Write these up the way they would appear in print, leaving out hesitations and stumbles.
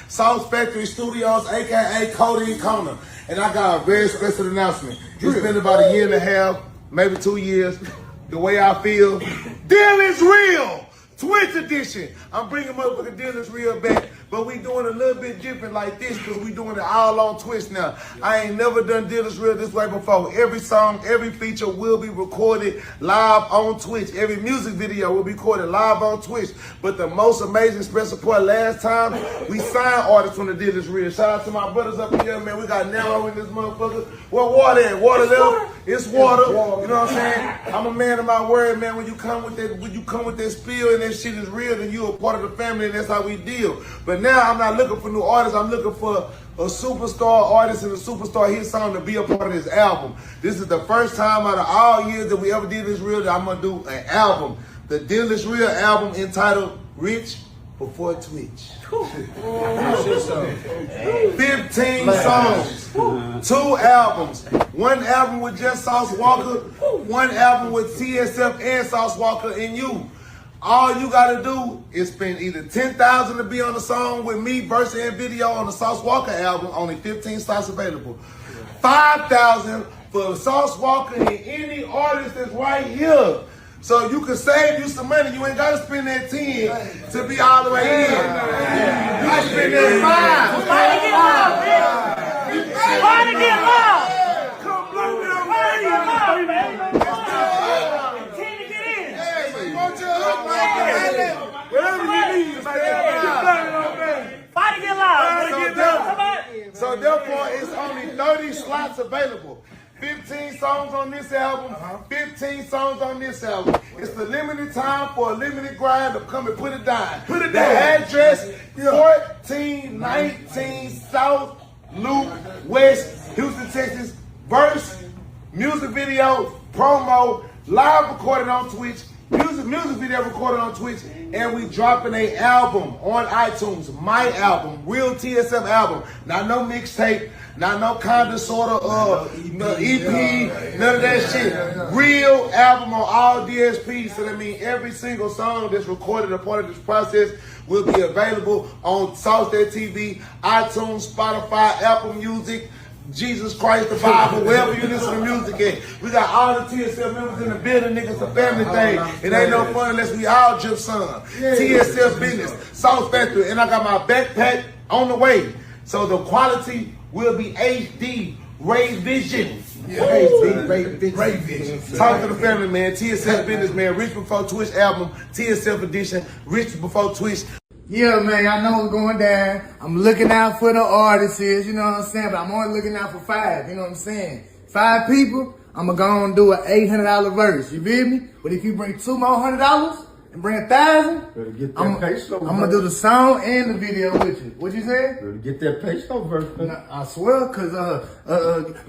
Sauce Factory Studios, aka Cody and Kona. And I got a very special announcement. It's been about a year and a half, maybe 2 years. The way I feel, Deal is Real, Twitch edition. I'm bringing motherfucking Deal is Real back, but we doing a little bit different like this because we doing it all on Twitch now. I ain't never done Deal is Real this way before. Every song, every feature will be recorded live on Twitch. Every music video will be recorded live on Twitch. But the most amazing special part last time, we signed artists from the Deal is Real. Shout out to my brothers up here, man. We got Nero in this motherfucker. What water at? Water level? It's water. You know what I'm saying? I'm a man of my word, man. When you come with that spiel and that shit is real, then you a part of the family, and that's how we deal. But now I'm not looking for new artists. I'm looking for a superstar artist and a superstar hit song to be a part of this album. This is the first time out of all years that we ever did this real that I'm gonna do an album. The Deal is Real album entitled Rich Before Twitch. 15 songs, 2 albums, 1 album with just Sauce Walker, 1 album with TSF and Sauce Walker and you. All you gotta do is spend either $10,000 to be on the song with me, verse and video on the Sauce Walker album, only 15 slots available. $5,000 for Sauce Walker and any artist that's right here. So you can save you some money. You ain't gotta spend that 10 to be all the way in. I spend that 5. Why to get love, man? Why to get love? Come blow me up, Why to get love, man? 10 to get in. whatever you need. Why to get love? So therefore, it's only 30 slots available. 15 songs on this album, 15 songs on this album. It's the limited time for a limited grind to come and put it down. Put it down. The address, 1419 South Loop West, Houston, Texas. Verse, music video, promo, live recorded on Twitch, music video recorded on Twitch, and we dropping a album on iTunes, my album, real TSF album, not no mixtape, not no kind of sort of no EP, none of that shit. Real album on all DSPs. So that means every single song that's recorded a part of this process will be available on Sauce.tv, iTunes, Spotify, Apple Music, Jesus Christ, the Bible, wherever you listen to music at. We got all the TSF members in the building, niggas, a family thing. It ain't no fun unless we all drip son. TSF business, Sauce Factory, and I got my backpack on the way. So the quality will be HD, Ray Vision. Ray Vision. Talk to the family, man. TSF business, man. Rich Before Twitch album, TSF edition, Rich Before Twitch. Yeah, man, I know what's going down. I'm looking out for the artists, you know what I'm saying? But I'm only looking out for 5, you know what I'm saying? 5 people, I'm going to go and do an $800 verse, you feel me? But if you bring 2 more $100 and bring 1,000, I'm going to do the song and the video with you. What you say? Better get that peso verse. I swear, because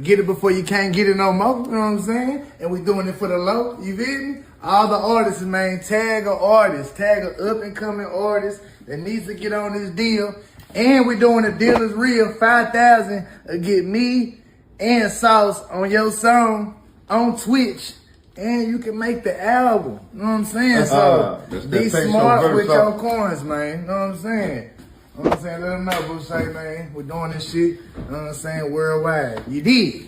get it before you can't get it no more, you know what I'm saying? And we doing it for the low, you feel me? All the artists, man, tag an artist, tag an up-and-coming artist that needs to get on this deal. And we're doing the Deal is Real, 5,000 to get me and Sauce on your song on Twitch. And you can make the album. You know what I'm saying? So be smart with your coins, man. You know what I'm saying? You know what I'm saying? Let them know, Boucher, man. We're doing this shit, you know what I'm saying, worldwide. You did.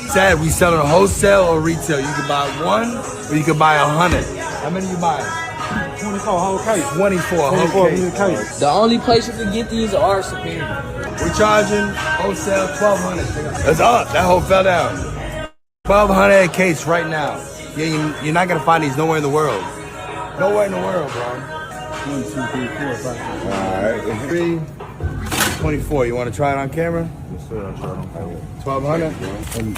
Sad, we selling wholesale or retail. You can buy 1 or you can buy 100. How many you buy? 24 whole case. 24 whole case. The only place you can get these are Superior. We're charging wholesale 1,200. That's up. That whole fell down. 1,200 a case right now. Yeah, you're not gonna find these nowhere in the world. Nowhere in the world, bro. 1, 2, 3, 4, 5. All right. 3, 24. You want to try it on camera? Yes, sir. I'm trying. 1,200.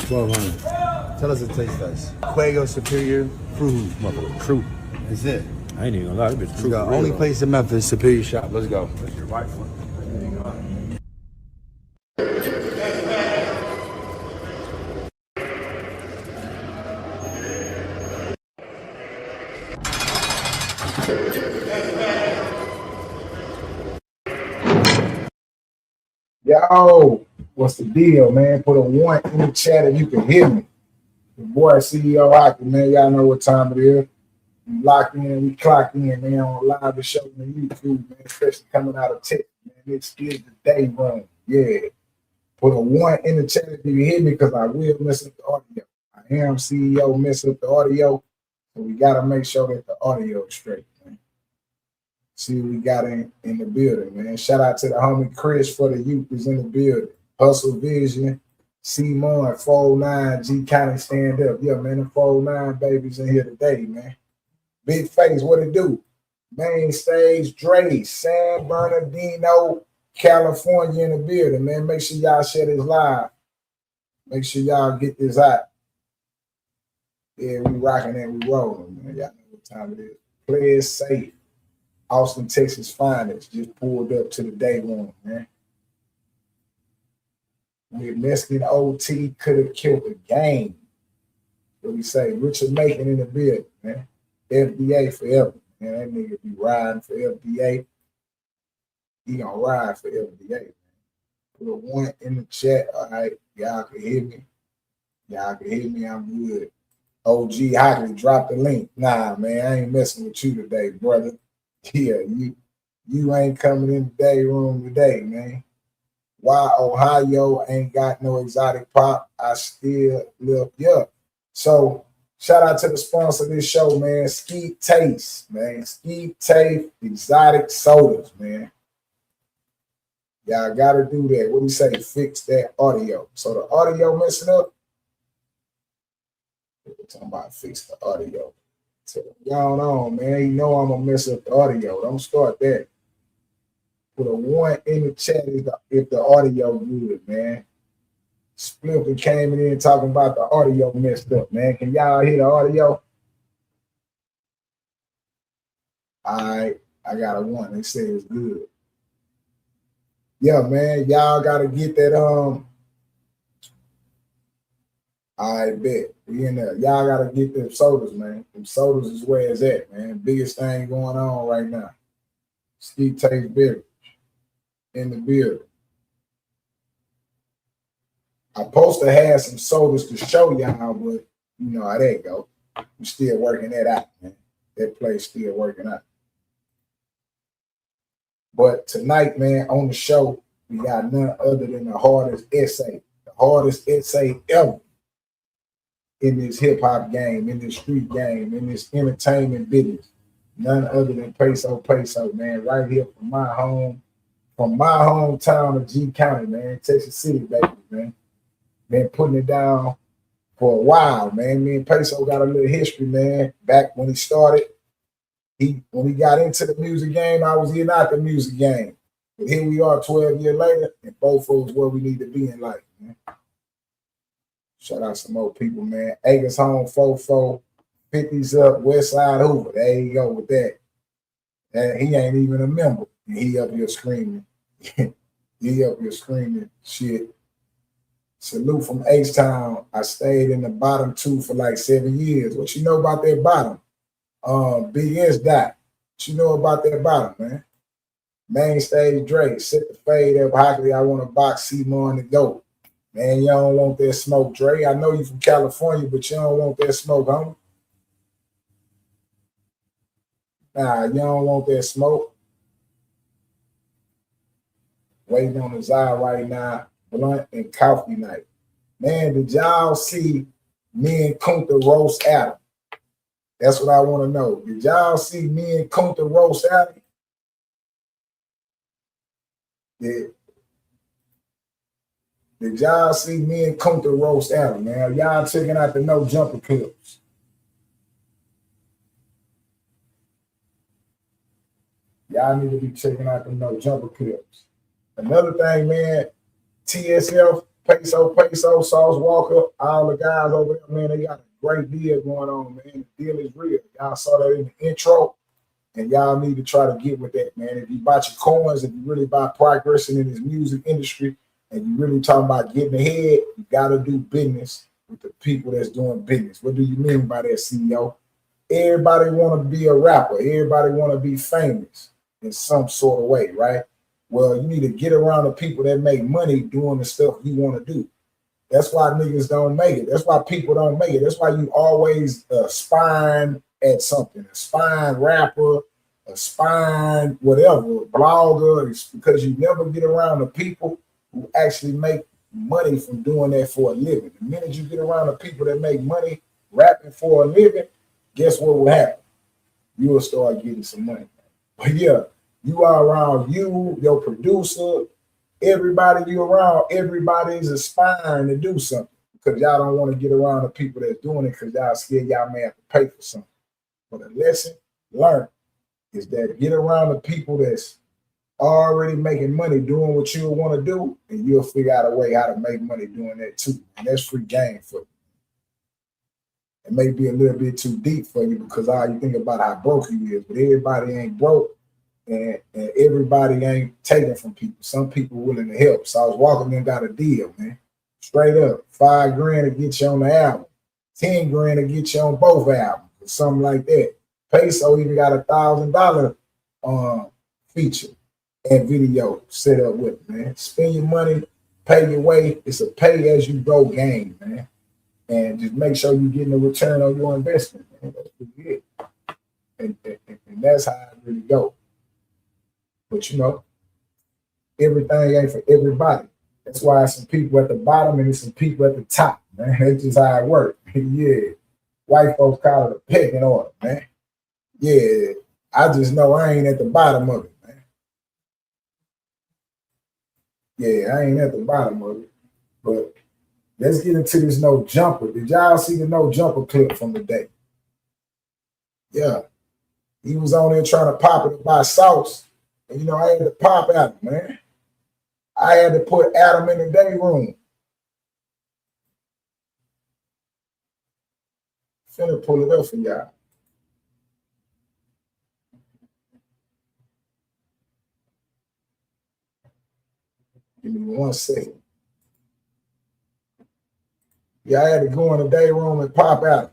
1,200. Tell us it tastes nice. Fuego Superior. True, motherfucker. True. That's it. I ain't even gonna lie. It's true. The only place in Memphis, Superior Shop. Let's go. That's your right one. There you go. Yo, what's the deal, man? Put a 1 in the chat if you can hear me. The boy CEO Hockey, man. Y'all know what time it is. We lock in, we clock in, man, on live the show on YouTube, man, especially coming out of Texas, man. It's still the day room. Yeah. Put a 1 in the chat if you hear me, because I will mess up the audio. I am CEO, mess up the audio. So we gotta make sure that the audio is straight, man. See what we got in the building, man. Shout out to the homie Chris for the youth is in the building. Hustle Vision, C-Mon, 409, G County stand up. Yeah, man, the 409 babies in here today, man. Big Face, what it do? Main stage, Dre, San Bernardino, California in the building, man. Make sure y'all share this live. Make sure y'all get this out. Yeah, we rocking and we rolling, man. Y'all know what time it is. Play it safe. Austin, Texas finest just pulled up to the day room, man. With Mexican OT could have killed the game. What we say? Richard Macon in the building, man. FDA forever, man. That nigga be riding for FDA. He gonna ride for FDA, man. Put a 1 in the chat. All right, y'all can hear me. Y'all can hear me. I'm good. OG Hockley, drop the link. Nah, man, I ain't messing with you today, brother. Yeah, you ain't coming in the day room today, man. Why Ohio ain't got no exotic pop? I still live. Yeah. So shout out to the sponsor of this show, man. Skeet Taste, man. Skeet Taste exotic sodas, man. Y'all gotta do that. What do you say? Fix that audio. So the audio messing up. We're talking about fix the audio. So y'all know, man. You know I'm gonna mess up the audio. Don't start that. Put a 1 in the chat if the audio good, man. Spliffy came in talking about the audio messed up, man. Can y'all hear the audio? All right, I got a 1. They say it's good. Yeah, man, y'all gotta get that. I bet we in there. Y'all gotta get them sodas, man. Them sodas is where it's at, man. Biggest thing going on right now. Steve Taste Beverage in the building. I supposed to have some sodas to show y'all, but you know how that go. I'm still working that out, man. That place still working out. But tonight, man, on the show, we got none other than the hardest essay ever in this hip hop game, in this street game, in this entertainment business. None other than Peso Peso, man, right here from my hometown of G County, man, Texas City, baby, man. Been putting it down for a while, man. Me and Peso got a little history, man. Back when he started, when he got into the music game, I was in out the music game. But here we are 12 years later, and both of us where we need to be in life, man. Shout out some more people, man. Acres Home, 44, 50s up, West Side Hoover. There you go with that. And he ain't even a member. And he up here screaming. He up here screaming shit. Salute from H-Town. I stayed in the bottom 2 for like 7 years. What you know about that bottom? Big S Dot. What you know about that bottom, man? Main stage Dre. Set the fade up. Hockley, I want to box C-Mon to go. Man, you don't want that smoke, Dre. I know you from California, but you don't want that smoke, homie. Nah, you don't want that smoke. Waiting on his eye right now. Blunt and coffee night. Man, did y'all see me and Kunta roast Adam? That's what I want to know. Did y'all see me and Kunta roast Adam? Did y'all see me and Kunta roast Adam, man? Y'all checking out the No Jumper clips. Y'all need to be checking out the No Jumper clips. Another thing, man, TSF, Peso Peso, Sauce Walker, all the guys over there, man, they got a great deal going on, man. The deal is real. Y'all saw that in the intro, and y'all need to try to get with that, man. If you bought your coins, if you really about progressing in this music industry, and you really talking about getting ahead, you got to do business with the people that's doing business. What do you mean by that, CEO? Everybody want to be a rapper. Everybody want to be famous in some sort of way, right? Well, you need to get around the people that make money doing the stuff you want to do. That's why niggas don't make it. That's why people don't make it. That's why you always aspiring at something, aspiring rapper, aspiring whatever, blogger. It's because you never get around the people who actually make money from doing that for a living. The minute you get around the people that make money rapping for a living, guess what will happen? You will start getting some money. But yeah, you are around you, your producer, everybody you around, everybody is aspiring to do something because y'all don't want to get around the people that's doing it because y'all scared y'all may have to pay for something. But the lesson learned is that get around the people that's already making money doing what you want to do, and you'll figure out a way how to make money doing that too. And that's free game for you. It may be a little bit too deep for you because all you think about how broke you is, but everybody ain't broke and everybody ain't taking from people. Some people willing to help. So I was walking and got a deal, man. Straight up, $5 grand to get you on the album, 10 grand to get you on both albums, or something like that. Peso even got $1,000 feature and video set up with it, man. Spend your money, pay your way. It's a pay as you go game, man. And just make sure you're getting a return on your investment, man. That's pretty good. And that's how it really go. But you know, everything ain't for everybody. That's why some people at the bottom and there's some people at the top, man. That's just how it works. Yeah. White folks call it a pecking order, man. Yeah. I just know I ain't at the bottom of it, man. Yeah, I ain't at the bottom of it. But let's get into this no jumper. Did y'all see the no jumper clip from the day? Yeah. He was on there trying to pop it by sauce. And you know, I had to pop at him, man. I had to put Adam in the day room. Finna pull it up for y'all. Give me 1 second. Yeah, I had to go in the day room and pop out.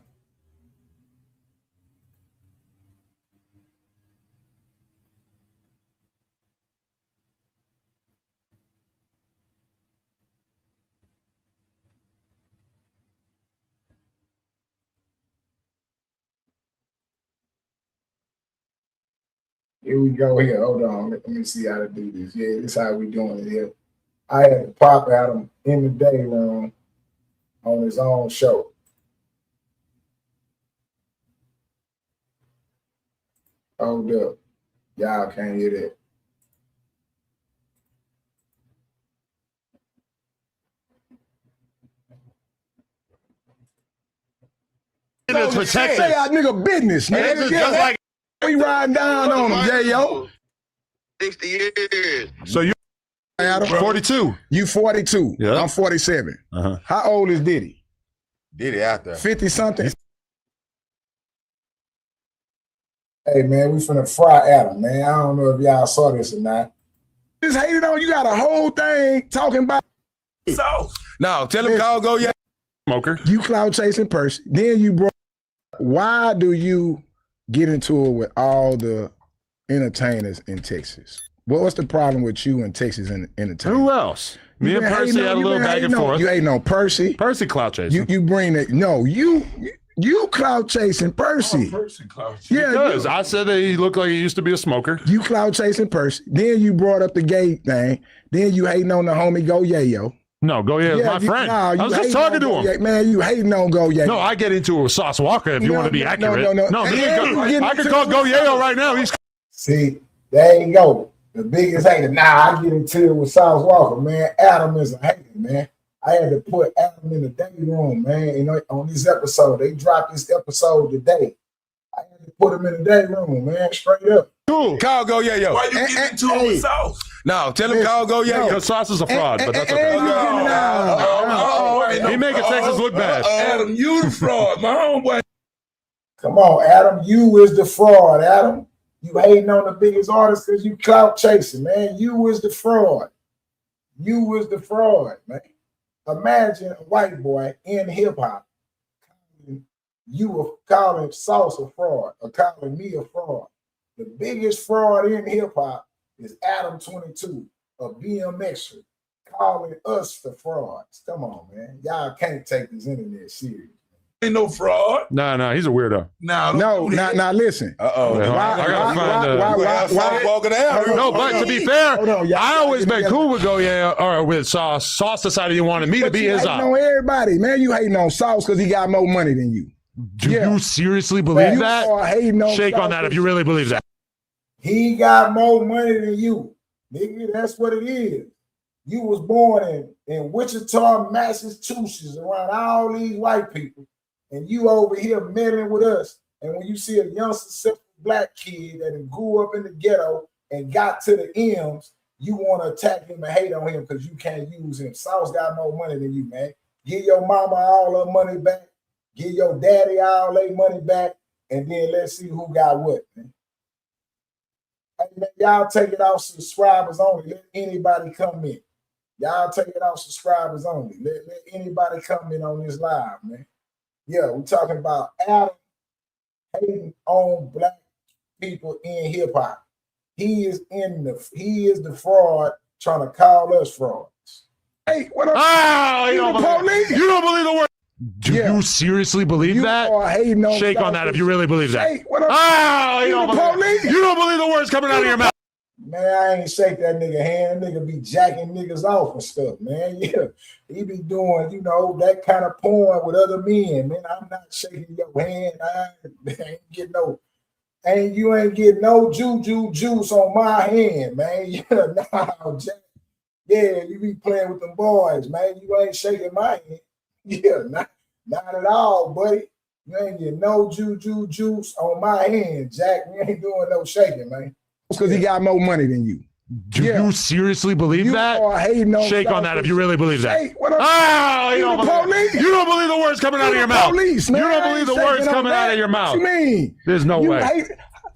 Here we go here. Hold on. Let me see how to do this. Yeah, this is how we doing it here. I had to pop at him in the day room on his own show. Hold up. Y'all can't hear that. Say our nigga business, man. It's just like We riding down on him, yeah, yo. 60 years. So you Adam, 42. You 42. Yeah. I'm 47. Uh-huh. How old is Diddy? Diddy out there. 50 something? Hey, man, we finna fry Adam, man. I don't know if y'all saw this or not. Just hated on. You got a whole thing talking about. So, No, tell him call go, yeah. Smoker. You cloud chasing Percy. Then you brought. Why do you get into it with all the entertainers in Texas? What's the problem with you in Texas and entertainment? Who else? Me and Percy had a little back and forth. You ain't on Percy. Percy clout chasing. You bring it. No, you cloud chasing Percy. Yeah, Because I said that he looked like he used to be a smoker. you cloud chasing Percy. Then you brought up the gay thing. Then you hating on the homie Go Yayo. No, Go Yayo's my friend. I was just talking to him. Man, you hating on Go Yayo. No, I get into it with Sauce Walker if you want to be accurate. No. me And and you Go, getting I could into call it Go with Yayo right now. He's See, there you go. The biggest hater. Nah, I get into it with South Walker, man. Adam is a hater, man. I had to put Adam in the day room, man. You know, on this episode, they dropped this episode today. I had to put him in the day room, man. Straight up. cool. Call Go Yayo. why you get into it with Sauce? No, tell him call Go Yayo. Because Sauce is a fraud, but that's okay. He making Texas look bad. Adam, you the fraud, my homeboy. Come on, Adam. You is the fraud, Adam. You hating on the biggest artist because you clout chasing, man. You is the fraud. You is the fraud, man. Imagine a white boy in hip hop. You were calling Sauce a fraud or calling me a fraud. The biggest fraud in hip hop is Adam 22, a BMXer, calling us the frauds. Come on, man. Y'all can't take this internet serious. Ain't no fraud. No, he's a weirdo. Now, Now listen. Uh-oh. Yeah, I gotta find Why walking out? No, but to be fair, Hold on, y'all. I always been Together. cool with or with Sauce. Sauce decided he wanted me to But be you his hating op. on everybody, man. You hating on Sauce because he got more money than you. Do Yeah. you seriously believe You that? are hating on Shake on Sauce that if you really believe that. He got more money than you. Nigga, that's what it is. You was born in Wichita, Massachusetts, around all these white people, and you over here meddling with us. And when you see a young, successful black kid that grew up in the ghetto and got to the M's, you want to attack him and hate on him because you can't use him. Sauce got more money than you, man. Give your mama all her money back. Give your daddy all their money back. And then let's see who got what, man. Hey, man, y'all take it off subscribers only. Let anybody come in. Y'all take it off subscribers only. Let anybody come in on this live, man. Yeah, we're talking about Adam hating on black people in hip hop. He is the fraud trying to call us frauds. Hey, what up? Oh, You the police? you don't believe the word. Do Yeah. you seriously believe You that? are hating on Shake on Sauce. that if you really believe that. Hey, what up? Oh, You the police? You don't believe the words coming out of your mouth. Man, I ain't shake that nigga hand. That nigga be jacking niggas off and stuff, man. Yeah, he be doing, that kind of porn with other men, man. I'm not shaking your hand. I ain't get no, you ain't get no juju juice on my hand, man. Yeah, nah, Jack. Yeah, you be playing with them boys, man. You ain't shaking my hand. Yeah, not at all, buddy. You ain't get no juju juice on my hand, Jack. You ain't doing no shaking, man. Because he got more money than you. Do you seriously believe You that? are hating on Shake on Sauce. that if you really believe that. Hey, what up? Oh, You the police? You don't believe the words coming out of You your the mouth. police, man. You I don't ain't believe the shaking words on coming that. out of your mouth. What you mean? There's no You way.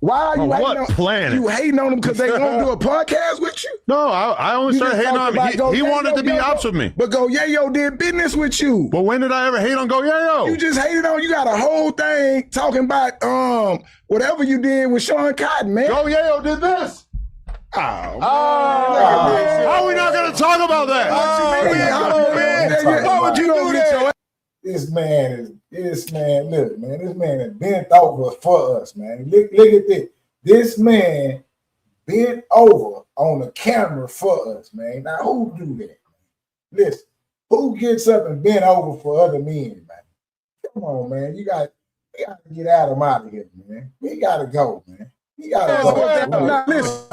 Why are you On hating what on planet? You hating on them because they won't do a podcast with you? No, I only You started just hating talked on about him. Go He wanted Yayo, to be Yayo. ops with me. But Go Yayo did business with you. But when did I ever hate on Go Yayo? You just hated on. You got a whole thing talking about whatever you did with Sean Cotton, man. Go Yayo did this. Oh, How are we not going to talk about that? Why would you do that? This man, look, man, this man is bent over for us, man. Look at this. This man bent over on the camera for us, man. Now, who do that? Listen, who gets up and bent over for other men, man? Come on, man. We got to get Adam out of here, man. We got to go, man. We got to go. Now, listen.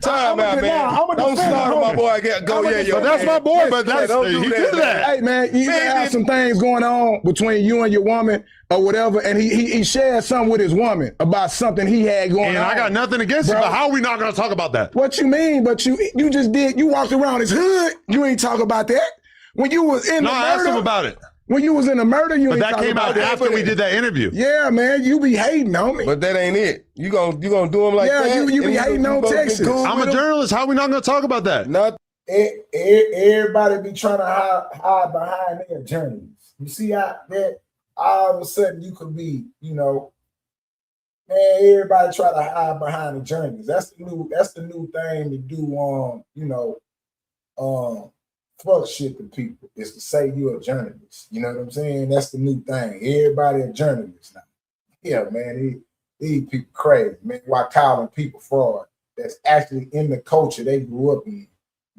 Time out, man. Don't start on my boy. Go Yayo. But that's my boy, but that's Don't do he that, did that. Hey, man, you have some things going on between you and your woman or whatever, and he shared something with his woman about something he had going And on. I got nothing against it, Bro. but how are we not going to talk about that? What you mean? But you just did. You walked around his hood. You ain't talk about that. When you was in No, the I asked him murder. about it. When you was in the murder, you But ain't that talk came about out that. after we did that interview. Yeah, man, you be hating on me. But that ain't it. You gonna do him like Yeah, that? you be And hating on supposed to be Texas. cool I'm with a him? journalist. How are we not going to talk about that? Not Everybody be trying to hide behind their journeys. You see how that all of a sudden you could be, man, everybody try to hide behind the journeys. That's the new thing to do fuck shit to people is to say you're a journalist. You know what I'm saying? That's the new thing. Everybody a journalist now. Yeah, man, these people crazy, man. Why calling people fraud that's actually in the culture they grew up in?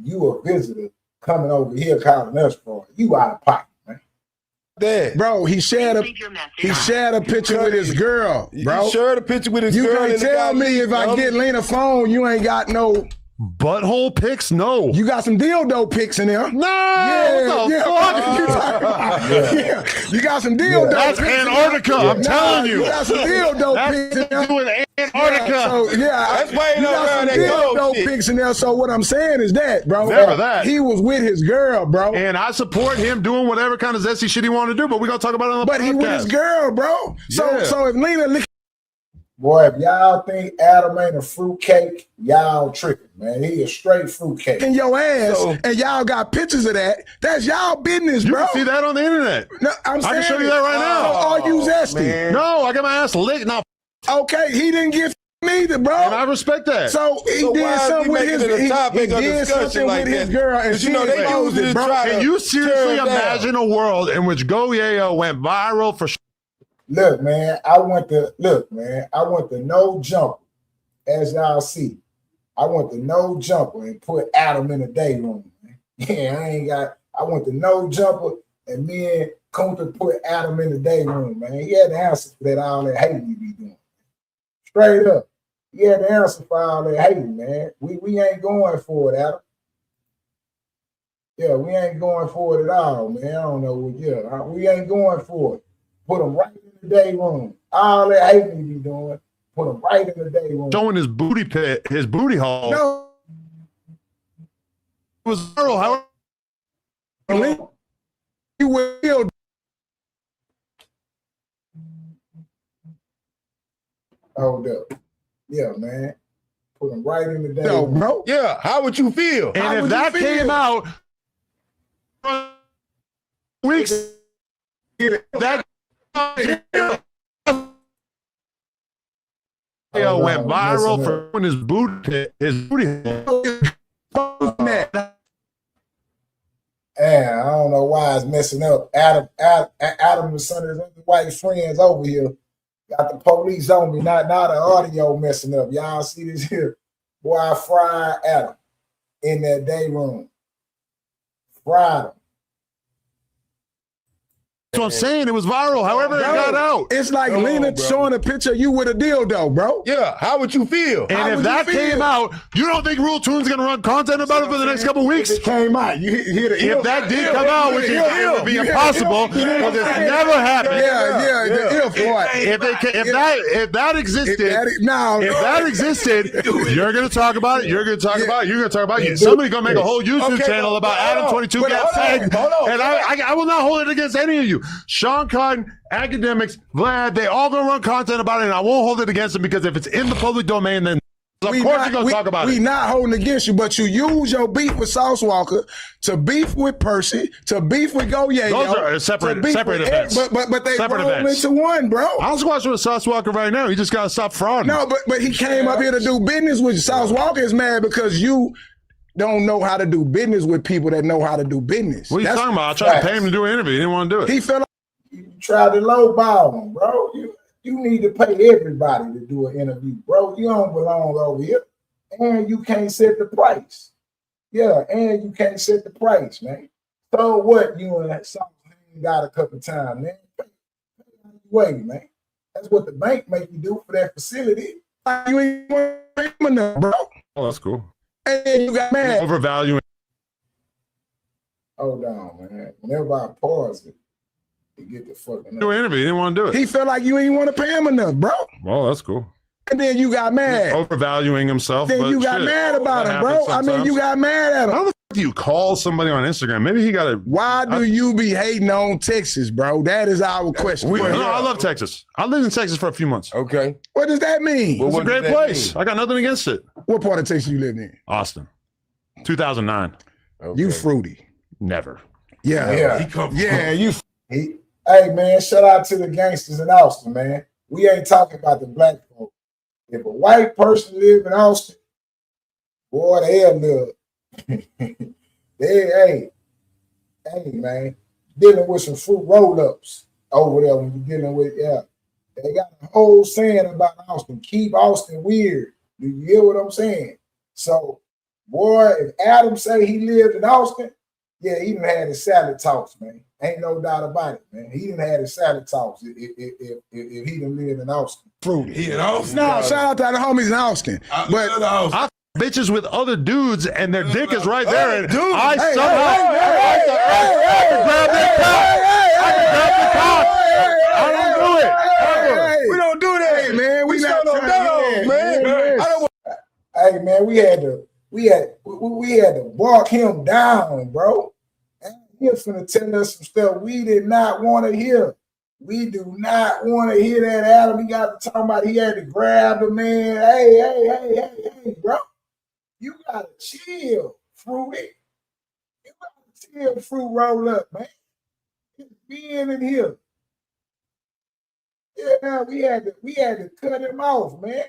You a visitor coming over here calling us fraud. You out of pocket, man. that. Bro, he shared a picture with his girl, bro. You shared a picture with his You girl. can't and the tell guy- me if I get Lena phone, you ain't got no. Butthole pics? No. You got some dildo pics in there. No. Yeah, What the yeah. fuck? You talking about? Yeah. You got some dildo. That's pics in there. Antarctica. I'm telling you. You got some dildo That's pics in there. doing Antarctica. Yeah, so, That's why ain't you no got around some that cold dildo shit. pics in there. So what I'm saying is that, bro. Never that. He was with his girl, bro. And I support him doing whatever kind of zesty shit he wanted to do, but we're going to talk about it on the But podcast. he with his girl, bro. Yeah. So if Lena Boy, if y'all think Adam ain't a fruitcake, y'all tripping, man. He a straight fruitcake. in your ass So- and y'all got pictures of that, that's y'all business, You bro. can see that on the internet. No, I'm I can saying show you it. that right now. So are you zesty? man. No, I got my ass licked. Now, Okay, he didn't get Neither, bro. And I respect that. So he So did why is something he with making his it a topic he of did discussion something like with his that? girl, and 'Cause she you know they exposed use it it, to bro. try Can to you tear seriously him down. imagine a world in which Go Yayo went viral for Look, man, I went to no jumper, as y'all see. I went to no jumper and put Adam in the day room. Man. Yeah, I went to no jumper and me and Kunta put Adam in the day room, man. He had the answer for that all that hating you be doing. Straight up. He had the answer for all that hating, man. We ain't going for it, Adam. Yeah, we ain't going for it at all, man. I don't know what, we ain't going for it. Put him right in the day room. All that hating you be doing, put him right in the day room. showing his booty pit, his booty hole. No, It was viral. he will. Hold up. Yeah, man. Put him right in the day No, room. bro. Yeah, how would you feel? And How if would you that feel? came out weeks, that video went viral for when his booty hole. And I don't know why it's messing up. Adam and some of his other white friends over here got the police on me. Not the audio messing up. Y'all see this here? Boy, I fried Adam in that day room. Fried him. That's what I'm saying. It was viral. However, it got out. It's like Lena showing a picture of you with a dildo, bro. Yeah, how would you feel? And if that came out, you don't think Rule Tune's going to run content about it for the next couple weeks? If it came out, you hear the If that did come out, which it would be impossible because it's never happened. the if part. If that existed, if that existed, you're going to talk about it. You're going to talk about it. You're going to talk about it. Somebody's going to make a whole YouTube channel about Adam 22 got pegged, and I will not hold it against any of you. Sean Cotton, academics, Vlad, they all gonna run content about it, and I won't hold it against them because if it's in the public domain, then of course you're gonna talk about it. We not holding against you, but you use your beef with Sauce Walker to beef with Percy, to beef with Go Yayo. Those are separate events. But they separate roll events. into one, bro. I'll squash with Sauce Walker right now. He just gotta stop frauding. No, but he came up here to do business with you. Sauce Walker is mad because you don't know how to do business with people that know how to do business. What are you talking about? I tried to pay him to do an interview. He didn't want to do it. He felt like You tried to lowball him, bro. You need to pay everybody to do an interview, bro. You don't belong over here. And you can't set the price. Yeah, and you can't set the price, man. So what? You and Sauce got a couple times, man. Wait, man. That's what the bank make you do for that facility. you ain't want to pay him enough, bro. Oh, that's cool. And then you got mad. Overvaluing. Hold on, man. Whenever I pause it, you get the fucking Do an interview. He didn't want to do it. He felt like you ain't want to pay him enough, bro. Well, that's cool. And then you got mad. Overvaluing himself. Then but you got shit, mad about that him, bro. happens I mean, sometimes. you got mad at him. How the fuck do you call somebody on Instagram? Maybe he got a. Why do you be hating on Texas, bro? That is our question. No, I love Texas. I lived in Texas for a few months. Okay. What does that mean? Well, It's a what great does that place. mean? I got nothing against it. What part of Texas you live in? Austin, 2009. Okay. You fruity. Never. Yeah. Yeah. You Hey, man, shout out to the gangsters in Austin, man. We ain't talking about the black folk. If a white person live in Austin, boy, they'll live. hey, man, dealing with some fruit roll-ups over there when you're dealing with, They got a whole saying about Austin. Keep Austin weird. Do you hear what I'm saying? So, boy, if Adam say he lived in Austin, yeah, he done had his salad talks, man. Ain't no doubt about it, man. He done had his salad talks if he done lived in Austin. fruity. He in Austin. No, shout out to the homies in Austin. But I f- bitches with other dudes and their dick is right there. And dudes. I Hey, somehow grab their cock. I can grab the cock. I don't do it. We don't do that. Hey, man, we not don't trying to- know, man. Yeah. I don't want Hey, man, we had to walk him down, bro. And he was finna tell us some stuff we did not want to hear. We do not want to hear that, Adam. He got to talk about he had to grab the man. Hey, bro. You gotta chill, fruity. You gotta chill, fruit roll up, man. It's being in here. Yeah, we had to cut him off, man.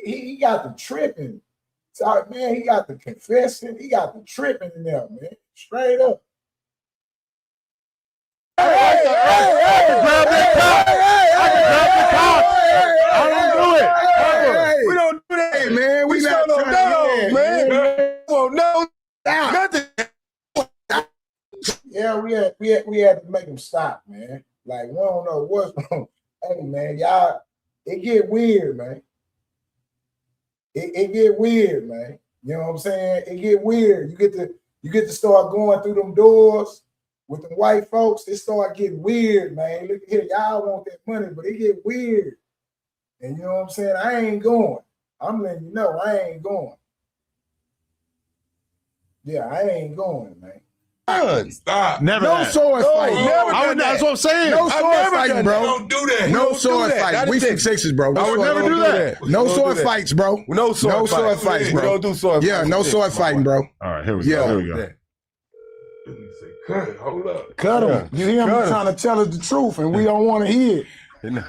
he got the tripping. Sorry, man, he got the confessing. He got the tripping in there, man. Straight up. Hey, grab that cock. I can grab the cock. I don't do it. We don't do that, Hey, man, we not don't trying know, to- man. Well, no, nothing. Yeah, we had to make him stop, man. Like, we don't know what's wrong. Hey, man, y'all, it get weird, man. It get weird, man. You know what I'm saying? It get weird. You get to start going through them doors with the white folks. It start getting weird, man. Look here, y'all want that money, but it get weird. And you know what I'm saying? I ain't going. I'm letting you know I ain't going. Yeah, I ain't going, man. Stop. Never No that. sword fight. never I would, done that's what I'm saying. No I've sword never fighting, done bro. that. Don't do that. No Don't do sword that. fight. That We is from it. Texas, bro. I would never do that. No Don't sword do that. fights, bro. No sword No sword fights. fights, We bro. don't do sword Yeah, fights. no sword fighting, bro. All right, here we Yeah. go. Here we go. Cut it. Hold up. Cut him. Yeah. You hear him Cut him. trying to tell us the truth, and we don't want to hear it.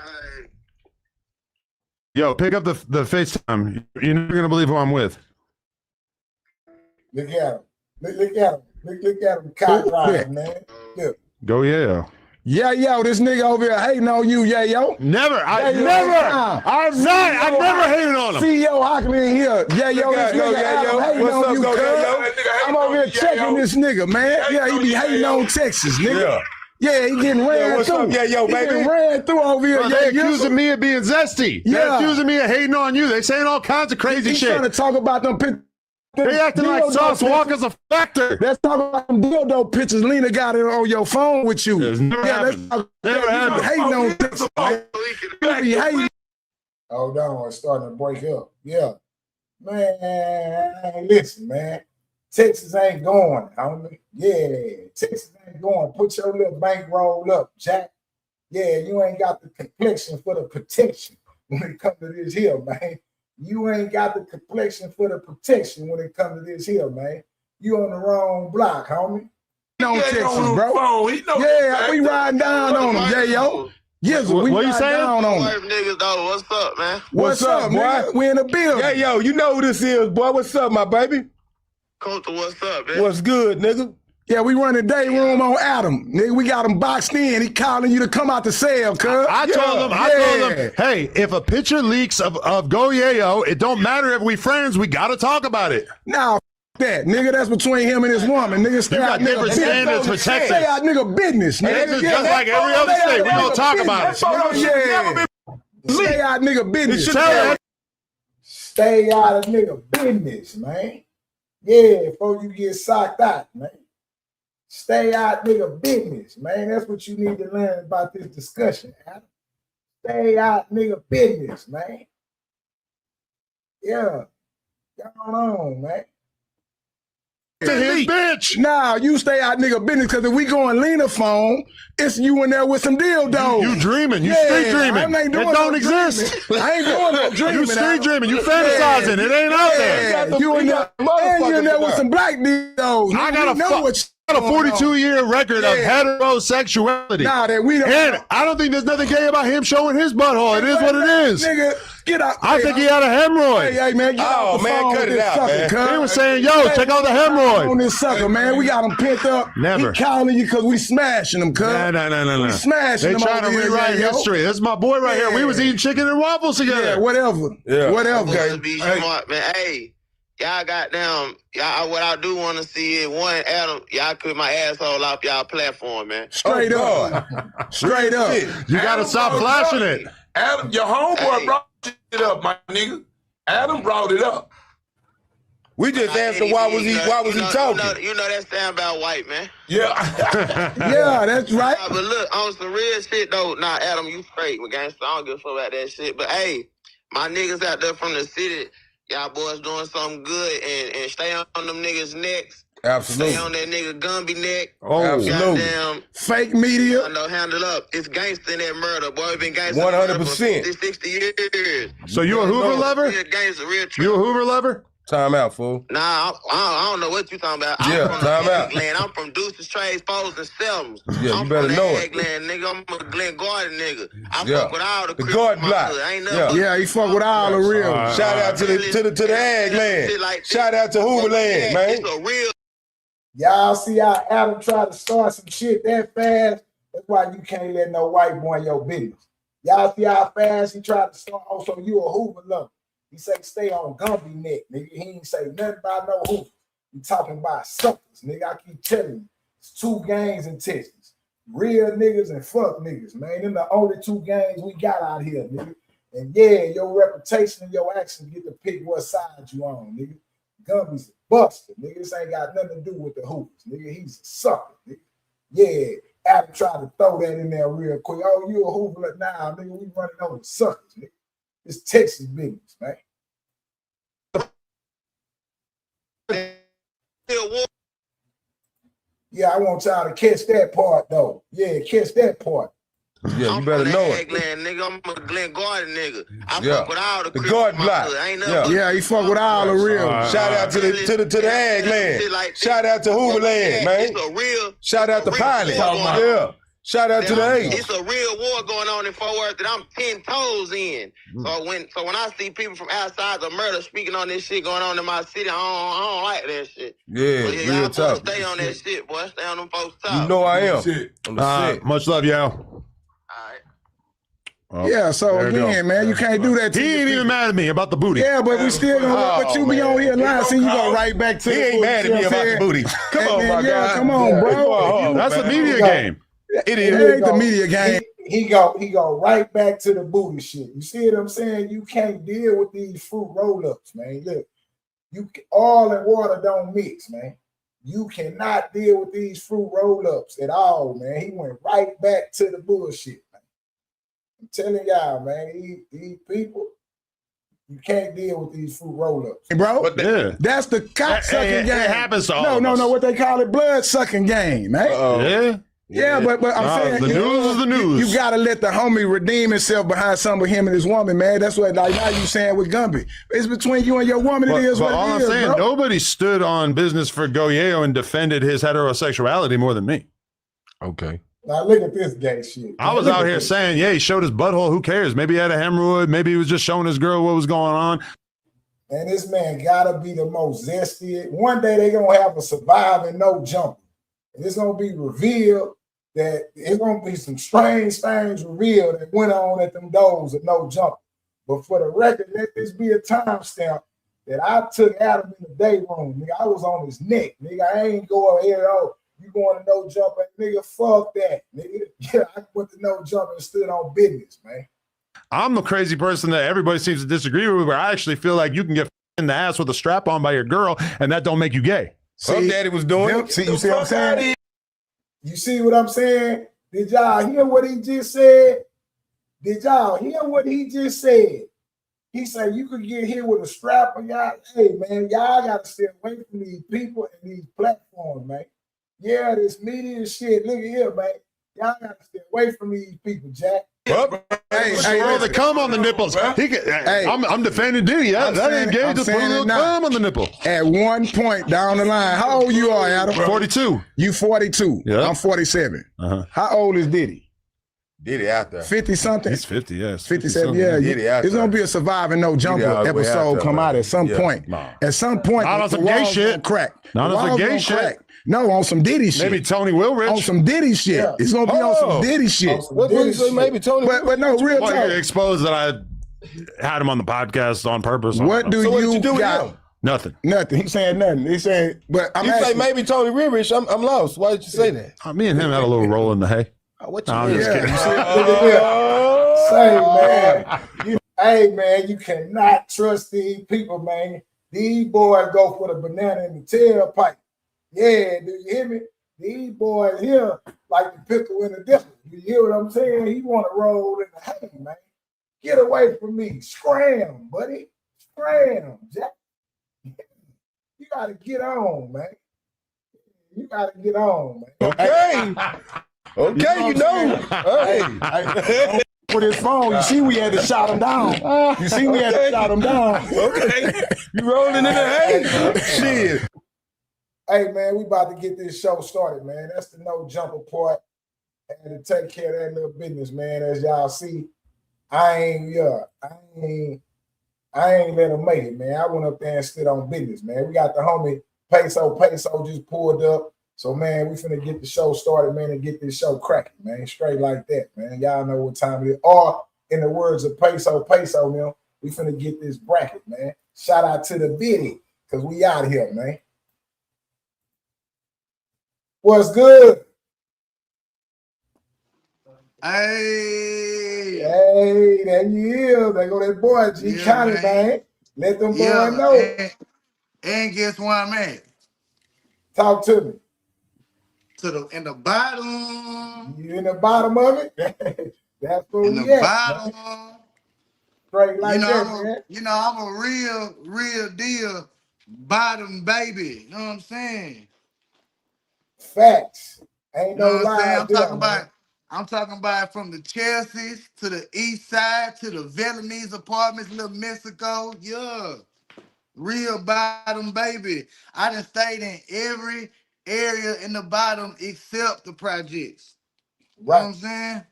Yo, pick up the FaceTime. You're never gonna believe who I'm with. Look at him. Look at him. Look at him cock riding, man. Look. Go yeah. Yeah, yo, this nigga over here hating on you, yeah, yo. Never. I Yeah, never. yeah. I'm not. I never hated on him. CEO Hockley in here. Yeah, yo, Look this at- yo, nigga yeah, Adam yo. hating What's on up, you, go, cuz. yeah, yo. That nigga hating I'm over on here you, yeah, checking yo. this nigga, man. Yeah, he be hating on Texas, nigga. Yeah, he getting ran what's through. up? Yeah, yo, he baby. getting ran through over here. Bro, Yeah, they accusing me of being zesty. They're Yeah. accusing me of hating on you. They saying all kinds of crazy He's shit. trying to talk about them pictures. They acting like Sauce Walker's a factor. Let's talk about them dildo pictures Lena got it on your phone with you. It's never happened. Never happened. Hating on Texas. You be hating. Hold on, it's starting to break up. Yeah. Man, listen, man. Texas ain't going, homie. Yeah, Texas ain't going. Put your little bankroll up, Jack. Yeah, you ain't got the complexion for the protection when it comes to this here, man. You ain't got the complexion for the protection when it comes to this here, man. You on the wrong block, homie. On Texas, bro. Phone. He know Yeah, we riding down on him, yeah, yo. Yes, we What you riding saying? down on him. Niggas, though, what's up, man? What's up, boy? nigga? We in the building. Yeah, yo, you know who this is, boy. What's up, my baby? Coulter, what's up, man? What's good, nigga? Yeah, we running day room on Adam. Nigga, we got him boxed in. He calling you to come out the cell, cuz. I told him, hey, if a picture leaks of Goyeo, it don't matter if we friends, we gotta talk about it. Nah, that. Nigga, that's between him and his woman. Nigga, stay You out got nigga different business. standards for Texas. Stay out nigga business, nigga. Texas, just like every other state, we gonna talk about it. Yeah. Stay out nigga business. Stay out of nigga business, man. Yeah, before you get socked out, man. Stay out nigga business, man. That's what you need to learn about this discussion, Adam. Stay out nigga business, man. Yeah. Going on, man. To his bitch. Nah, you stay out nigga business, because if we going Lena phone, it's you in there with some dildos. You dreaming. You street dreaming. I ain't doing It don't no exist. dreaming. I ain't doing no dreaming. You street Adam. dreaming. You fantasizing. It ain't out there. Yeah, you in there, and you in there with some black dildos. I got a 42-year record of heterosexuality. Nah, that we don't. And I don't think there's nothing gay about him showing his butthole. It is what it is. Nigga, get out. I think he had a hemorrhoid. Hey, man, get off the phone cut with it this out, sucker, man. cuz. He was saying, yo, check out the On hemorrhoid. this sucker, man. We got him pent up. Never. He calling you because we smashing him, cuz. No. We smashing They him trying to over here, rewrite yo. history. That's my boy right here. We was eating chicken and waffles together. Yeah, whatever. Yeah. Whatever. Boys be smart, man. Hey, y'all goddamn, y'all, what I do want to see is one, Adam, y'all cut my asshole off y'all platform, man. Straight Oh, up. Straight up. You gotta stop flashing it. Adam, your homeboy Hey. brought it up, my nigga. Adam brought it up. We just asked him why was he talking? You know that sound about white, man. Yeah. Yeah, that's right. Nah, but look, on some real shit, though, nah, Adam, you straight, my gangster. I don't give a fuck about that shit. But, hey, my niggas out there from the city, y'all boys doing something good and stay on them niggas' necks. Absolutely. Stay on that nigga Gumby neck. Oh, Absolutely. Goddamn, Fake media. I know, handle up. It's gangster in that murder. Boy, it been gangster 100%. for 60 years. So you a Hoover lover? Real gangster, real You a Hoover lover? Time out, fool. Nah, I don't know what you talking about. Yeah, I'm from time the out. Glen. I'm from Deuces, Trades, Foes, and Selms. Yeah, you better know it. Glen, nigga. I'm a Glen Garden nigga. I Yeah. fuck with all the guard block. I ain't Yeah. Yeah, he fuck with all the real. Shout out to the ag land. Shout out to Hoover land, man. It's a real. Y'all see how Adam tried to start some shit that fast? That's why you can't let no white boy in your business. Y'all see how fast he tried to start? Oh, so you a Hoover lover. He say stay on Gumby neck, nigga. He ain't say nothing about no Hoover. He talking about suckers, nigga. I keep telling you. It's 2 gangs in Texas. Real niggas and fuck niggas, man. Them the only 2 gangs we got out here, nigga. And yeah, your reputation and your actions get to pick what side you on, nigga. Gumby's a buster, nigga. This ain't got nothing to do with the Hoopers, nigga. He's a sucker, nigga. Yeah, Adam tried to throw that in there real quick. Oh, you a Hoover? Nah, nigga, we running over suckers, nigga. It's Texas business, man. Yeah, I want y'all to catch that part, though. Yeah, catch that part. Yeah, you better know it. Nigga, I'm a Glen Garden nigga. I Yeah. fuck with all the guard block. Yeah, he fuck with all the real. Shout out to the ag land. Shout out to Hoover land, man. It's a real. Shout out to Pilot. Yeah. Shout out to the A. It's a real war going on in Fort Worth that I'm 10 toes in. So when I see people from outside the murder speaking on this shit going on in my city, I don't like that shit. Yeah, real tough. Stay on that shit, boy. Stay on them folks' top. You know I am. I'm the shit. Much love, yo. Oh, yeah, so again, man, you can't do that to He ain't even mad at me about the booty. Yeah, but we still gonna but you be on here lying, see you go right back to he ain't mad at me about the booty. Come on, my guy. Come on, bro. That's the media game. It ain't the media game. He go right back to the booty shit. You see what I'm saying? You can't deal with these fruit roll-ups, man. Look, oil and water don't mix, man. You cannot deal with these fruit roll-ups at all, man. He went right back to the bullshit. I'm telling y'all, man, these people, you can't deal with these fruit roll-ups. Hey, bro, that's the cock-sucking game. It happens to all No, what they call it, blood-sucking game, man. Yeah, but I'm saying the news is the news. You gotta let the homie redeem himself behind some of him and his woman, man. That's what like now you saying with Gumby. It's between you and your woman. It is what it is. All I'm saying, bro. Nobody stood on business for Goyeo and defended his heterosexuality more than me. Okay. Now look at this gay shit. I was out here saying, yeah, he showed his butthole. Who cares? Maybe he had a hemorrhoid. Maybe he was just showing his girl what was going on. And this man gotta be the most zesty. One day they gonna have a survive and no jumping. And it's gonna be revealed that it's gonna be some strange things revealed that went on at them doors and no jumping. But for the record, let this be a timestamp that I took Adam in the day room. Nigga, I was on his neck. Nigga, I ain't going here. Oh, you going to no jumping? Nigga, fuck that. Nigga, yeah, I went to no jumping and stood on business, man. I'm the crazy person that everybody seems to disagree with, where I actually feel like you can get in the ass with a strap on by your girl, and that don't make you gay. See, daddy was doing it. See, you see what I'm saying? You see what I'm saying? Did y'all hear what he just said? Did y'all hear what he just said? He said you could get hit with a strap on y'all. Hey, man, y'all got to stay away from these people and these platforms, man. Yeah, this media shit. Look at here, man. Y'all got to stay away from these people, Jack. The cum on the nipples. I'm defending Diddy. That ain't gay. Just put a little cum on the nipple. At one point down the line, how old you are, Adam? 42. You 42. Yeah. I'm 47. How old is Diddy? Diddy out there. 50 something. He's 50. Yes. 57. Yeah. Diddy out It's gonna be a surviving no jumper episode come out at some point. At some point, not on some gay shit. Crack. Not on some gay shit. No, on some Diddy shit. Maybe Tony Wilrich. On some Diddy shit. Yeah. It's gonna be on some Diddy shit. What you say? Maybe Tony. But no, real talk. You exposed that I had him on the podcast on purpose. What do you do got? with him? Nothing. He's saying nothing. He's saying, but I'm you say maybe Tony Wilrich. I'm lost. Why did you say that? Me and him had a little roll in the hay. What you I'm just kidding. Say, man. Hey, man, you cannot trust these people, man. These boys go for the banana in the tailpipe. Yeah, do you hear me? These boys here like the pickle in the dipper. You hear what I'm saying? He want to roll in the hay, man. Get away from me. Scram, buddy. Scram, Jack. You got to get on, man. You got to get on, man. Okay. Okay, you know. Hey. for this phone. You see, we had to shot him down. You see, we had to shot him down. Okay. You rolling in the hay? Shit. Hey, man, we about to get this show started, man. That's the no jumper part. And to take care of that little business, man. As y'all see, I ain't let him make it, man. I went up there and stood on business, man. We got the homie Peso Peso just pulled up. So, man, we finna get the show started, man, and get this show cracking, man. Straight like that, man. Y'all know what time it is. Or, in the words of Peso Peso, man, we finna get this bracket, man. Shout out to the biddy, because we out here, man. What's good? Hey, there you is. There go that boy, G County, man. Let them boys know. And guess where I'm at? Talk to me. In the bottom. You in the bottom of it? That's where we at. Bottom. Man. Straight like man. I'm a real deal bottom baby. You know what I'm saying? Facts. Ain't no lie. I'm talking about from the Chelsea's to the east side to the Vietnamese apartments, Little Mexico. Yeah. Real bottom baby. I done stayed in every area in the bottom except the projects. You know what I'm saying?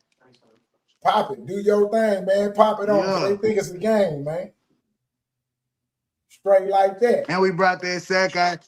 Pop it. Do your thing, man. Pop it on. So they think it's a game, man. Straight like that. And we brought that sack out.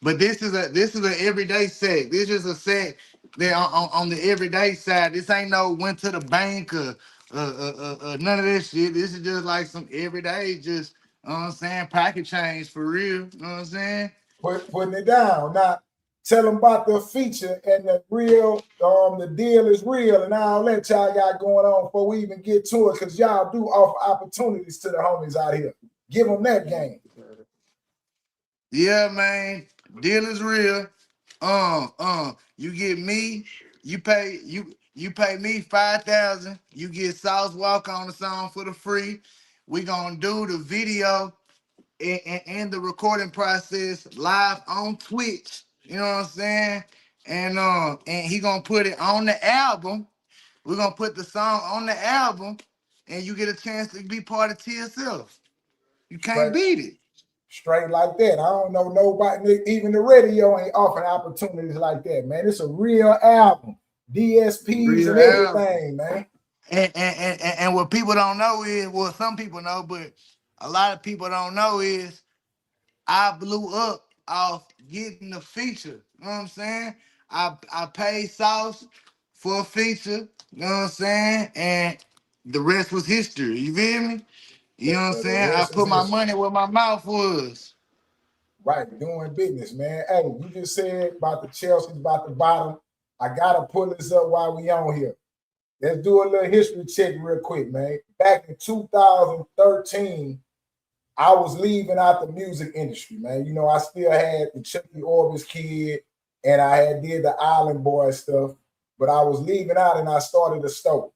But this is an everyday sack. This is a sack that on the everyday side. This ain't no went to the bank or none of that shit. This is just like some everyday, just you know what I'm saying, pocket change for real. You know what I'm saying? Putting it down. Now tell them about the feature and the real, the deal is real, and all that y'all got going on before we even get to it, because y'all do offer opportunities to the homies out here. Give them that game. Yeah, man. Deal is real. You get me, you pay me 5,000. You get Sauce Walk on the song for the free. We gonna do the video and the recording process live on Twitch. You know what I'm saying? And he gonna put it on the album. We're gonna put the song on the album, and you get a chance to be part of TSF. You can't beat it. Straight like that. I don't know nobody, even the radio ain't offering opportunities like that, man. It's a real album. DSPs real and everything, album. Man. And what people don't know is, well, some people know, but a lot of people don't know is I blew up off getting the feature. You know what I'm saying? I paid Sauce for a feature, you know what I'm saying? And the rest was history. You feel me? You know what I'm saying? I put my money where my mouth was. Right, doing business, man. Hey, you just said about the Chelsea, about the bottom. I gotta pull this up while we on here. Let's do a little history check real quick, man. Back in 2013, I was leaving out the music industry, man. You know, I still had the Chucky Orbis kid, and I had did the Island Boy stuff, but I was leaving out and I started a store.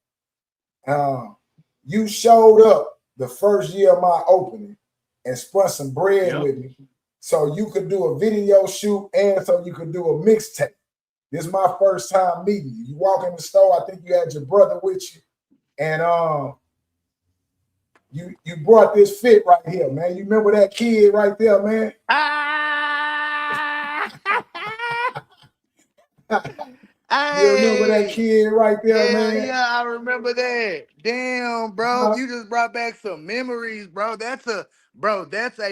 You showed up the first year of my opening and spun some bread with me, so you could do a video shoot and so you could do a mixtape. This is my first time meeting you. You walk in the store, I think you had your brother with you, and you brought this fit right here, man. You remember that kid right there, man? You remember that kid right there, man? Yeah, I remember that. Damn, bro, you just brought back some memories, bro. That's a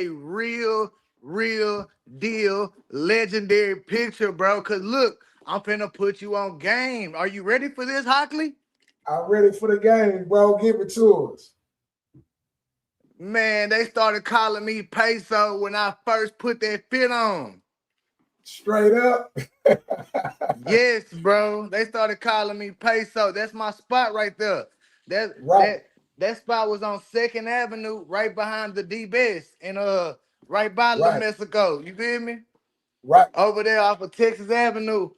real deal, legendary picture, bro. Cause look, I'm finna put you on game. Are you ready for this, Hockley? I'm ready for the game, bro. Give it to us. Man, they started calling me Peso when I first put that fit on. Straight up? Yes, bro. They started calling me Peso. That's my spot right there. That spot was on 2nd Avenue, right behind the D-Best, and right by Little Mexico. You feel me? Right. Over there off of Texas Avenue.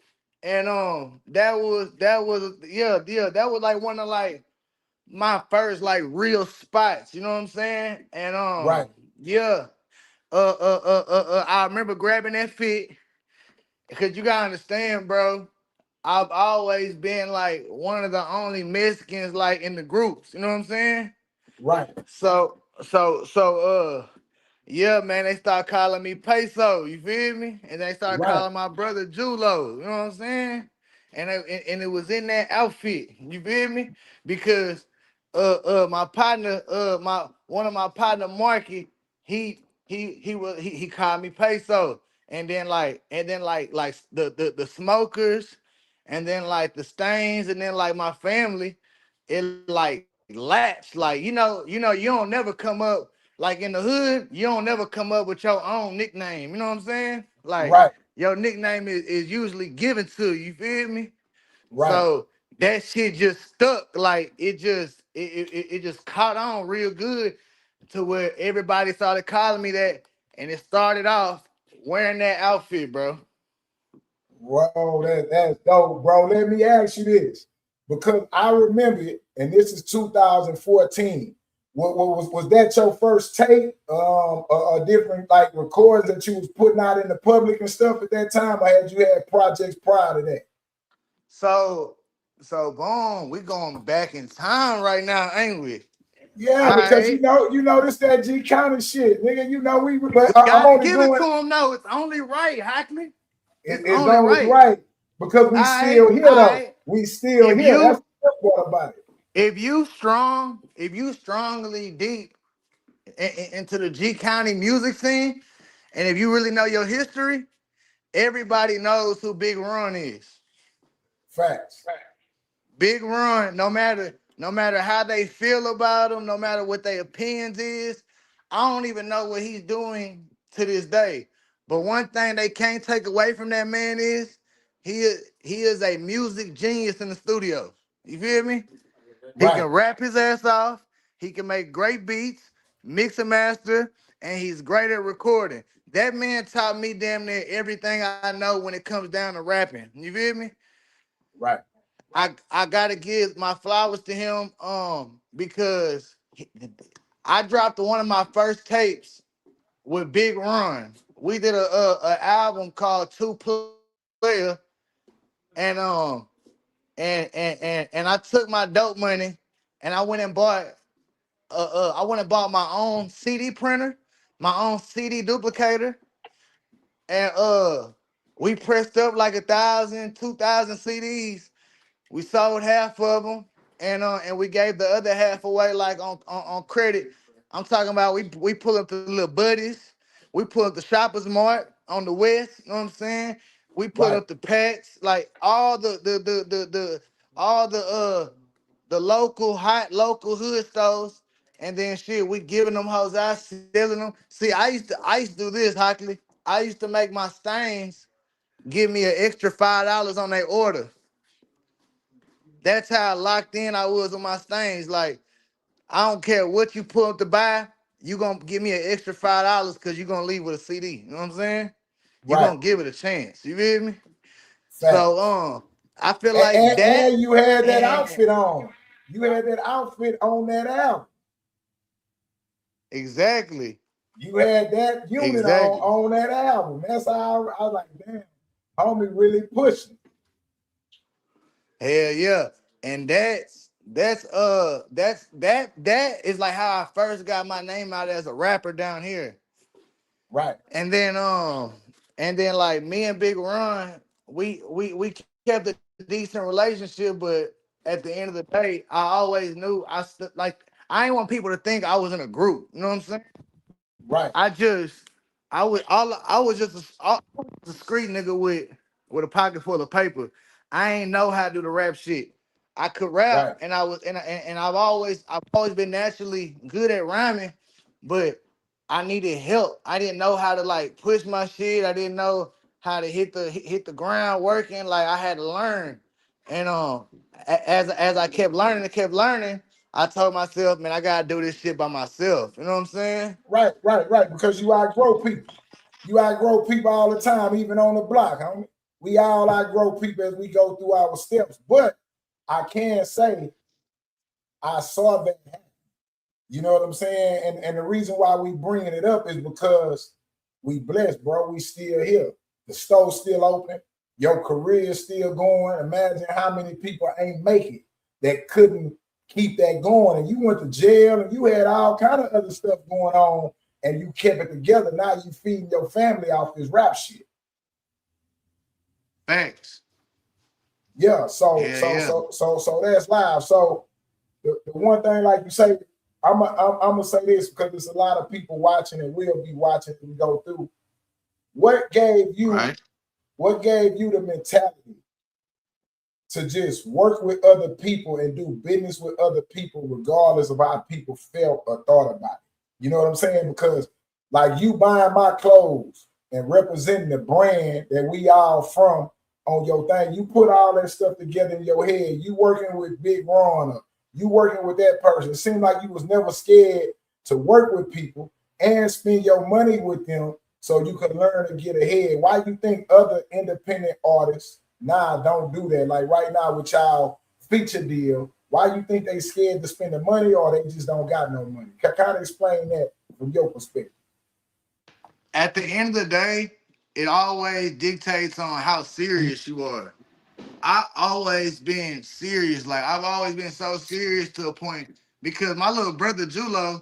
And that was like one of like my first like real spots. You know what I'm saying? And I remember grabbing that fit, because you gotta understand, bro. I've always been like one of the only Mexicans like in the groups. You know what I'm saying? Right. So yeah, man, they start calling me Peso, you feel me? And they started Right. calling my brother Julo, you know what I'm saying? And it was in that outfit, you feel me? Because my partner, one of my partner, Marky, he called me Peso. And then like the smokers, and then like the stains, and then like my family, it like latched. Like, you don't never come up like in the hood, you don't never come up with your own nickname. You know what I'm saying? Like Right. your nickname is usually given to you. You feel me? Right. So that shit just stuck. Like it just caught on real good to where everybody started calling me that, and it started off wearing that outfit, bro. Whoa, that's dope, bro. Let me ask you this, because I remember it, and this is 2014. What was that your first tape? A different like records that you was putting out in the public and stuff at that time, or had you had projects prior to that? So boom, we going back in time right now, ain't we? Yeah, All because right. this that G County shit, nigga. But I'm Gotta only give it doing to him. No, it's only right, Hockley. It's it's only only right. right because we All still right, here all though. right. We still If here. That's you the part about it. if you strongly deep into the G County music scene, and if you really know your history, everybody knows who Big Run is. Facts. Big Run, no matter how they feel about him, no matter what their opinions is, I don't even know what he's doing to this day. But one thing they can't take away from that man is he is a music genius in the studio. You feel me? He can Right. rap his ass off. He can make great beats, mix and master, and he's great at recording. That man taught me damn near everything I know when it comes down to rapping. You feel me? Right. I gotta give my flowers to him, because I dropped one of my first tapes with Big Run. We did a album called Two Player, and and I took my dope money and I went and bought my own CD printer, my own CD duplicator, and we pressed up like 1,000, 2,000 CDs. We sold half of them, and we gave the other half away like on credit. I'm talking about we pull up the little buddies, we pull up the Shoppers Mart on the west. You know what I'm saying? We pull Right. up the packs, like all the local hot local hood stores, and then shit we giving them hoes out, selling them. See, I used to do this, Hockley. I used to make my stains give me an extra $5 on their order. That's how locked in I was with my stains. Like, I don't care what you pull up to buy, you gonna give me an extra $5 because you gonna leave with a CD. You know what I'm saying? You Right. gonna give it a chance. You feel me? So Facts. I feel And, like and, that, and you had that and outfit on. You had that outfit on that album. exactly. You had that unit Exactly. on that album. That's how I was like, damn, homie really pushing. Hell yeah. And that is like how I first got my name out as a rapper down here. Right. And then like me and Big Ron, we kept a decent relationship, but at the end of the day, I always knew I didn't want people to think I was in a group. You know what I'm saying? Right. I was just a street nigga with a pocket full of paper. I ain't know how to do the rap shit. I could rap, Right. and I've always been naturally good at rhyming, but I needed help. I didn't know how to like push my shit. I didn't know how to hit the ground working. Like I had to learn, and as I kept learning, I told myself, man, I gotta do this shit by myself. You know what I'm saying? Right. Because you outgrow people. You outgrow people all the time, even on the block, homie. We all outgrow people as we go through our steps. But I can say I saw that happen. You know what I'm saying? And the reason why we bringing it up is because we blessed, bro. We still here. The store's still open. Your career is still going. Imagine how many people ain't make it that couldn't keep that going. And you went to jail and you had all kind of other stuff going on and you kept it together. Now you feeding your family off this rap shit. Facts. Yeah, so that's live. So the one thing, like you say, I'm gonna say this because there's a lot of people watching and will be watching and go through. What gave you the mentality to just work with other people and do business with other people, regardless of how people felt or thought about it? You know what I'm saying? Because like you buying my clothes and representing the brand that we all from on your thing, you put all that stuff together in your head. You working with Big Ron, or you working with that person. It seemed like you was never scared to work with people and spend your money with them so you could learn to get ahead. Why you think other independent artists don't do that? Like right now with y'all feature deal, why you think they scared to spend the money, or they just don't got no money? Kind of explain that from your perspective. At the end of the day, it always dictates on how serious you are. I always been serious. Like I've always been so serious to a point because my little brother Julo,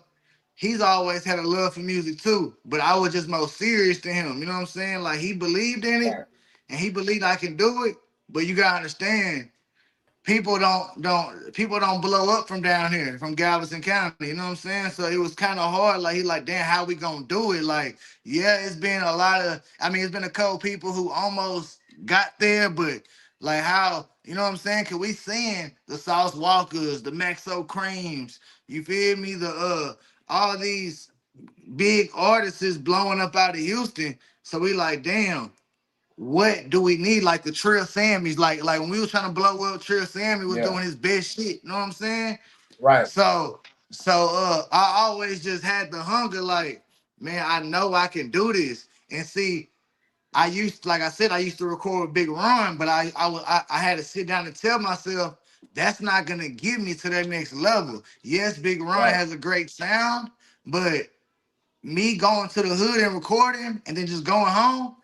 he's always had a love for music too. But I was just more serious to him. You know what I'm saying? Like he believed in it and he believed I can do it. But you gotta understand, people don't blow up from down here, from Galveston County. You know what I'm saying? So it was kind of hard. Like he like, damn, how we gonna do it? Like, yeah, it's been a lot of. I mean, it's been a couple people who almost got there, but like how, you know what I'm saying? Cause we seeing the Sauce Walkers, the Maxo Creams. You feel me? The all these big artists is blowing up out of Houston. So we like, damn, what do we need? Like the Trill Sammys, like when we was trying to blow up, Trill Sammy was doing his best shit. You know what I'm saying? Right. So I always just had the hunger, like, man, I know I can do this. And see, like I said, I used to record with Big Ron, but I had to sit down and tell myself that's not gonna get me to that next level. Yes, Big Ron has a great sound, but me going to the hood and recording and then just going home,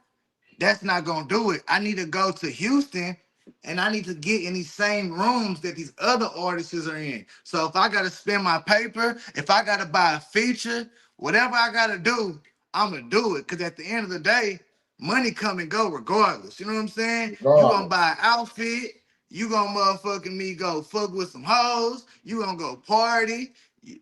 that's not gonna do it. I need to go to Houston and I need to get in these same rooms that these other artists are in. So if I gotta spend my paper, if I gotta buy a feature, whatever I gotta do, I'm gonna do it. Cause at the end of the day, money come and go regardless. You know what I'm saying? You gonna buy an outfit, you gonna motherfucking me go fuck with some hoes, you gonna go party.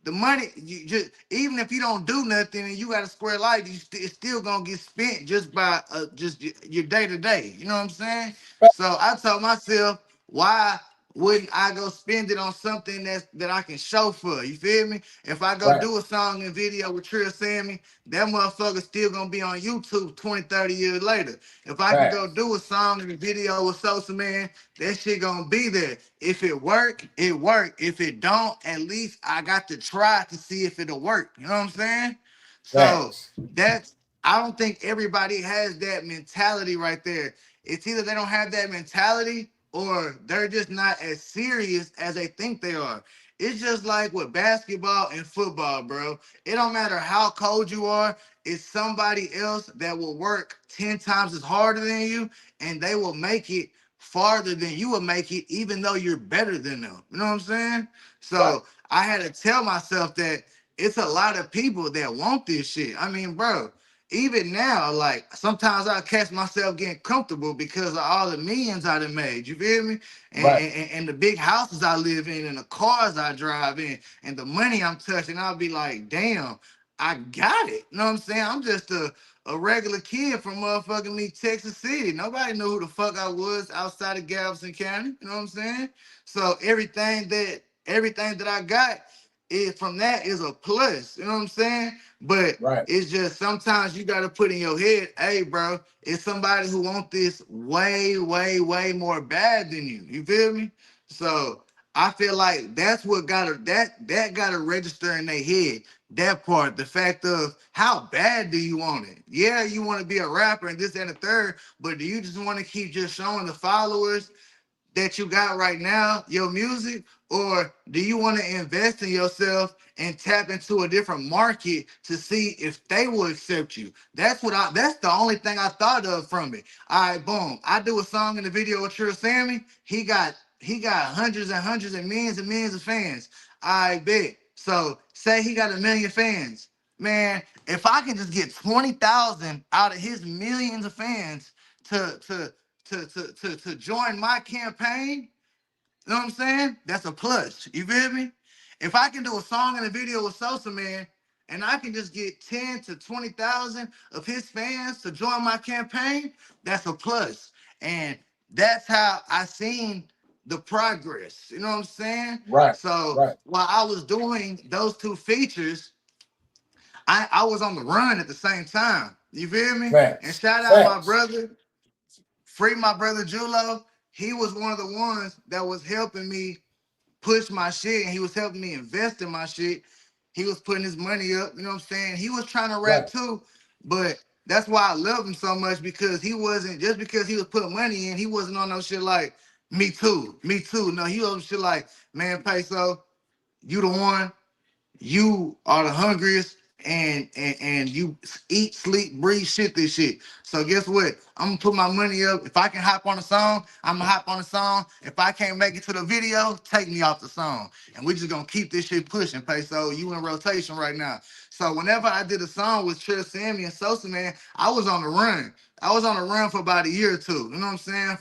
The money, you just, even if you don't do nothing and you got a square life, it's still gonna get spent just by just your day to day. You know what I'm saying? So I told myself, why wouldn't I go spend it on something that I can show for? You feel me? If I go do a song and video with Trill Sammy, that motherfucker still gonna be on YouTube 20, 30 years later. If I can go do a song and a video with Sosa Man, that shit gonna be there. If it work, it work. If it don't, at least I got to try to see if it'll work. You know what I'm saying? So I don't think everybody has that mentality right there. It's either they don't have that mentality or they're just not as serious as they think they are. It's just like with basketball and football, bro. It don't matter how cold you are, it's somebody else that will work 10 times as harder than you, and they will make it farther than you will make it, even though you're better than them. You know what I'm saying? So I had to tell myself that it's a lot of people that want this shit. I mean, bro, even now, like sometimes I catch myself getting comfortable because of all the millions I done made. You feel me? And the big houses I live in and the cars I drive in and the money I'm touching, I'll be like, damn, I got it. You know what I'm saying? I'm just a regular kid from motherfucking me, Texas City. Nobody knew who the fuck I was outside of Galveston County. You know what I'm saying? So everything that I got from that is a plus. You know what I'm saying? But it's just sometimes you got to put in your head, hey, bro, it's somebody who want this way, way, way more bad than you. You feel me? So I feel like that's what that gotta register in their head. That part, the fact of how bad do you want it? Yeah, you want to be a rapper and this and the third, but do you just want to keep just showing the followers that you got right now, your music, or do you want to invest in yourself and tap into a different market to see if they will accept you? That's the only thing I thought of from it. All right, boom. I do a song in the video with Trill Sammy. He got hundreds and hundreds and millions of fans. I bet. So say he got 1 million fans. Man, if I can just get 20,000 out of his millions of fans to join my campaign, you know what I'm saying? That's a plus. You feel me? If I can do a song and a video with Sosa Man, and I can just get 10 to 20,000 of his fans to join my campaign, that's a plus. And that's how I seen the progress. You know what I'm saying? Right. So Right. while I was doing those 2 features, I was on the run at the same time. You feel me? Facts. And shout out my Facts. brother, free my brother Julo. He was one of the ones that was helping me push my shit, and he was helping me invest in my shit. He was putting his money up, you know what I'm saying? He was trying to rap Right. too, but that's why I love him so much, because he wasn't, just because he was putting money in, he wasn't on no shit like, me too. No, he was on shit like, man, Peso, you the one. You are the hungriest, and you eat, sleep, breathe, shit this shit. So guess what? I'm gonna put my money up. If I can hop on a song, I'm gonna hop on a song. If I can't make it to the video, take me off the song. And we just gonna keep this shit pushing, Peso. You in rotation right now. So whenever I did a song with Trill Sammy and Sosa Man, I was on the run. I was on the run for about a year or two. You know what I'm saying?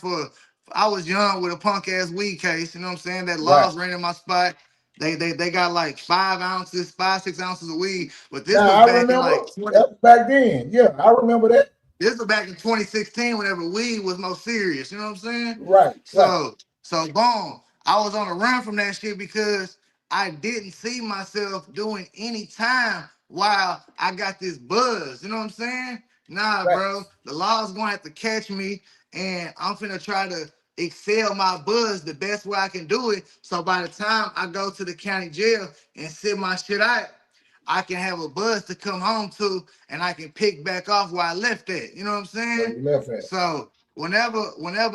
I was young with a punk ass weed case. You know what I'm saying? That Right. laws ran in my spot. They got like 5 ounces, 6 ounces of weed. But this Yeah, was I back in remember. like 20, That's back then. Yeah, I remember that. this was back in 2016, whenever weed was most serious. You know what I'm saying? Right. Right. So boom, I was on the run from that shit because I didn't see myself doing any time while I got this buzz. You know what I'm saying? Nah, Right. bro. The law's gonna have to catch me, and I'm finna try to excel my buzz the best way I can do it. So by the time I go to the county jail and sit my shit out, I can have a buzz to come home to, and I can pick back off where I left at. You know what I'm Where saying? you left at. So whenever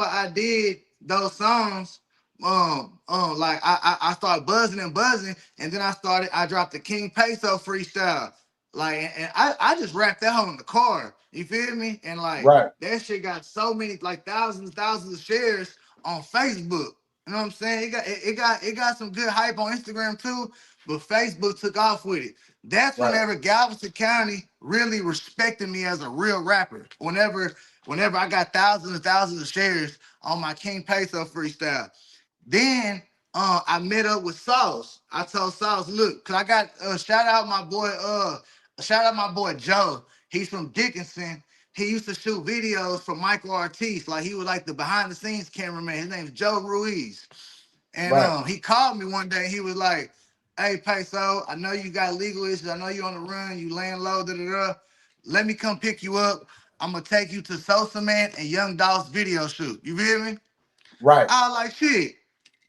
I did those songs, like I started buzzing, and then I dropped the King Peso freestyle. Like, and I just rapped that hoe in the car. You feel me? And like Right. that shit got so many, like thousands of shares on Facebook. You know what I'm saying? It got some good hype on Instagram too, but Facebook took off with it. That's Right. whenever Galveston County really respected me as a real rapper. Whenever I got thousands and thousands of shares on my King Peso freestyle. Then I met up with Sauce. I told Sauce, look, cause I got shout out my boy Joe. He's from Dickinson. He used to shoot videos for Michael Ortiz. Like, he was like the behind the scenes cameraman. His name's Joe Ruiz. And Right. he called me one day. He was like, hey, Peso, I know you got legal issues. I know you on the run. You laying low, da-da-da. Let me come pick you up. I'm going to take you to Sosa Man and Young Dolph's video shoot. You feel me? Right. I was like, shit,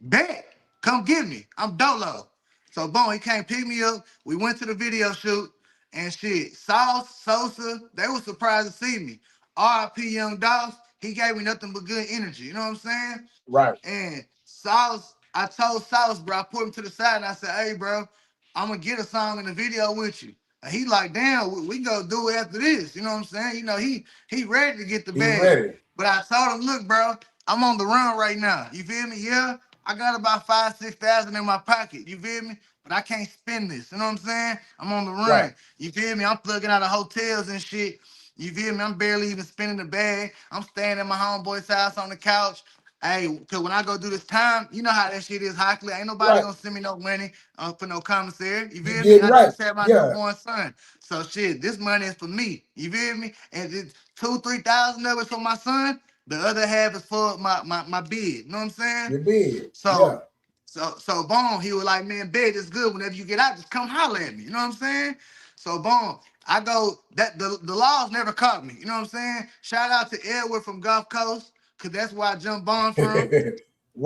bet. Come get me. I'm Dolo. So, boom, he came pick me up. We went to the video shoot. And shit, Sauce, Sosa, they were surprised to see me. R.I.P. Young Dolph, he gave me nothing but good energy. You know what I'm saying? Right. And Sauce, I told Sauce, bro, I put him to the side and I said, hey, bro, I'm gonna get a song in the video with you. And he like, damn, we go do it after this. You know what I'm saying? You know, he ready to get the He bag. ready. But I told him, look, bro, I'm on the run right now. You feel me? Yeah, I got about 5,000-6,000 in my pocket. You feel me? But I can't spend this. You know what I'm saying? I'm on the run. Right. You feel me? I'm plugging out of hotels and shit. You feel me? I'm barely even spending the bag. I'm staying at my homeboy's house on the couch. Hey, cause when I go do this time, you know how that shit is, Hockley. Ain't nobody Right. gonna send me no money for no commissary. You You feel me? getting I right. just had my Yeah. newborn son. So shit, this money is for me. You feel me? And it's 2,000-3,000 of it for my son. The other half is for my bid. You know what I'm saying? You big. So, Yeah. so boom, he was like, man, bed is good. Whenever you get out, just come holler at me. You know what I'm saying? So boom, I go, that the laws never caught me. You know what I'm saying? Shout out to Edward from Gulf Coast, cause that's where I jumped on from. You know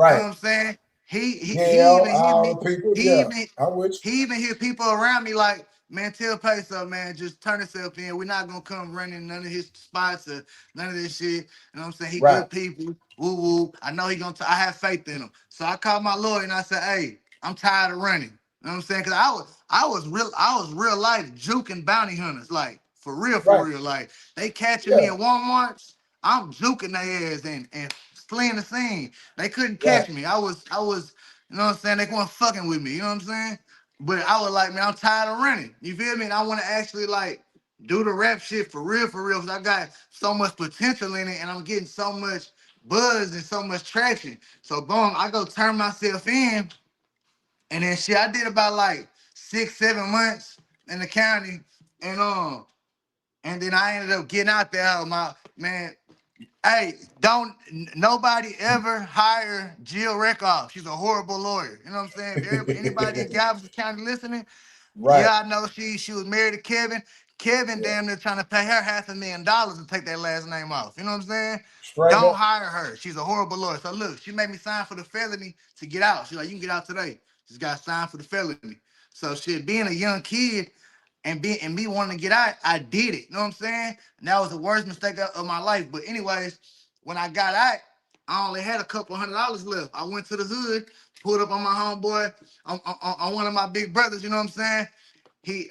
what Right. I'm saying? He Yeah, even hit all me. the people. He Yeah. even I'm with you. he even hit people around me like, man, tell Peso, man, just turn himself in. We're not gonna come running none of his spots or none of this shit. You know what I'm saying? He Right. good people. Woo woo. I know he gonna. I have faith in him. So I called my lawyer and I said, hey, I'm tired of running. You know what I'm saying? Cause I was real life juking bounty hunters, like for Right. real. Like they catching me Yeah. at Walmart's, I'm juking their ass and fleeing the scene. They couldn't Right. catch me. I was, you know what I'm saying? They weren't fucking with me. You know what I'm saying? But I was like, man, I'm tired of running. You feel me? And I want to actually like do the rap shit for real. Cause I got so much potential in it, and I'm getting so much buzz and so much traction. So boom, I go turn myself in, and then shit, I did about like 6-7 months in the county, and then I ended up getting out there. My man, hey, nobody ever hire Jill Reckoff. She's a horrible lawyer. You know what I'm saying? If anybody in Galveston County listening, Right. yeah, I know she was married to Kevin. Kevin Yeah. damn near trying to pay her $500,000 to take that last name off. You know what I'm saying? Straight Don't up. hire her. She's a horrible lawyer. So look, she made me sign for the felony to get out. She's like, you can get out today. Just got signed for the felony. So shit, being a young kid and me wanting to get out, I did it. You know what I'm saying? And that was the worst mistake of my life. But anyways, when I got out, I only had a couple $100 left. I went to the hood, pulled up on my homeboy, on one of my big brothers. You know what I'm saying?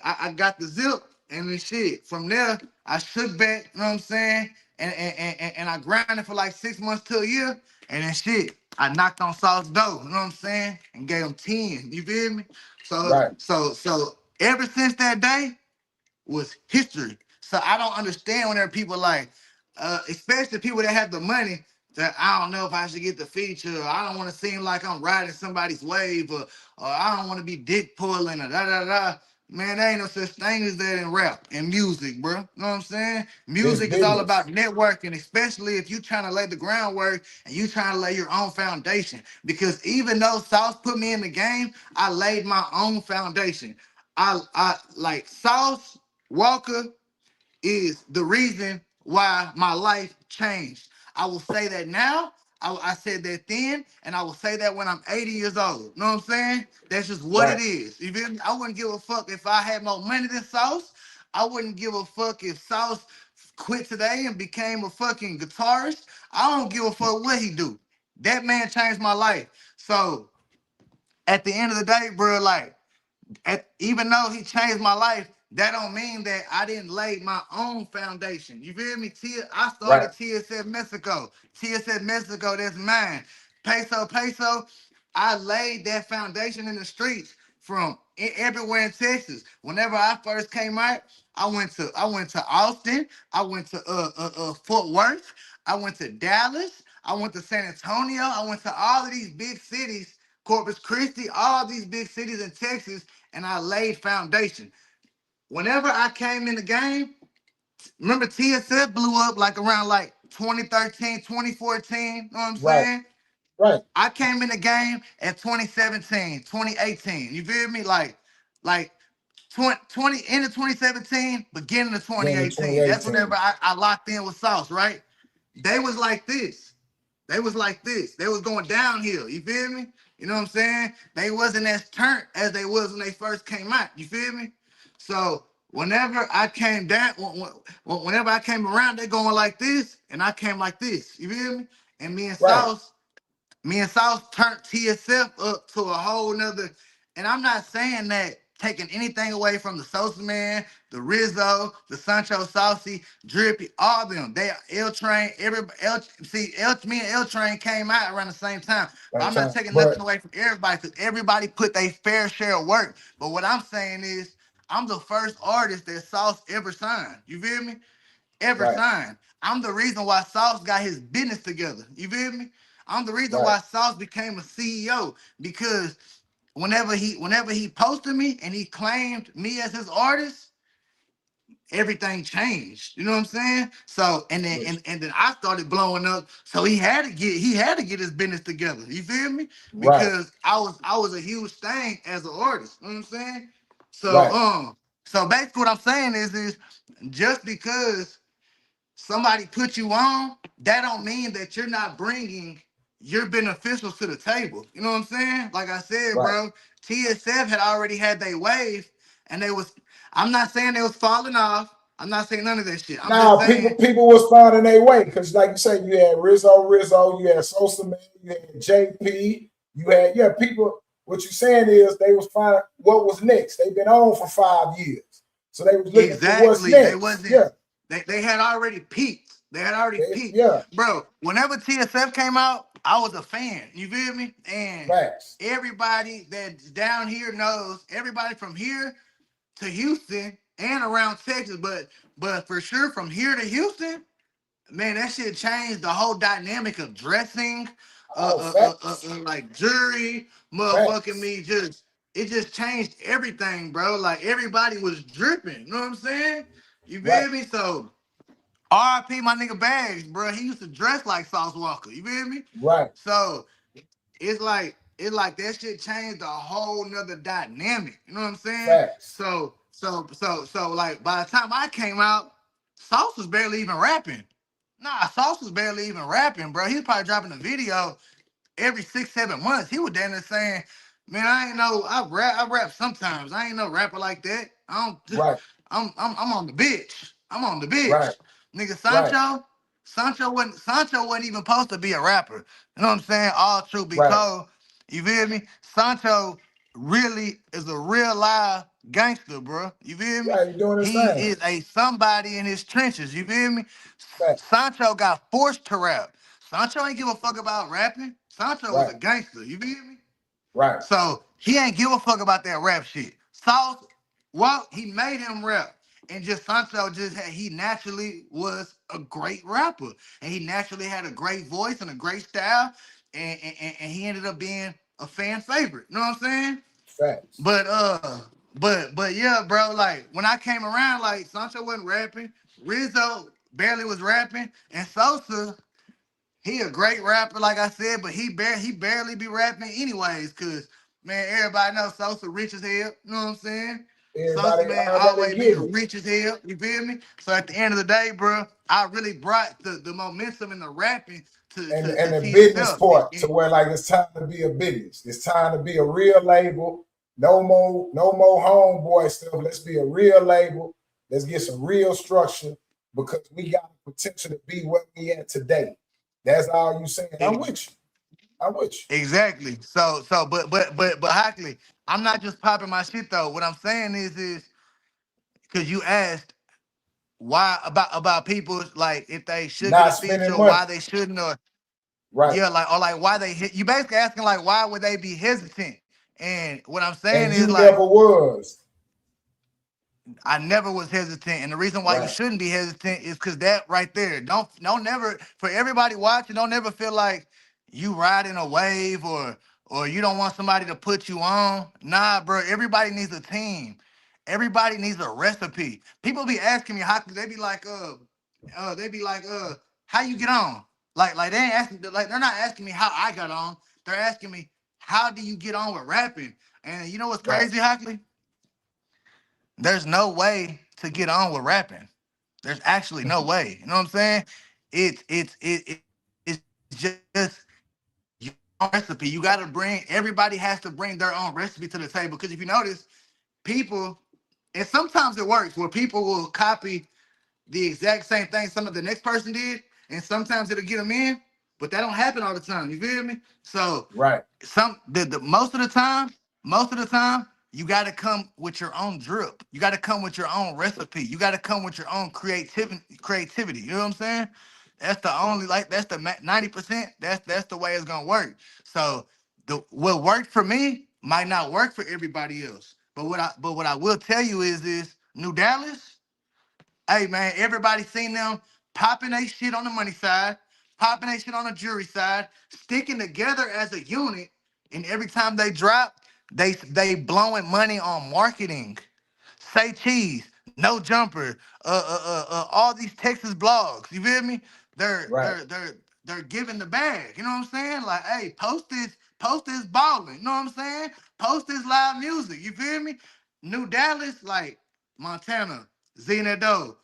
I got the zip and then shit. From there, I shook back. You know what I'm saying? And I grinded for like 6 months to a year. And then shit, I knocked on Sauce door. You know what I'm saying? And gave him 10. You feel me? Right. So ever since that day was history. So I don't understand whenever people like, especially people that have the money, that I don't know if I should get the feature. Or I don't want to seem like I'm riding somebody's wave, or I don't want to be dick pulling, or da da da. Man, there ain't no such thing as that in rap and music, bro. You know what I'm saying? It's Music is all business. about networking, especially if you trying to lay the groundwork and you trying to lay your own foundation. Because even though Sauce put me in the game, I laid my own foundation. I like Sauce Walker is the reason why my life changed. I will say that now. I said that then, and I will say that when I'm 80 years old. You know what I'm saying? That's just what Right. it is. You feel me? I wouldn't give a fuck if I had more money than Sauce. I wouldn't give a fuck if Sauce quit today and became a fucking guitarist. I don't give a fuck what he do. That man changed my life. So at the end of the day, bro, like, even though he changed my life, that don't mean that I didn't lay my own foundation. You feel me? I Right. started TSF Mexico. TSF Mexico, that's mine. Peso Peso, I laid that foundation in the streets from everywhere in Texas. Whenever I first came out, I went to Austin. I went to Fort Worth. I went to Dallas. I went to San Antonio. I went to all of these big cities, Corpus Christi, all these big cities in Texas, and I laid foundation. Whenever I came in the game, remember TSF blew up like around like 2013, 2014, you know what I'm Right. saying? Right. I came in the game at 2017, 2018. You feel me? Like 20 end of 2017, beginning of Then in 2018. That's whenever 2018. I locked in with Sauce, right? They was like this. They was like this. They was going downhill. You feel me? You know what I'm saying? They wasn't as turned as they was when they first came out. You feel me? So whenever I came down, whenever I came around, they going like this, and I came like this. You feel me? And Right. Me and Sauce turned TSF up to a whole nother. And I'm not saying that taking anything away from the Sosa Man, the Rizzo, the Sancho Saucy, Drippy, all of them. They L Train, me and L Train came out around the same time. But Same I'm not time. taking nothing But away from everybody, because everybody put their fair share of work. But what I'm saying is, I'm the first artist that Sauce ever signed. You feel me? Ever right. signed. I'm the reason why Sauce got his business together. You feel me? I'm the reason Right. why Sauce became a CEO, because whenever he posted me and he claimed me as his artist, everything changed. You know what I'm saying? So and then I started blowing up. So he had to get his business together. You feel me? Right. Because I was a huge thing as an artist. You know what I'm saying? So Right. so basically what I'm saying is just because somebody put you on, that don't mean that you're not bringing your beneficials to the table. You know what I'm saying? Like I said, Right. bro, TSF had already had their wave, and I'm not saying they was falling off. I'm not saying none of that shit. I'm just Now saying people was finding their way because, like you said, you had Rizzo, you had Sosa Man, you had JP, you had people. What you saying is they was finding what was next. They've been on for 5 years, so they was looking for what's exactly. They next. wasn't. Yeah, They had already peaked. They had already peaked. yeah, Bro, whenever TSF came out, I was a fan. You feel me? And facts. everybody that's down here knows, everybody from here to Houston and around Texas, but for sure from here to Houston, man, that shit changed the whole dynamic of dressing, like jury, motherfucking Facts. me, it just changed everything, bro. Like everybody was dripping. You know what I'm saying? You Right, feel me? So RIP my nigga Bags, bro. He used to dress like Sauce Walker. You feel me? right, So it's like that shit changed the whole nother dynamic. You know what I'm saying? facts. So like by the time I came out, Sauce was barely even rapping. Nah, Sauce was barely even rapping, bro. He was probably dropping a video every 6-7 months. He was down there saying, "Man, I ain't know I rap sometimes. I ain't no rapper like that. I don't just Right, I'm on the bitch. I'm on the bitch." right, Nigga right, Sancho wasn't even supposed to be a rapper. You know what I'm saying? All true right, because you feel me? Sancho really is a real live gangster, bro. You feel me? right. You doing this He thing? is a somebody in his trenches. You feel me? Facts. Sancho got forced to rap. Sancho ain't give a fuck about rapping. Sancho was Right, a gangster. You feel me? right, So he ain't give a fuck about that rap shit. Sauce, well, he made him rap. And just Sancho he naturally was a great rapper. And he naturally had a great voice and a great style. And he ended up being a fan favorite. You know what I'm saying? facts. But but yeah, bro, like when I came around, like Sancho wasn't rapping, Rizzo barely was rapping, and Sosa, he a great rapper, like I said, but he barely be rapping anyways, cause man, everybody knows Sosa rich as hell. You know what I'm saying? Sosa Everybody man already always getting been it, rich as hell. You feel me? So at the end of the day, bro, I really brought the momentum in the rapping to and the business TSF. part to where like it's time to be a business. It's time to be a real label. No more homeboy stuff. Let's be a real label. Let's get some real structure because we got the potential to be where we at today. That's all you saying. I'm with you. I'm with you. Exactly. But Hockley, I'm not just popping my shit though. What I'm saying is because you asked why about people like if they should get Not a feature spending or money. why they shouldn't or Right. yeah like why they hit you basically asking like why would they be hesitant and what I'm saying And is you like never was. I never was hesitant, and the reason why you Right. shouldn't be hesitant is because that right there. Don't never for everybody watching. Don't never feel like you riding a wave or you don't want somebody to put you on. Nah, bro. Everybody needs a team. Everybody needs a recipe. People be asking me how they be like how you get on? Like they ain't asking like they're not asking me how I got on. They're asking me how do you get on with rapping? And you know what's Right. crazy, Hockley? There's no way to get on with rapping. There's actually no way. You know what I'm saying? It's just your own recipe. You got to bring. Everybody has to bring their own recipe to the table. Because if you notice, people, and sometimes it works where people will copy the exact same thing some of the next person did, and sometimes it'll get them in, but that don't happen all the time. You feel me? So Right. the most of the time, you got to come with your own drip. You got to come with your own recipe. You got to come with your own creativity. You know what I'm saying? That's the only that's the 90%. That's the way it's gonna work. So the what worked for me might not work for everybody else. But what I will tell you is New Dallas. Hey man, everybody seen them popping their shit on the money side, popping their shit on the jury side, sticking together as a unit, and every time they drop, they blowing money on marketing. Say Cheese, No Jumper, all these Texas blogs. You feel me? They're Right. they're they're they're giving the bag. You know what I'm saying? Like, hey, post this balling. You know what I'm saying? Post this live music. You feel me? New Dallas, like Montana, Xena Doe,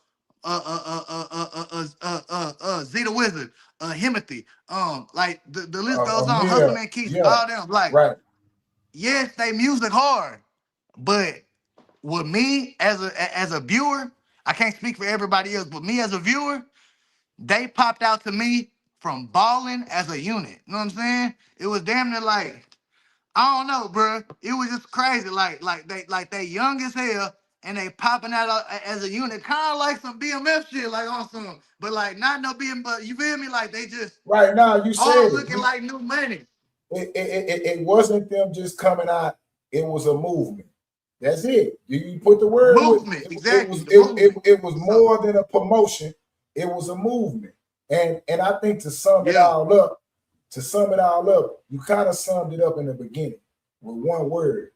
Zeta Wizard, Himothy, like the list goes on. Amir. Hustleman Keith, Yeah. all them. Like, Right. yes, they music hard, but with me as a viewer, I can't speak for everybody else, but me as a viewer, they popped out to me from balling as a unit. You know what I'm saying? It was damn near like, I don't know, bro. It was just crazy. Like they young as hell and they popping out as a unit, kind of like some BMF shit, like on some, but like not no BM, but you feel me? Like they just right now, you all said looking like new money. it wasn't them just coming out. It was a movement. That's it. You put the word Movement, with, exactly. it was more than a promotion. It was a movement. And I think to sum it all up, you kind of summed it up in the beginning with one word.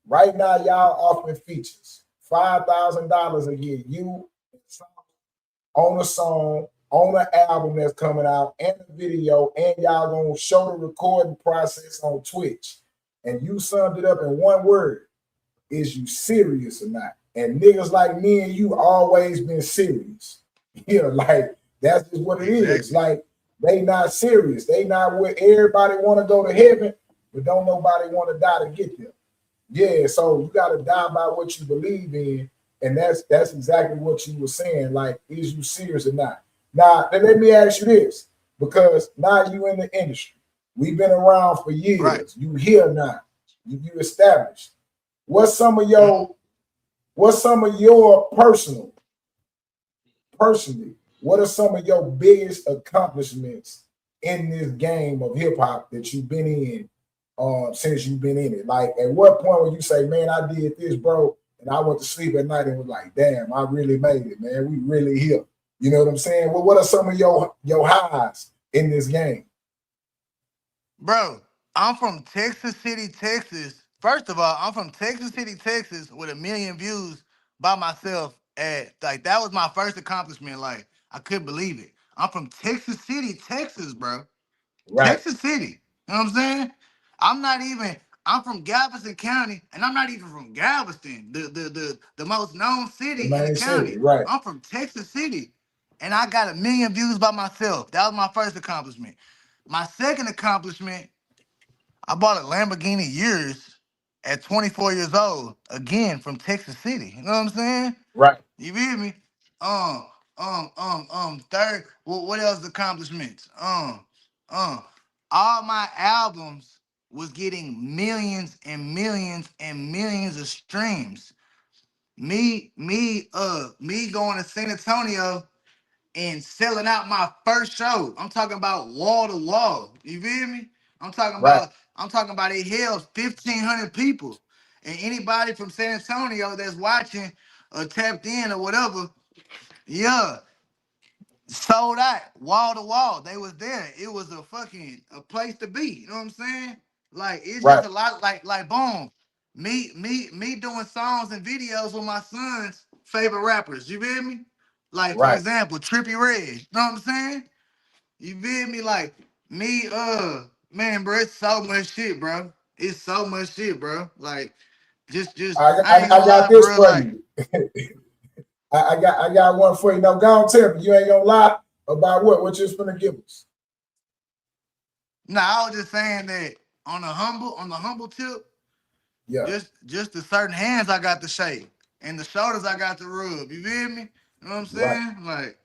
Right now, y'all offering features. $5,000 a year. You on a song, on an album that's coming out, and a video, and y'all gonna show the recording process on Twitch. And you summed it up in one word. Is you serious or not? And niggas like me and you always been serious. Yeah, like that's just what it is. Like they not serious. They not where everybody want to go to heaven, but don't nobody want to die to get there. Yeah, so you got to die by what you believe in, and that's exactly what you were saying. Like, is you serious or not? Now, let me ask you this, because now you in the industry. We've been around for years. Right. You here now. You established. What's some of your personally, what are some of your biggest accomplishments in this game of hip hop that you've been in since you've been in it? Like, at what point would you say, man, I did this, bro, and I went to sleep at night and was like, damn, I really made it, man. We really here. You know what I'm saying? Well, what are some of your highs in this game? Bro, I'm from Texas City, Texas. First of all, I'm from Texas City, Texas with 1 million views by myself. Like, that was my first accomplishment. Like, I couldn't believe it. I'm from Texas City, Texas, bro. Right. Texas City. You know what I'm saying? I'm from Galveston County, and I'm not even from Galveston, the most known city in the county. Right. I'm from Texas City, and I got 1 million views by myself. That was my first accomplishment. My second accomplishment, I bought a Lamborghini Urus at 24 years old, again from Texas City. You know what I'm saying? Right. You feel me? Third, what else accomplishments? All my albums was getting millions and millions and millions of streams. Me going to San Antonio and selling out my first show. I'm talking about wall to wall. You feel me? I'm talking about it held 1,500 people. And anybody from San Antonio that's watching or tapped in or whatever, yeah, sold out wall to wall. They was there. It was a place to be. You know what I'm saying? Like, it's just a lot, like boom. Me doing songs and videos with my son's favorite rappers. You feel me? Like, for example, Trippie Redd. You know what I'm saying? You feel me? Like, me, man, bro, it's so much shit, bro. It's so much shit, bro. Like, I got this for you. I got one for you. Now, go on, tell me. You ain't gonna lie about what you're gonna give us. No, I was just saying that on the humble tip, yeah, just the certain hands I got to shake and the shoulders I got to rub. You feel me? You know what I'm saying? Like,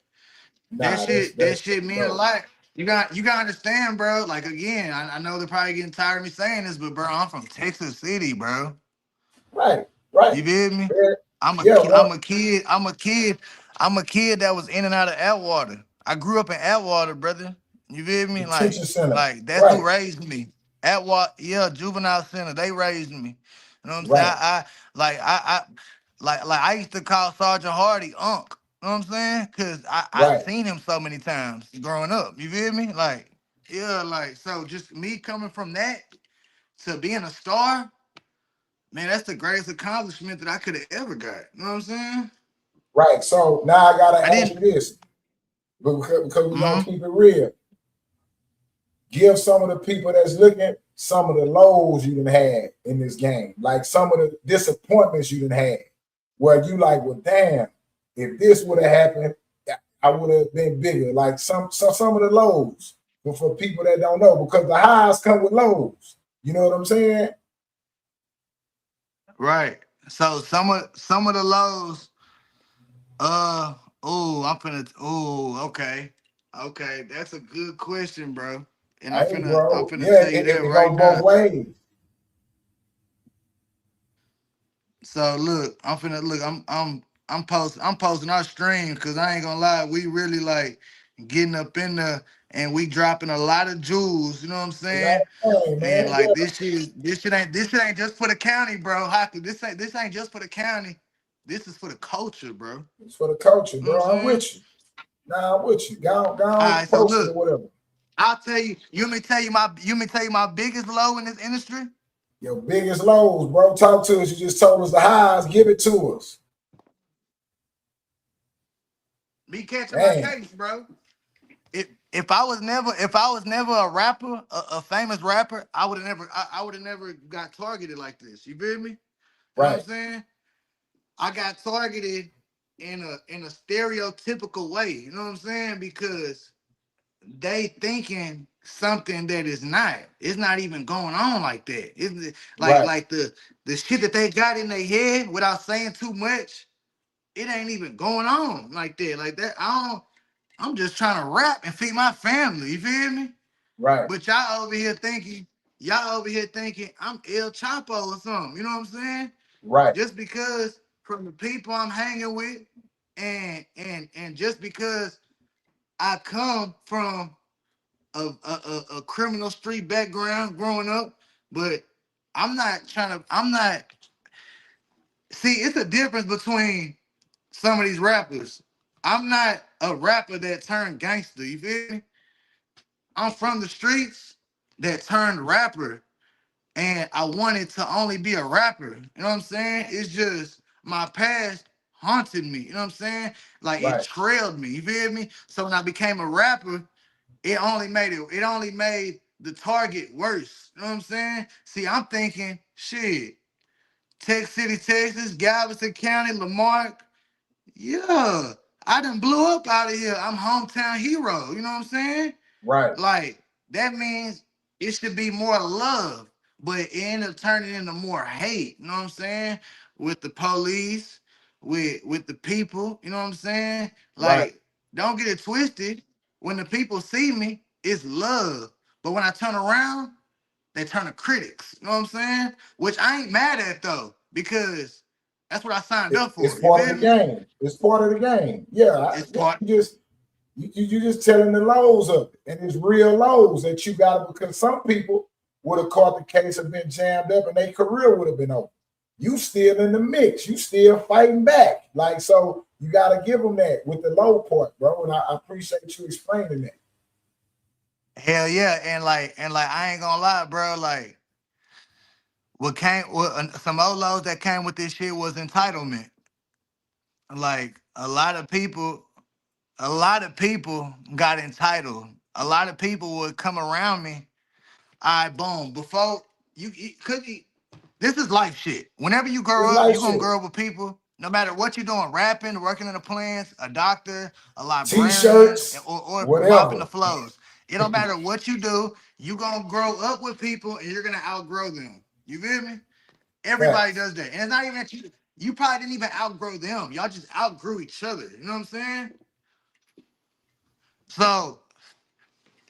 that shit mean a lot. You got to understand, bro. Like, again, I know they're probably getting tired of me saying this, but bro, I'm from Texas City, bro. Right. You feel me? I'm a kid that was in and out of Atwater. I grew up in Atwater, brother. You feel me? Like that's who raised me. Atwater, yeah, juvenile center. They raised me. You know what I'm saying? I used to call Sergeant Hardy Unc. You know what I'm saying? Cause I seen him so many times growing up. You feel me? Like, yeah, like, so just me coming from that to being a star, man, that's the greatest accomplishment that I could have ever got. You know what I'm saying? Right. So now I gotta ask you this, because we're gonna keep it real. Give some of the people that's looking some of the lows you done had in this game, like some of the disappointments you done had, where you like, well, damn, if this would have happened, I would have been bigger. Like some of the lows, but for people that don't know, because the highs come with lows. You know what I'm saying? Right. So some of the lows, okay. Okay, that's a good question, bro. And I'm Hey, I'm bro. finna Yeah, tell you that it right goes both now. ways. So look, I'm posting our stream because I ain't gonna lie, we really like getting up in there and we dropping a lot of jewels, you know what I'm saying? Hey, And man, yeah, like this shit ain't just for the county, bro. Hockey, this ain't just for the county. This is for the culture, bro. it's for the culture, You know what bro. I'm I'm saying? with you. Nah, I'm with you. Go All on, right, so post it or look, whatever. I'll tell you, you want me to tell you my biggest low in this industry? Your biggest lows, bro. Talk to us. You just told us the highs. Give it to us. Be catching my Man, case, bro. If I was never a rapper, a famous rapper, I would have never got targeted like this. You feel me? You know what I'm right, saying? I got targeted in a stereotypical way. You know what I'm saying? Because they thinking something that is not. It's not even going on like that. It's right, like the shit that they got in their head without saying too much. It ain't even going on like that. Like that. I'm just trying to rap and feed my family. You feel me? right, But y'all over here thinking I'm El Chapo or something. You know what I'm saying? right, Just because from the people I'm hanging with, and just because I come from a criminal street background growing up, but I'm not. See, it's a difference between some of these rappers. I'm not a rapper that turned gangster. You feel me? I'm from the streets that turned rapper, and I wanted to only be a rapper. You know what I'm saying? It's just my past haunted me. You know what I'm saying? Like it right, trailed me. You feel me? So when I became a rapper, it only made the target worse. You know what I'm saying? See, I'm thinking, shit, Tech City, Texas, Galveston County, Lamarck. Yeah, I done blew up out of here. I'm hometown hero. You know what I'm saying? right, Like that means it should be more love, but it ended up turning into more hate. You know what I'm saying? With the police, with the people. You know what I'm saying? right. Like, don't get it twisted. When the people see me, it's love. But when I turn around, they turn to critics. You know what I'm saying? Which I ain't mad at though, because that's what I signed up It's for. You part of feel the me? game. It's part of the game. Yeah, It's yeah. part. You just telling the lows of it, and it's real lows that you got to, because some people would have caught the case and been jammed up, and their career would have been over. You still in the mix. You still fighting back. Like, so you got to give them that with the low part, bro. And I appreciate you explaining that. Hell yeah, and like I ain't gonna lie, bro. Like some old laws that came with this shit was entitlement. Like a lot of people got entitled. A lot of people would come around me. All right, boom. Before you could you, this is life shit. Whenever you It's grow up, like you gonna shit. grow up with people. No matter what you're doing, rapping, working in the plants, a doctor, a librarian, T-shirts, or mopping the whatever. floors. It don't matter what you do. You gonna grow up with people, and you're gonna outgrow them. You feel me? Everybody Facts. does that, and it's not even that you probably didn't even outgrow them. Y'all just outgrew each other. You know what I'm saying? So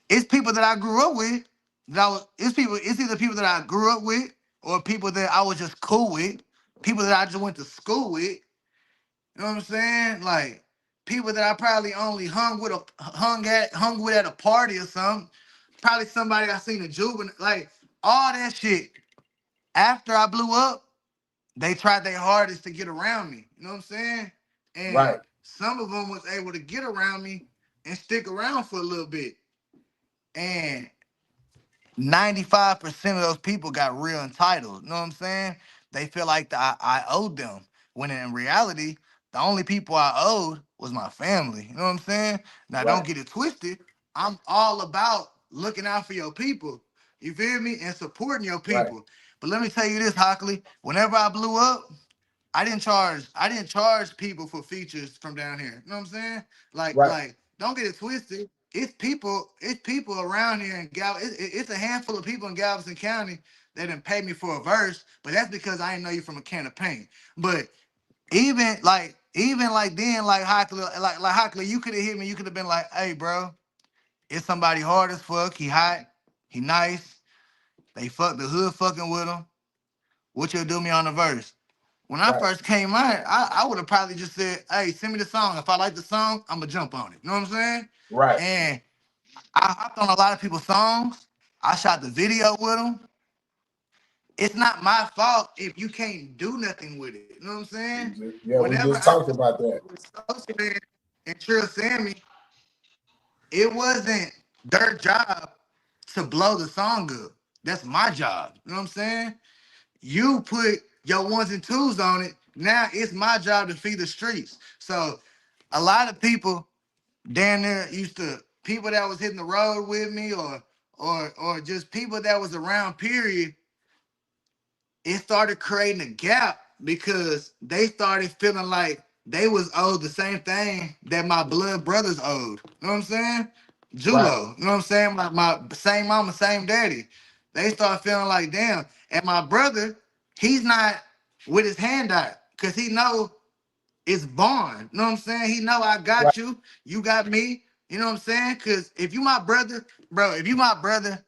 it's people that I grew up with it's either people that I grew up with or people that I was just cool with, people that I just went to school with. You know what I'm saying? Like people that I probably only hung with at a party or something. Probably somebody I seen a juvenile, like all that shit. After I blew up, they tried their hardest to get around me. You know what I'm saying? And Right, some of them was able to get around me and stick around for a little bit. And 95% of those people got real entitled. You know what I'm saying? They feel like I owed them. When in reality, the only people I owed was my family. You know what I'm saying? Now right, don't get it twisted. I'm all about looking out for your people. You feel me? And supporting your right, people. But let me tell you this, Hockley. Whenever I blew up, I didn't charge people for features from down here. You know what I'm saying? right. Don't get it twisted. it's people around here in it's a handful of people in Galveston County that done pay me for a verse, but that's because I didn't know you from a can of paint. But even like then, like Hockler, you could have hit me, you could have been like, hey bro, it's somebody hard as fuck, he hot, he nice, they fuck the hood fucking with him. What you'll do me on the verse? When I first came out, I would have probably just said, hey, send me the song. If I like the song, I'm gonna jump on it. You know what I'm saying? Right. And I hopped on a lot of people's songs. I shot the video with them. It's not my fault if you can't do nothing with it. You know what I'm saying? Yeah, we Whenever just I talked about that. and Trill Sammy, it wasn't their job to blow the song up. That's my job. You know what I'm saying? You put your ones and twos on it. Now it's my job to feed the streets. So a lot of people down there used to people that was hitting the road with me or just people that was around, period. It started creating a gap because they started feeling like they was owed the same thing that my blood brothers owed. You know what I'm saying? Julo, you know what I'm saying? My same mama, same daddy. They start feeling like, damn. And my brother, he's not with his hand out because he know it's born. You know what I'm saying? He know I got you. You got me. You know what I'm saying? Because if you my brother, bro, if you my brother,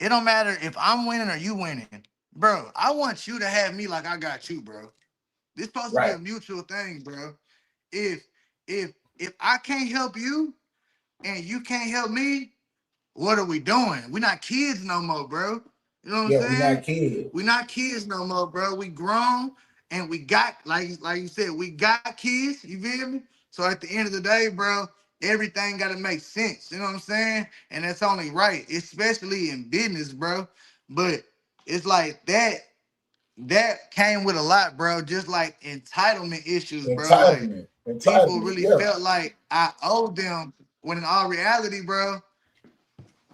it don't matter if I'm winning or you winning. Bro, I want you to have me like I got you, bro. This supposed to be a mutual thing, bro. If if I can't help you and you can't help me, what are we doing? We're not kids no more, bro. You know what I'm saying? We're not kids. We're not kids no more, bro. We grown and we got, like you said, we got kids. You feel me? So at the end of the day, bro, everything got to make sense. You know what I'm saying? And that's only right, especially in business, bro. But it's like that came with a lot, bro. Just like entitlement issues, bro. Like people really felt like I owed them when in all reality, bro,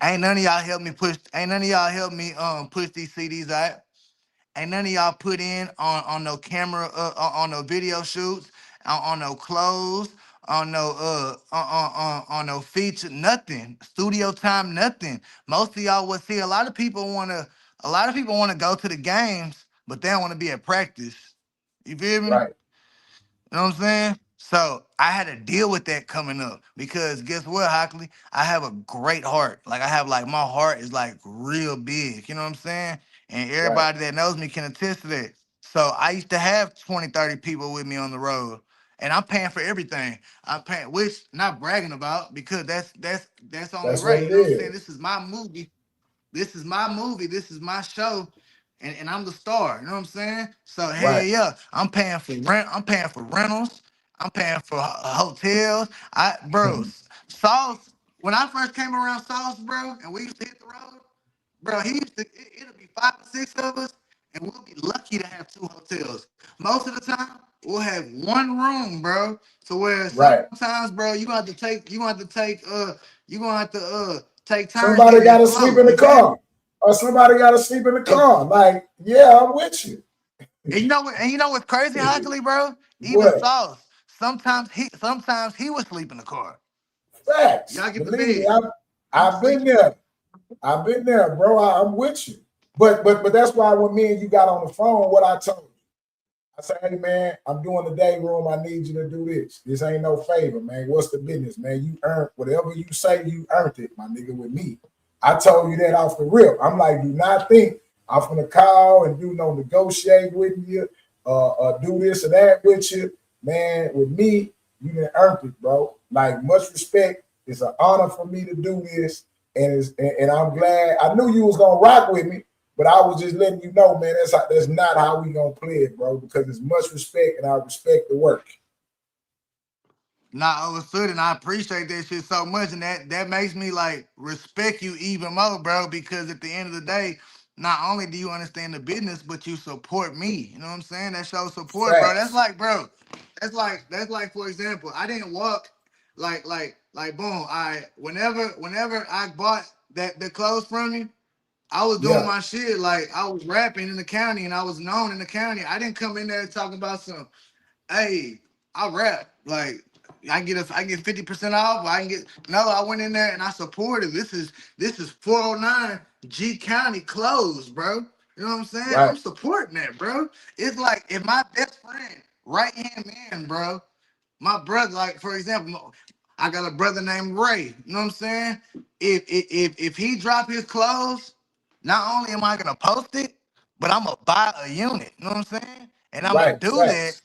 ain't none of y'all help me push. Ain't none of y'all help me push these CDs out. Ain't none of y'all put in on no camera on no video shoots, on no clothes, on no on no feature, nothing. Studio time, nothing. Most of y'all will see a lot of people wanna go to the games, but they don't want to be at practice. You feel me? Right. You know what I'm saying? So I had to deal with that coming up because guess what, Hockley? I have a great heart. Like I have like my heart is like real big. You know what I'm saying? And everybody that knows me can attest to that. So I used to have 20, 30 people with me on the road. And I'm paying for everything. I'm paying, which not bragging about because that's only right. You know what I'm saying? This is my movie. This is my movie. This is my show. And I'm the star. You know what I'm saying? So hell yeah, I'm paying for rent. I'm paying for rentals. I'm paying for hotels. Bro, Sauce. When I first came around Sauce, bro, and we used to hit the road, bro, it'll be 5 or 6 of us, and we'll be lucky to have 2 hotels. Most of the time, we'll have 1 room, bro. So where sometimes, bro, you gonna have to take turns. Somebody got to sleep in the car, or somebody got to sleep in the car. Like, yeah, I'm with you. And you know what's crazy, Hockley, bro? Even Sauce. Sometimes he would sleep in the car. Facts. Y'all get Believe the me, I've been there. I've been there, bro. I'm with you. But that's why when me and you got on the phone, what I told you, I said, hey man, I'm doing the day room. I need you to do this. This ain't no favor, man. What's the business, man? You earned whatever you say, you earned it, my nigga, with me. I told you that off the rip. I'm like, do not think I'm gonna call and do no negotiate with you, do this or that with you. Man, with me, you done earned it, bro. Like, much respect. It's an honor for me to do this. And I'm glad. I knew you was gonna rock with me, but I was just letting you know, man, that's not how we gonna play it, bro, because it's much respect and I respect the work. Nah, understood, and I appreciate that shit so much, and that makes me like respect you even more, bro, because at the end of the day, not only do you understand the business, but you support me. You know what I'm saying? That shows support, bro. That's like, bro, that's like, for example, I didn't walk like boom. Whenever I bought the clothes from you, I was doing my shit. Like I was rapping in the county and I was known in the county. I didn't come in there talking about some, hey, I rap. Like, I get 50% off. I can get no. I went in there and I supported. This is 409 G County closed, bro. You know what I'm saying? Right. I'm supporting that, bro. It's like if my best friend, right hand man, bro, my brother, like for example, I got a brother named Ray. You know what I'm saying? If he drop his clothes, not only am I gonna post it, but I'm gonna buy a unit. You know what I'm saying? And I'm gonna Right. do that. Facts.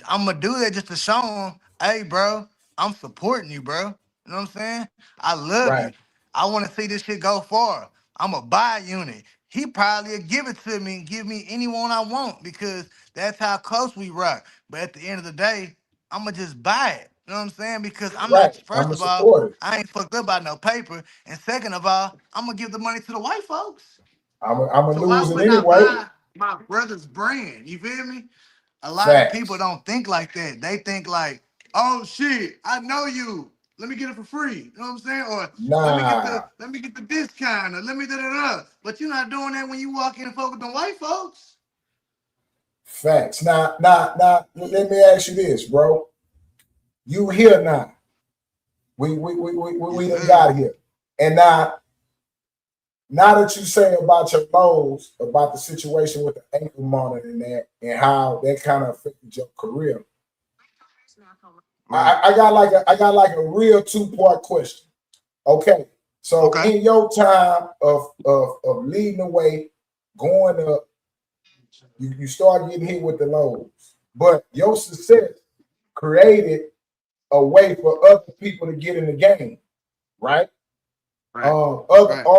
I'm gonna do that just to show him, hey, bro, I'm supporting you, bro. You know what I'm saying? I love Right. you. I want to see this shit go far. I'm gonna buy a unit. He probably will give it to me and give me anyone I want because that's how close we rock. But at the end of the day, I'm gonna just buy it. You know what I'm saying? Because I'm Right. not. I'm First a of all, supporter. I ain't fucked up by no paper, and second of all, I'm gonna give the money to the white folks. I'm a So why lose it wouldn't I anyway. buy my brother's brand? You feel me? A lot of people Facts. don't think like that. They think like, oh shit, I know you. Let me get it for free. You know what I'm saying? Or Nah. let me get the discount or let me da da da. But you're not doing that when you walk in and fuck with the white folks. Facts. Now, let me ask you this, bro. You here now. We Yes, done sir. got here. And now that you say about your lows, about the situation with the ankle monitor and that, and how that kind of affected your career, Right. I got like a real 2-part question. Okay, so Okay. in your time of leading the way, going up, you start getting hit with the lows, but your success created a way for other people to get in the game, right? Right. Right.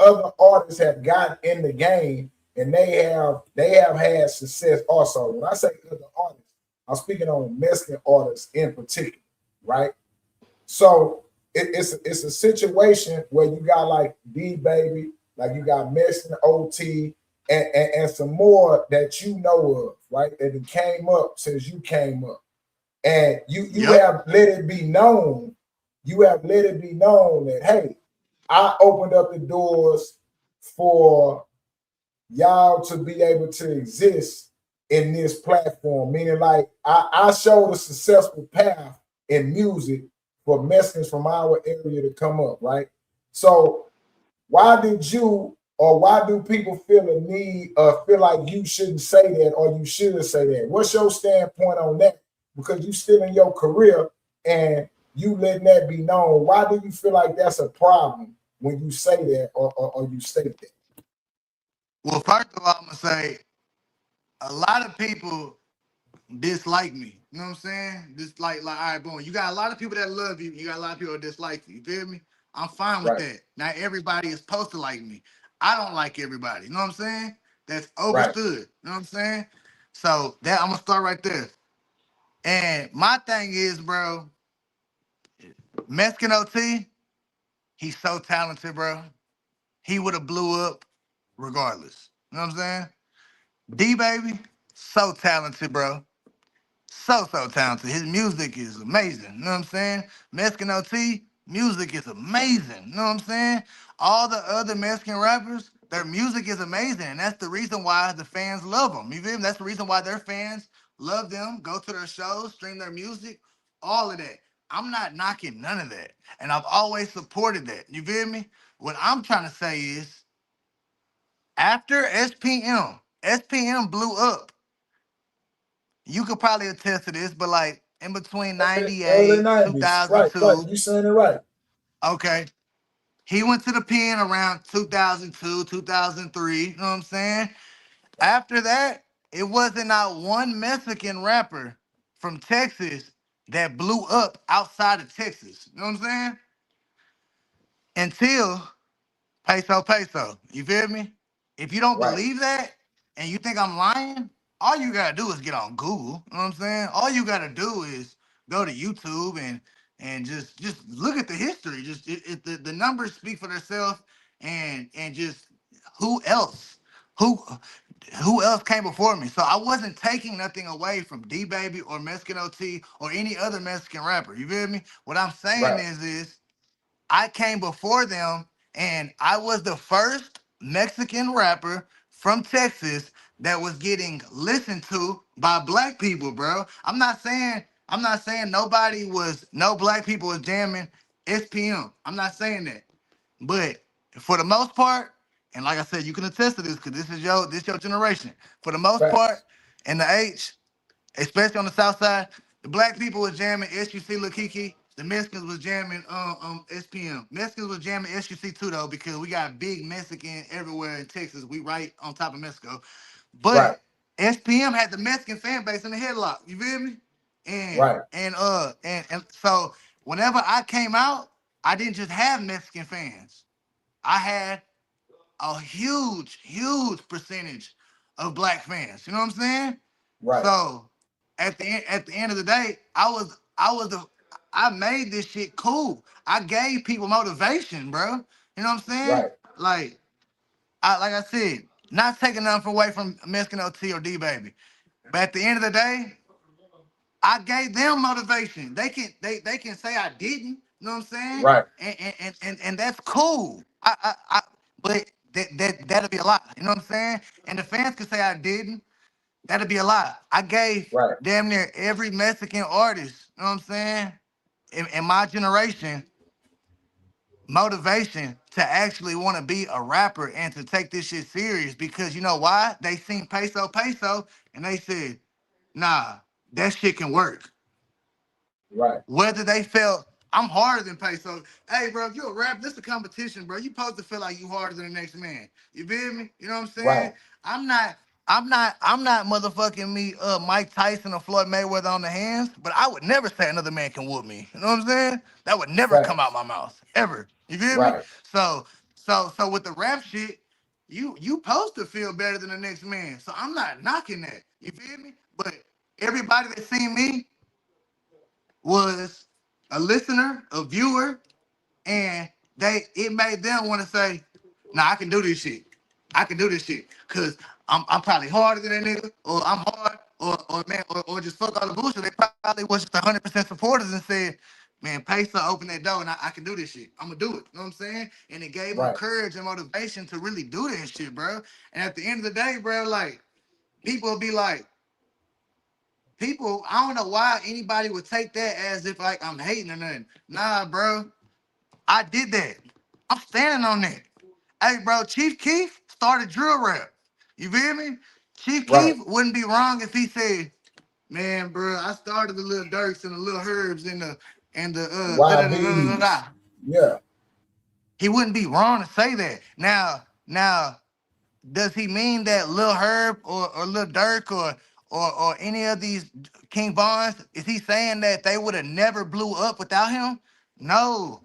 Other artists have gotten in the game and they have had success also. When I say other artists, I'm speaking on Mexican artists in particular, right? So it's a situation where you got like D Baby, like you got Mexican OT, and some more that you know of, right? That came up since you came up, and you Yep. have let it be known. You have let it be known that hey, I opened up the doors for y'all to be able to exist in this platform. Meaning, like I showed a successful path in music for Mexicans from our area to come up, right? So why did you or why do people feel a need or feel like you shouldn't say that or you should say that? What's your standpoint on that? Because you still in your career and you letting that be known. Why do you feel like that's a problem when you say that or you state that? Well, first of all, I'm gonna say a lot of people dislike me. You know what I'm saying? Like, all right, boom. You got a lot of people that love you. You got a lot of people that dislike you. You feel me? I'm fine with Right, that. Not everybody is supposed to like me. I don't like everybody. You know what I'm saying? That's right, overstood. You know what I'm saying? So that I'm gonna start right there. And my thing is, bro, Mexican OT, he's so talented, bro. He would have blew up regardless. You know what I'm saying? D baby, so talented, bro. So talented. His music is amazing. You know what I'm saying? Mexican OT, music is amazing. You know what I'm saying? All the other Mexican rappers, their music is amazing. And that's the reason why the fans love them. You feel me? That's the reason why their fans love them, go to their shows, stream their music, all of that. I'm not knocking none of that. And I've always supported that. You feel me? What I'm trying to say is after SPM blew up. You could probably attest to this, but like in between early 98, 90s. Right. 2002, You saying it right. okay, he went to the pen around 2002, 2003, you know what I'm saying? After that, it wasn't not one Mexican rapper from Texas that blew up outside of Texas, you know what I'm saying? Until Peso Peso. You feel me? If you don't Right, believe that and you think I'm lying, all you gotta do is get on Google. You know what I'm saying? All you gotta do is go to YouTube and just look at the history. Just the numbers speak for themselves and just who else? Who who else came before me? So I wasn't taking nothing away from D Baby or Mexican OT or any other Mexican rapper. You feel me? What I'm saying right, is I came before them and I was the first Mexican rapper from Texas that was getting listened to by black people, bro. I'm not saying no black people was jamming SPM. I'm not saying that. But for the most part, and like I said, you can attest to this because this your generation. For the most part, in the H, especially on the South Side, the black people was jamming SUC Lil Kiki. The Mexicans was jamming SPM. Mexicans was jamming SUC too though because we got big Mexican everywhere in Texas. We right on top of Mexico. But SPM had the Mexican fan base in the headlock. You feel me? And so whenever I came out, I didn't just have Mexican fans. I had a huge percentage of black fans. You know what I'm saying? Right. So at the end of the day, I made this shit cool. I gave people motivation, bro. You know what I'm saying? Right. Like I said, not taking nothing away from Mexican OT or D baby. But at the end of the day, I gave them motivation. They can say I didn't. You know what I'm saying? Right. And that's cool. But that'll be a lie. You know what I'm saying? And the fans can say I didn't. That'll be a lie. I gave damn near every Mexican artist, you know what I'm saying, in my generation, motivation to actually want to be a rapper and to take this shit serious because you know why? They seen Peso Peso and they said, nah, that shit can work. Right. Whether they felt I'm harder than Peso. Hey, bro, if you a rap, this a competition, bro. You supposed to feel like you harder than the next man. You feel me? You know what I'm saying? Right. I'm not motherfucking me Mike Tyson or Floyd Mayweather on the hands, but I would never say another man can whoop me. You know what I'm saying? That would never come out my mouth. Ever. You feel me? So with the rap shit, you supposed to feel better than the next man. So I'm not knocking that. You feel me? But everybody that seen me was a listener, a viewer, and it made them want to say, nah, I can do this shit. I can do this shit. Cause I'm probably harder than that nigga, or I'm hard, or just fuck all the bullshit. They probably was just 100% supporters and said, man, Peso opened that door and I can do this shit. I'm gonna do it. You know what I'm saying? And it gave them courage and motivation to really do that shit, bro. And at the end of the day, bro, like, people will be like, I don't know why anybody would take that as if like I'm hating or nothing. Nah, bro. I did that. I'm standing on that. Hey, bro, Chief Keef started drill rap. You feel me? Chief Keef wouldn't be wrong if he said, man, bro, I started the Little Durks and the Little Herbs and the YBs. Yeah. He wouldn't be wrong to say that. Now, does he mean that Lil Herb or Lil Durk or any of these King Vons, is he saying that they would have never blew up without him? No.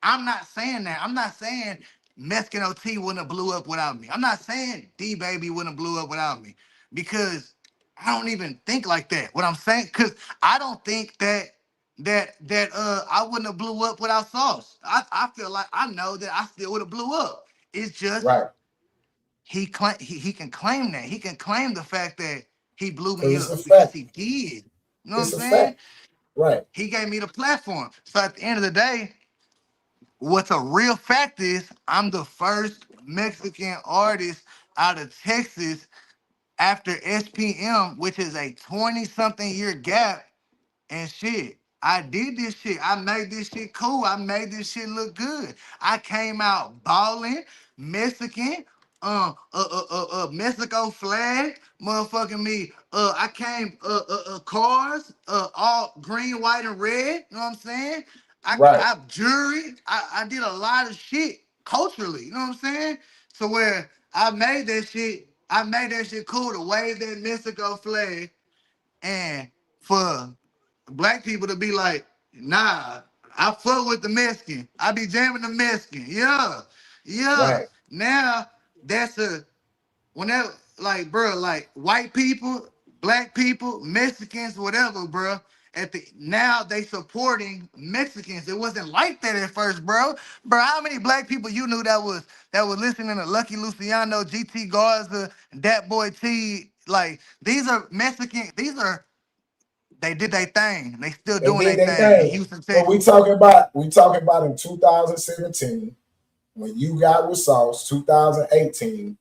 I'm not saying that. I'm not saying Mexican OT wouldn't have blew up without me. I'm not saying D Baby wouldn't have blew up without me because I don't even think like that. What I'm saying, because I don't think that I wouldn't have blew up without Sauce. I feel like I know that I still would have blew up. It's just he can claim that. He can claim the fact that he blew me up because he did. You know what I'm saying? Right. He gave me the platform. So at the end of the day, what's a real fact is I'm the first Mexican artist out of Texas after SPM, which is a 20-something year gap. And shit, I did this shit. I made this shit cool. I made this shit look good. I came out balling, Mexican, Mexico flag, motherfucking me. I came, cars, all green, white, and red. You know what I'm saying? I jewelry. I did a lot of shit culturally. You know what I'm saying? So where I made that shit cool to wave that Mexico flag, and for black people to be like, nah, I fuck with the Mexican. I be jamming the Mexican. Yeah. Now that's whenever, like, bro, like white people, black people, Mexicans, whatever, bro. Now they supporting Mexicans. It wasn't like that at first, bro. Bro, how many black people you knew that was listening to Lucky Luciano, GT Garza, Dat Boy T? Like, these are Mexican. They did their thing. They still doing their thing in Houston, Texas. But we talking about in 2017 when you got with Sauce, 2018,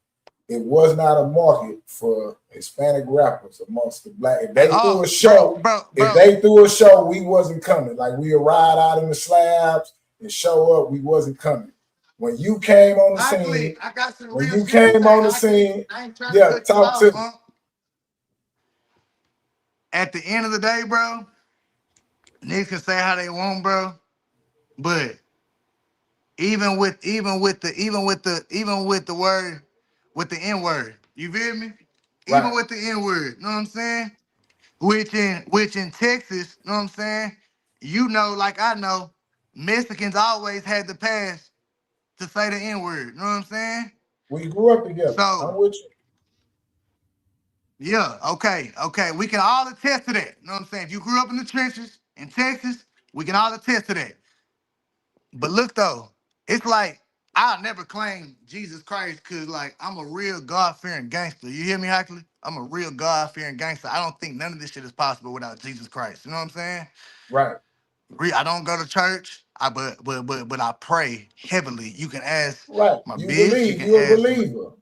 it was not a market for Hispanic rappers amongst the black. If they threw a show, if they threw a show, we wasn't coming. Like we would ride out in the slabs and show up, we wasn't coming. When you came on the scene, I got some when real you shit came on the scene, yeah, talk to me. At the end of the day, bro, niggas can say how they want, bro, but even with the word, with the N word, you feel me? Right. Even with the N word, you know what I'm saying? Which in Texas, you know what I'm saying? You know, like I know, Mexicans always had the pass to say the N word. You know what I'm saying? We grew up together. So I'm with you. Yeah, okay. We can all attest to that. You know what I'm saying? If you grew up in the trenches in Texas, we can all attest to that. But look though, it's like I'll never claim Jesus Christ because like I'm a real God-fearing gangster. You hear me, Hackley? I'm a real God-fearing gangster. I don't think none of this shit is possible without Jesus Christ. You know what I'm saying? Right. I don't go to church. But I pray heavily. You can ask right. my You bitch. believe. You can You're a ask. believer.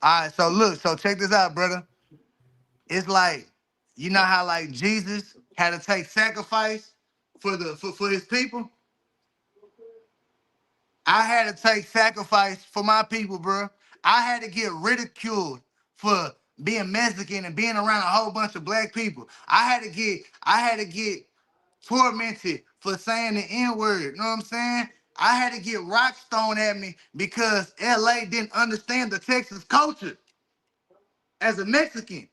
All right. So look. So check this out, brother. It's like, you know how like Jesus had to take sacrifice for his people? I had to take sacrifice for my people, bro. I had to get ridiculed for being Mexican and being around a whole bunch of black people. I had to get tormented for saying the N-word. You know what I'm saying? I had to get rocks thrown at me because LA didn't understand the Texas culture. As a Mexican,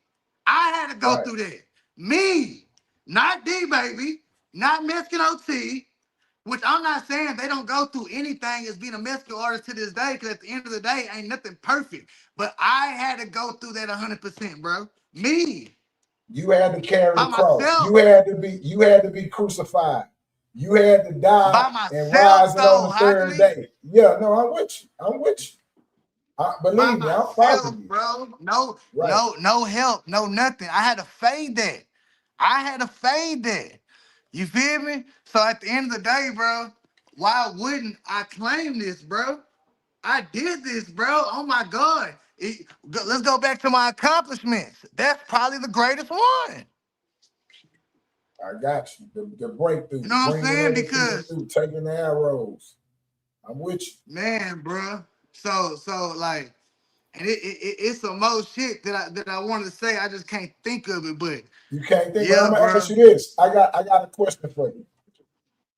I had to go through that. Me, not D baby, not Mexican OT, which I'm not saying they don't go through anything as being a Mexican artist to this day, because at the end of the day, ain't nothing perfect. But I had to go through that 100%, bro. Me. You had to carry by the cross. myself. You had to be crucified. You had to die By myself, and rise it on the third Hockley. day. Yeah, no, I'm with you. I'm with you. Believe me, I'm following you, bro. No help, no nothing. I had to fade that. You feel me? So at the end of the day, bro, why wouldn't I claim this, bro? I did this, bro. Oh my God. Let's go back to my accomplishments. That's probably the greatest one. I got you. The breakthrough. You know what I'm Bringing saying? everything Because through, taking the arrows. I'm with you. man, bro. So like, and it's some more shit that I wanted to say. I just can't think of it, but you can't think. Yeah, but I'm gonna ask you this. I got a question for you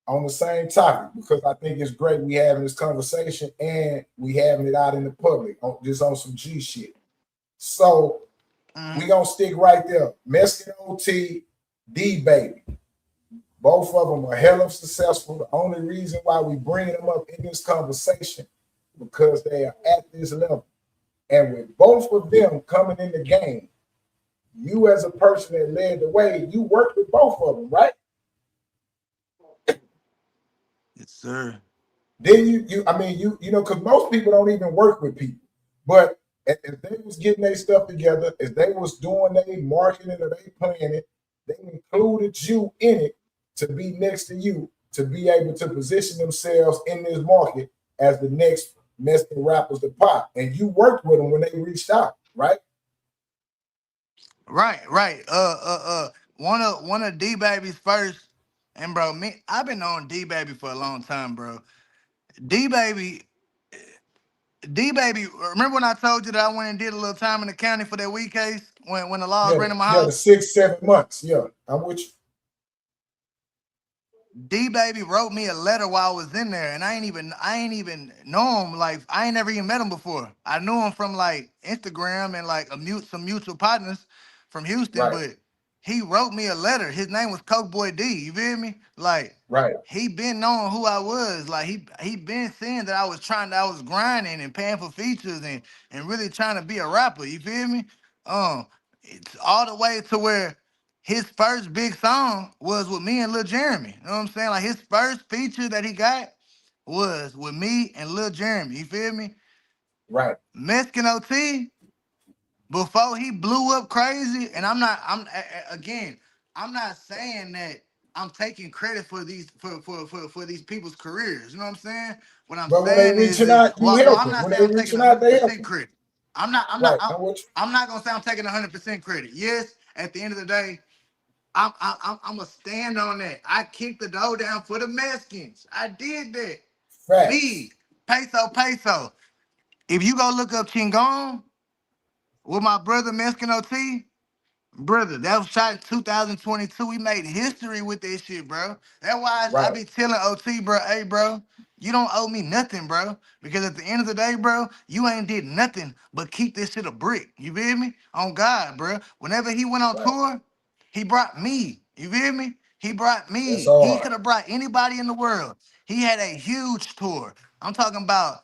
on the same topic, because I think it's great we having this conversation and we having it out in the public, just on some G shit. So we gonna stick right there. Mexican OT, D baby. Both of them are hella successful. The only reason why we bringing them up in this conversation because they are at this level. And with both of them coming in the game, you as a person that led the way, you worked with both of them, right? Yes, sir. Then you know, because most people don't even work with people. But if they was getting their stuff together, if they was doing their marketing or they planning, they included you in it to be next to you, to be able to position themselves in this market as the next Mexican rappers to pop. And you worked with them when they reached out, right? Right. One of D Baby's first, and bro, I've been on D Baby for a long time, bro. D Baby. Remember when I told you that I went and did a little time in the county for that weed case when the laws ran in my house? The 6-7 months. Yeah, I'm with you. D Baby wrote me a letter while I was in there, and I ain't even know him. Like I ain't never even met him before. I knew him from like Instagram and like some mutual partners from Houston, but he wrote me a letter. His name was Coke Boy D. You feel me? Like he been knowing who I was. Like he been seeing that I was grinding and paying for features and really trying to be a rapper. You feel me? It's all the way to where his first big song was with me and Lil Jeremy. You know what I'm saying? Like his first feature that he got was with me and Lil Jeremy. You feel me? Right. Mexican OT, before he blew up crazy, and I'm not saying that I'm taking credit for these for these people's careers. You know what I'm saying? What I'm But when they saying reaching is out, you well, help I'm them. not When saying they I'm taking reaching out, they help 100% them. credit. Right. I'm with you. I'm not gonna say I'm taking 100% credit. Yes, at the end of the day, I'm gonna stand on that. I kicked the door down for the Mexicans. I did that. Facts. Me, Peso Peso. If you go look up Chingon with my brother Mexican OT, brother, that was shot in 2022. We made history with that shit, bro. That's why I Right. be telling OT, bro, hey, bro, you don't owe me nothing, bro. Because at the end of the day, bro, you ain't did nothing but keep this shit a brick. You feel me? On God, bro. Whenever he went on Right. tour, he brought me. You feel me? He brought That's me. He hard. could have brought anybody in the world. He had a huge tour. I'm talking about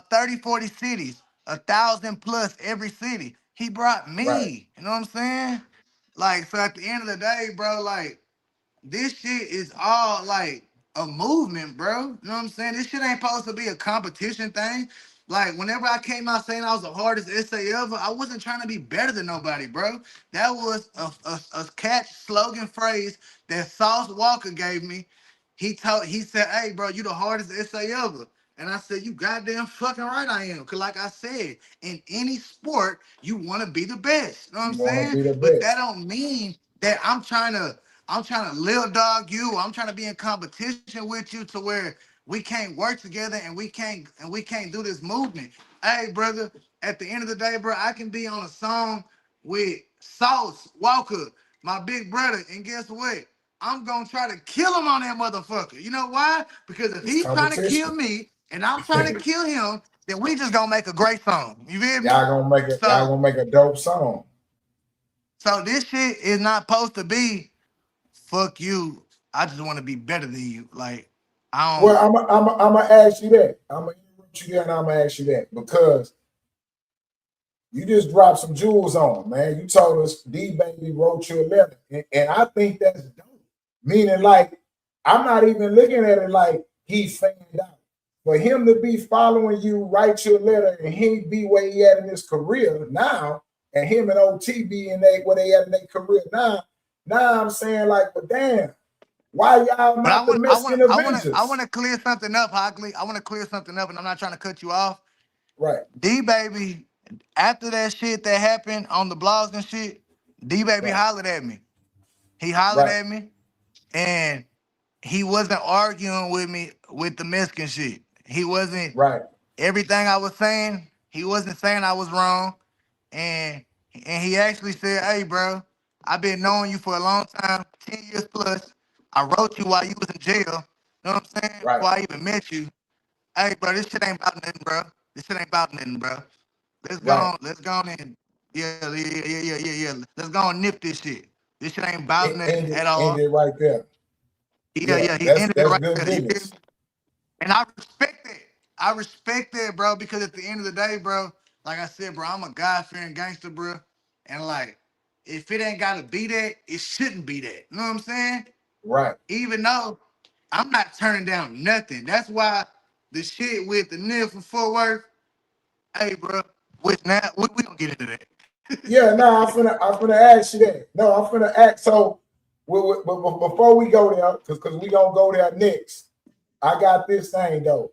30, 40 cities, 1,000 plus every city. He brought Right. me. You know what I'm saying? Like, so at the end of the day, bro, like, this shit is all like a movement, bro. You know what I'm saying? This shit ain't supposed to be a competition thing. Like, whenever I came out saying I was the hardest essay ever, I wasn't trying to be better than nobody, bro. That was a catch slogan phrase that Sauce Walker gave me. He said, hey, bro, you the hardest essay ever. And I said, you goddamn fucking right I am. Cause like I said, in any sport, you want to be the best. You know what I'm You want to saying? be the But that best. don't mean that I'm trying to little dog you. I'm trying to be in competition with you to where we can't work together and we can't do this movement. Hey, brother, at the end of the day, bro, I can be on a song with Sauce Walker, my big brother, and guess what? I'm gonna try to kill him on that motherfucker. You know why? Because if It's he's trying to kill competition. me and I'm trying to kill him, then we just gonna make a great song. You feel me? Y'all gonna make a dope song. So this shit is not supposed to be fuck you. I just want to be better than you. Like, I Well, don't. I'm gonna ask you that. I'm gonna interrupt you there, and I'm gonna ask you that because you just dropped some jewels on, man. You told us D Baby wrote you a letter, and I think that's dope. Meaning, like, I'm not even looking at it like he fanned out. For him to be following you, write you a letter, and he be where he at in his career now, and him and OT be in where they at in their career now. Now I'm saying, like, but damn, why y'all But not the Mexican I Avengers? want to clear something up, Hockley. I want to clear something up, and I'm not trying to cut you off. Right, D Baby, after that shit that happened on the blogs and shit, D Baby right, hollered at me. He hollered right, at me, and he wasn't arguing with me with the Mexican shit. He wasn't right, everything I was saying. He wasn't saying I was wrong. And he actually said, hey, bro, I've been knowing you for a long time, 10 years plus. I wrote you while you was in jail. You know what I'm saying? right. Before I even met you. Hey, bro, this shit ain't about nothing, bro. This shit ain't about nothing, bro. Right. Let's go on and yeah. Let's go and nip this shit. This shit ain't about nothing at End all. it right there. Yeah, He ended it that's right good there. You feel business. me? And I respect that. I respect that, bro, because at the end of the day, bro, like I said, bro, I'm a God-fearing gangster, bro. And like, if it ain't gotta be that, it shouldn't be that. You know what I'm saying? Right. Even though I'm not turning down nothing. That's why the shit with the nigga from Fort Worth, hey, bro, with now, we gonna get into that. Yeah, no, I'm finna ask you that. No, I'm finna ask. So, but before we go there, because we gonna go there next. I got this thing though.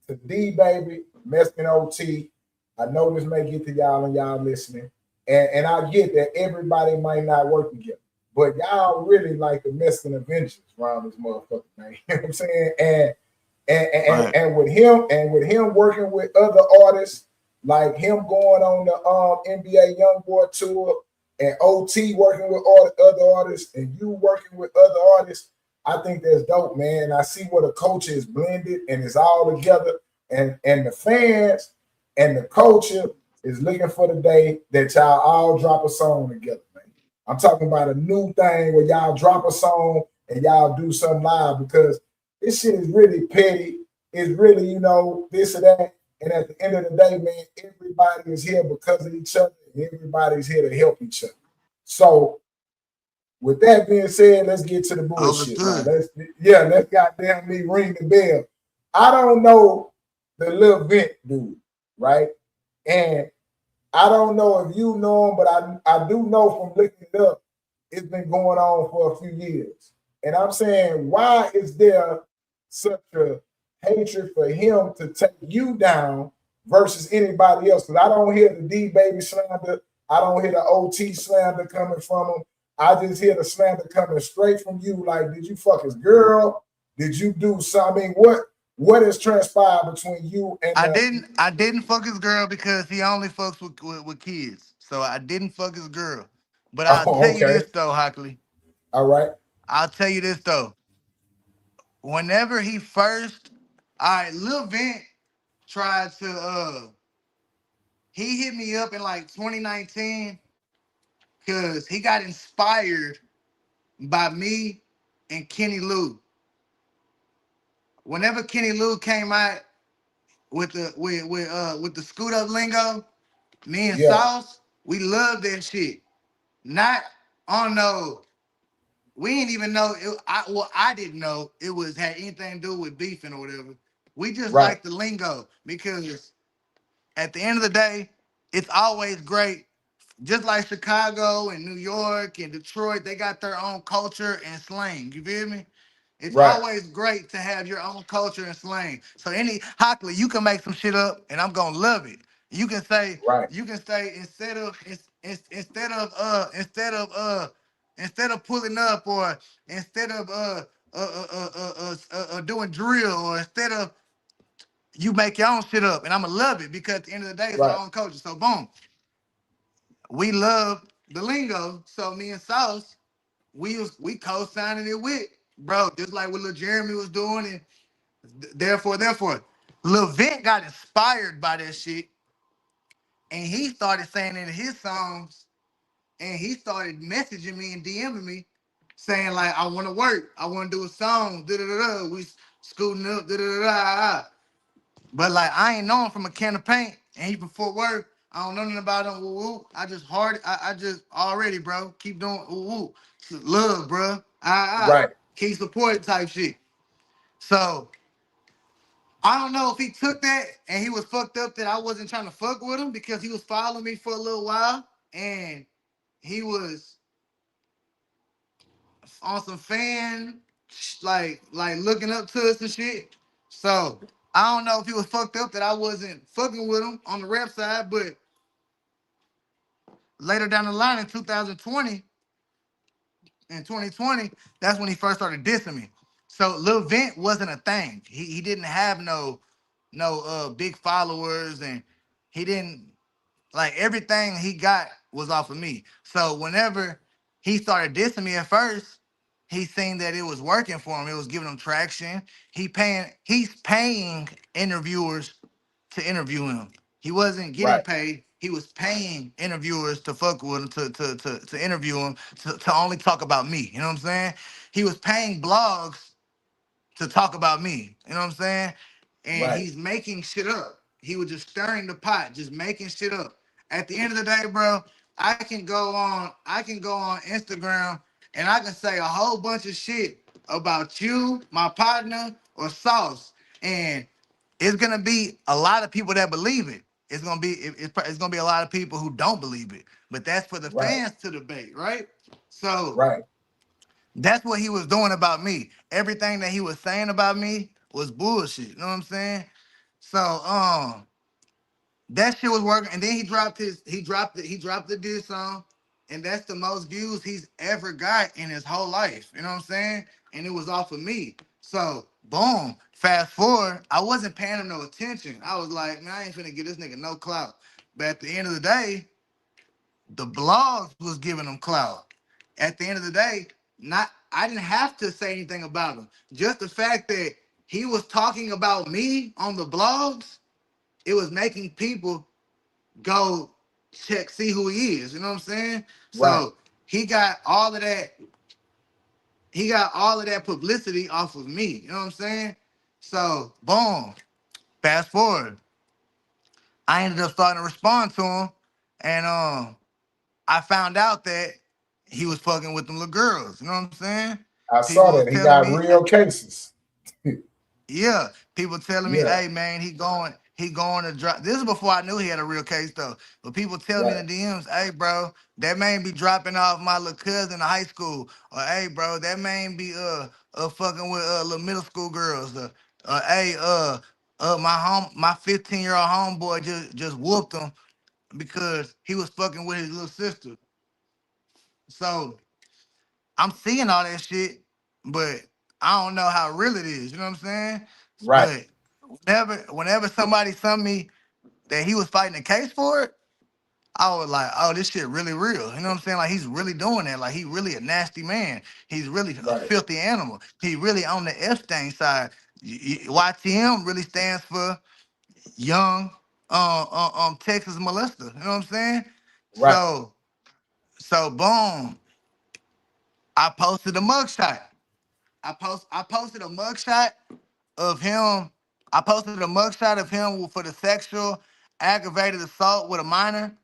To D Baby, Mexican OT. I know this may get to y'all and y'all listening, and I get that everybody might not work together, but y'all really like the Mexican Avengers around this motherfucker, man. You know what I'm saying? Right. And with him working with other artists, like him going on the NBA YoungBoy tour, and OT working with all the other artists, and you working with other artists, I think that's dope, man. And I see where the culture is blended and it's all together, and the fans and the culture is looking for the day that y'all all drop a song together, man. I'm talking about a new thing where y'all drop a song and y'all do something live, because this shit is really petty. It's really, this or that. And at the end of the day, man, everybody is here because of each other, and everybody's here to help each other. So, with that being said, let's get to the bullshit, man. Understood. Let's goddamn me ring the bell. I don't know the Lil Vent dude, right? And I don't know if you know him, but I do know from looking it up, it's been going on for a few years. And I'm saying, why is there such a hatred for him to take you down versus anybody else? Because I don't hear the D baby slander. I don't hear the OT slander coming from him. I just hear the slander coming straight from you. Like, did you fuck his girl? Did you do something? What has transpired between you and I didn't fuck his girl because he only fucks with kids. So I didn't fuck his girl. But I'll tell you this though, Hockley. All right. I'll tell you this though. Whenever he first, all right, Lil Vent tried to he hit me up in like 2019 because he got inspired by me and Kenny Lou. Whenever Kenny Lou came out with the scoot up lingo, me and Sauce, we loved that shit. Not on no, we didn't even know I didn't know it was had anything to do with beefing or whatever. We just like the lingo because at the end of the day, it's always great. Just like Chicago and New York and Detroit, they got their own culture and slang. You feel me? It's always great to have your own culture and slang. So Hockley, you can make some shit up and I'm gonna love it. You can say, instead of pulling up or instead of doing drill or instead of you make your own shit up and I'm gonna love it because at the end of the day it's our own culture. So boom. We love the lingo. So me and Sauce, we co-signing it with, bro, just like what Lil Jeremy was doing, and therefore. Lil Vent got inspired by that shit, and he started saying it in his songs, and he started messaging me and DMing me, saying like, I want to work, I want to do a song, we scooting up, But like, I ain't know him from a can of paint, and he from Fort Worth. I don't know nothing about him. Woo woo. I just already, bro. Keep doing woo woo. Love, bro. Keep supporting type shit. So I don't know if he took that and he was fucked up that I wasn't trying to fuck with him because he was following me for a little while and he was on some fan like looking up to us and shit. So I don't know if he was fucked up that I wasn't fucking with him on the rap side, but later down the line in 2020, that's when he first started dissing me. So Lil Vent wasn't a thing. He didn't have no big followers, and he didn't like everything he got was off of me. So whenever he started dissing me at first, he seen that it was working for him. It was giving him traction. He's paying interviewers to interview him. He wasn't getting paid. He was paying interviewers to fuck with him, to interview him, to only talk about me. You know what I'm saying? He was paying blogs to talk about me. You know what I'm saying? And he's making shit up. He was just stirring the pot, just making shit up. At the end of the day, bro, I can go on Instagram and I can say a whole bunch of shit about you, my partner, or Sauce. And it's gonna be a lot of people that believe it. It's gonna be a lot of people who don't believe it. But that's for the fans to debate, right? So that's what he was doing about me. Everything that he was saying about me was bullshit. You know what I'm saying? So that shit was working. And then he dropped the diss song, and that's the most views he's ever got in his whole life. You know what I'm saying? And it was off of me. So boom. Fast forward, I wasn't paying him no attention. I was like, man, I ain't finna give this nigga no clout. But at the end of the day, the blogs was giving him clout. At the end of the day, I didn't have to say anything about him. Just the fact that he was talking about me on the blogs, it was making people go see who he is. You know what I'm saying? So he got all of that. He got all of that publicity off of me. You know what I'm saying? So boom. Fast forward. I ended up starting to respond to him, and I found out that he was fucking with them little girls. You know what I'm saying? I saw that. He got real cases. Yeah, people telling me, hey man, he he going to drop. This is before I knew he had a real case though. But people tell me in the DMs, hey bro, that man be dropping off my little cousin in high school. Or hey bro, that man be fucking with little middle school girls. Hey my 15-year-old homeboy just whooped him because he was fucking with his little sister. So I'm seeing all that shit, but I don't know how real it is. You know what I'm saying? Right. But whenever somebody told me that he was fighting a case for it, I was like, oh, this shit really real. You know what I'm saying? Like he's really doing that. Like he really a nasty man. He's really a filthy animal. He really on the Epstein side. YTM really stands for young Texas molester. You know what I'm saying? Right. So boom, I posted a mugshot. I posted a mugshot of him. I posted a mugshot of him for the sexual aggravated assault with a minor.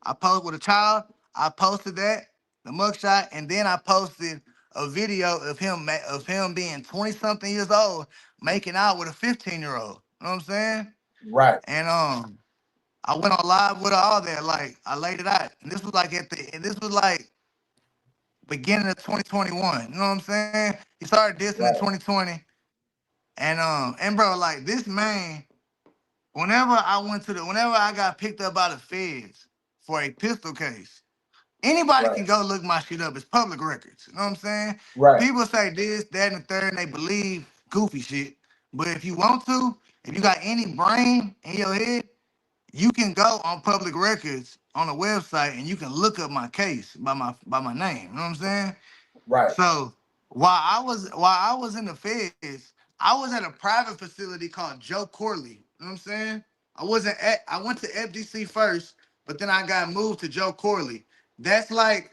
I posted with a child. I posted that, the mugshot, and then I posted a video of him being 20-something years old, making out with a 15-year-old. You know what I'm saying? Right. And I went on live with all that. Like I laid it out. And this was like beginning of 2021. You know what I'm saying? He started dissing in 2020. And bro, like this man, whenever I got picked up by the feds for a pistol case, anybody can go look my shit up. It's public records. You know what I'm saying? Right. People say this, that, and the third, and they believe goofy shit. But if you want to, if you got any brain in your head, you can go on public records on a website and you can look up my case by my name. You know what I'm saying? Right. So while I was in the feds, I was at a private facility called Joe Corley. You know what I'm saying? I went to FDC first, but then I got moved to Joe Corley. That's a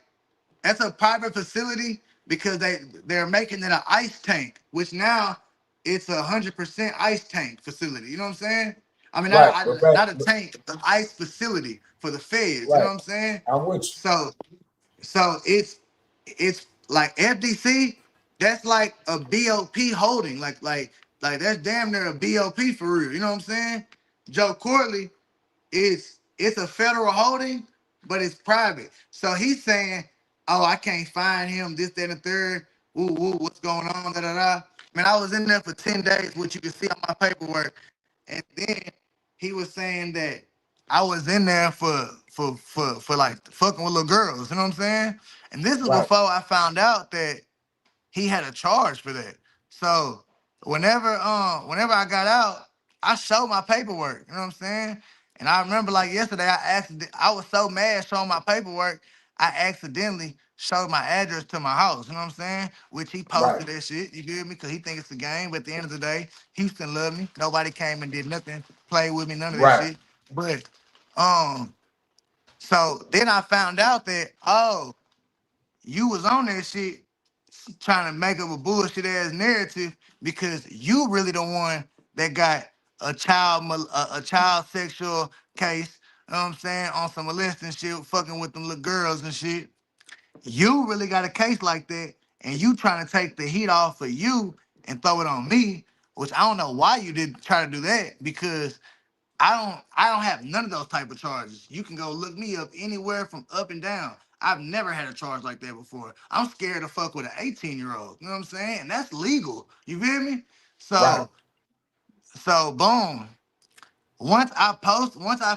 private facility because they're making it an ice tank, which now it's 100% ice tank facility. You know what I'm saying? I mean, not a tank, an ice facility for the feds. You know what I'm saying? I'm with you. So it's like FDC. That's like a BOP holding. Like that's damn near a BOP for real. You know what I'm saying? Joe Corley it's a federal holding, but it's private. So he's saying, oh, I can't find him, this, that, and the third. Ooh, what's going on? Da, da, da. Man, I was in there for 10 days, which you can see on my paperwork. And then he was saying that I was in there for like fucking with little girls. You know what I'm saying? And this is before I found out that he had a charge for that. So whenever I got out, I showed my paperwork. You know what I'm saying? And I remember like yesterday, I was so mad showing my paperwork, I accidentally showed my address to my house. You know what I'm saying? Which he posted that shit. You feel me? Because he think it's a game. But at the end of the day, Houston loved me. Nobody came and did nothing, played with me, none of that shit. But so then I found out that, oh, you was on that shit trying to make up a bullshit ass narrative because you really the one that got a child sexual case, you know what I'm saying, on some molesting shit, fucking with them little girls and shit. You really got a case like that, and you trying to take the heat off of you and throw it on me, which I don't know why you did try to do that because I don't have none of those type of charges. You can go look me up anywhere from up and down. I've never had a charge like that before. I'm scared to fuck with an 18-year-old. You know what I'm saying? And that's legal. You feel me? So boom. Once I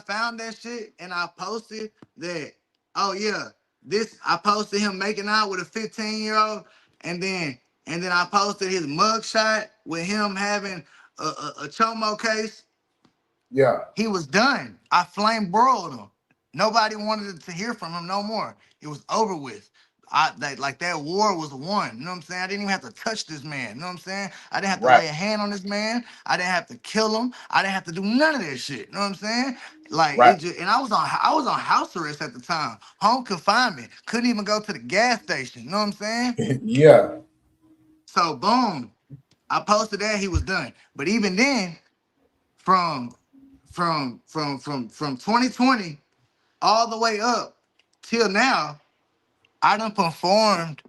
found that shit and I posted that, oh yeah, I posted him making out with a 15-year-old, and then I posted his mugshot with him having a chomo case. Yeah. He was done. I flame broiled him. Nobody wanted to hear from him no more. It was over with. That war was won. You know what I'm saying? I didn't even have to touch this man. You know what I'm saying? I didn't have to lay a hand on this man. I didn't have to kill him. I didn't have to do none of that shit. You know what I'm saying? And I was on house arrest at the time. Home confinement. Couldn't even go to the gas station. You know what I'm saying? Yeah. So boom. I posted that, he was done. But even then, from 2020 all the way up till now, I done performed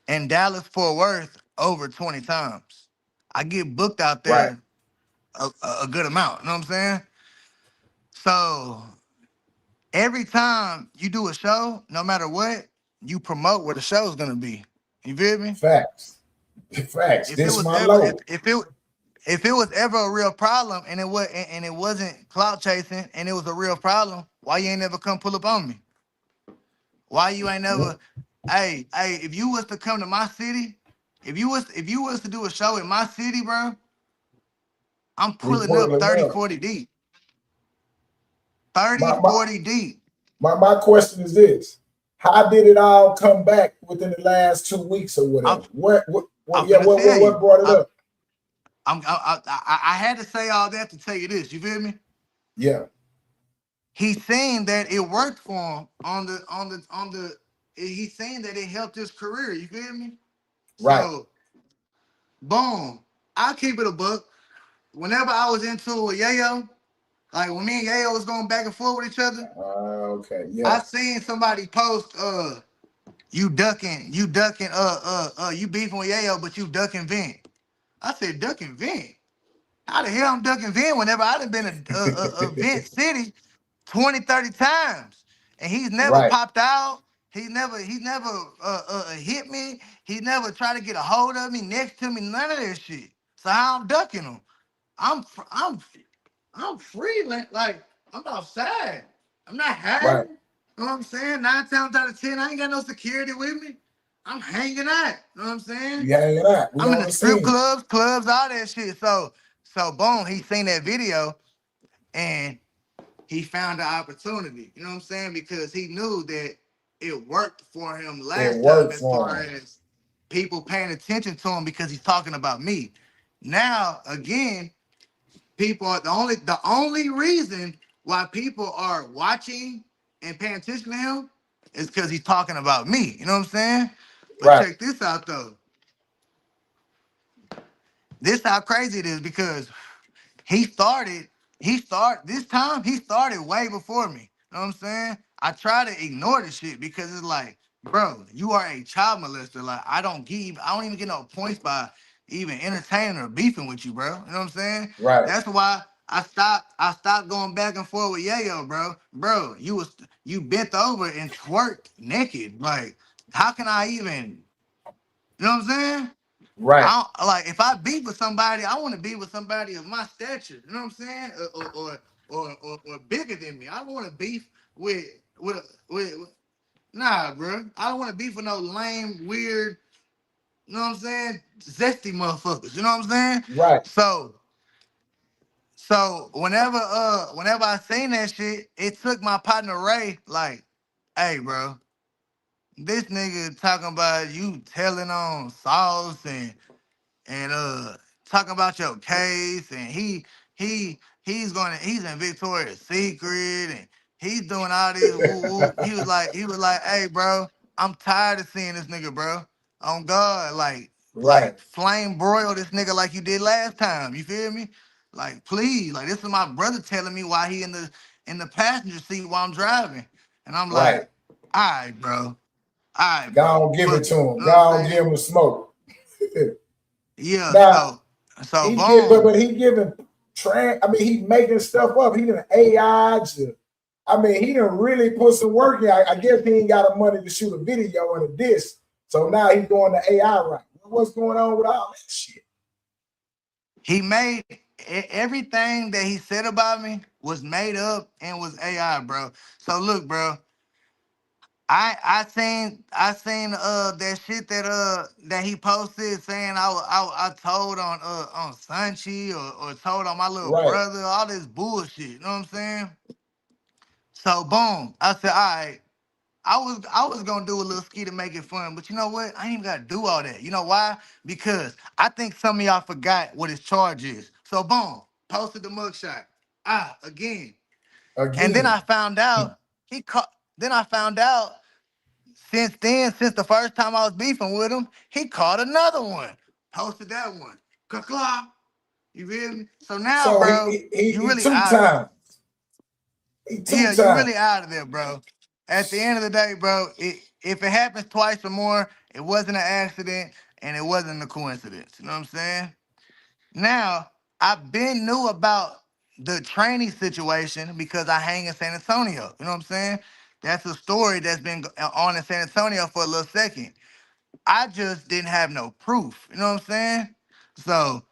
in Dallas Fort Worth over 20 times. I get booked out there a good amount. You know what I'm saying? So every time you do a show, no matter what, you promote where the show's gonna be. You feel me? Facts. Facts. If it This was my ever low. if it was ever a real problem and it wasn't clout chasing and it was a real problem, why you ain't never come pull up on me? Why you ain't never, hey, if you was to come to my city, if you was to do a show in my city, bro, I'm We pulling up pulling 30, up. 40 deep. 30, My, my, 40 deep. my question is this. How did it all come back within the last 2 weeks or whatever? I'm finna tell you. What brought it up? I had to say all that to tell you this. You feel me? Yeah. He's saying that it worked for him he's saying that it helped his career. You feel me? Right. So, boom. I'll keep it a buck. Whenever I was into a Yayo, like when me and Yayo was going back and forth with each other, Okay. Yeah. I seen somebody post you beefing with Yayo, but you ducking Vent. I said ducking Vent. How the hell I'm ducking Vent whenever I done been a Vent City 20, 30 times. And he's never Right. popped out. He's never hit me. He never tried to get a hold of me, next to me, none of that shit. So how I'm ducking him? I'm free, like I'm outside. I'm not Right. hiding. You know what I'm saying? 9 times out of 10, I ain't got no security with me. I'm hanging out. You know what I'm saying? You hanging out. We I'm in on the the strip scene. clubs, all that shit. So boom, he seen that video and he found the opportunity. You know what I'm saying? Because he knew that it worked for him It last time worked as for far him. as people paying attention to him because he's talking about me. Now, again, people are the only reason why people are watching and paying attention to him is because he's talking about me. You know what I'm saying? But Right. check this out though. This how crazy it is because he started he started way before me. You know what I'm saying? I try to ignore the shit because it's like, bro, you are a child molester. Like I don't even get no points by even entertaining or beefing with you, bro. You know what I'm saying? Right. That's why I stopped going back and forth with Yayo, bro. Bro, you bent over and twerked naked. Like, how can I even, you know what I'm saying? Right. I don't, like if I beef with somebody, I want to be with somebody of my stature. You know what I'm saying? Or bigger than me. I don't want to beef with nah, bro. I don't want to beef with no lame, weird. You know what I'm saying? Zesty motherfuckers. You know what I'm saying? Right. So whenever I seen that shit, it took my partner Ray like, hey, bro, this nigga talking about you telling on sauce and talking about your case and he's in Victoria's Secret and he's doing all this woo woo. He was like, hey bro, I'm tired of seeing this nigga, bro. On God, Right. flame broil this nigga like you did last time. You feel me? Like please, like this is my brother telling me why he in the passenger seat while I'm driving. And I'm Right. like, all right, bro. All right, Go bro. on, give it Fuck to it. him. You Go know what I'm on, saying? give him the smoke. Yeah, Now so he get, boom. but he giving he making stuff up. He done AI. He done really put some work in. I guess he ain't got the money to shoot a video and a disc. So now he's going to AI right. What's going on with all that shit? He made everything that he said about me was made up and was AI, bro. So look, bro, I seen that shit that he posted saying I told on Sanchi or told on my little Right. brother, all this bullshit. You know what I'm saying? So boom, I said, all right. I was gonna do a little ski to make it fun, but you know what? I ain't even gotta do all that. You know why? Because I think some of y'all forgot what his charge is. So boom, posted the mugshot. Again. And then I found out he caught. Then I found out since the first time I was beefing with him, he caught another one. Posted that one. Ka-claw. You feel me? So now, So bro, you he really two out of there. times. He two Yeah, you times. really out of there, bro. At the end of the day, bro, if it happens twice or more, it wasn't an accident and it wasn't a coincidence. You know what I'm saying? Now, I've been knew about the training situation because I hang in San Antonio. You know what I'm saying? That's a story that's been on in San Antonio for a little second. I just didn't have no proof. You know what I'm saying? So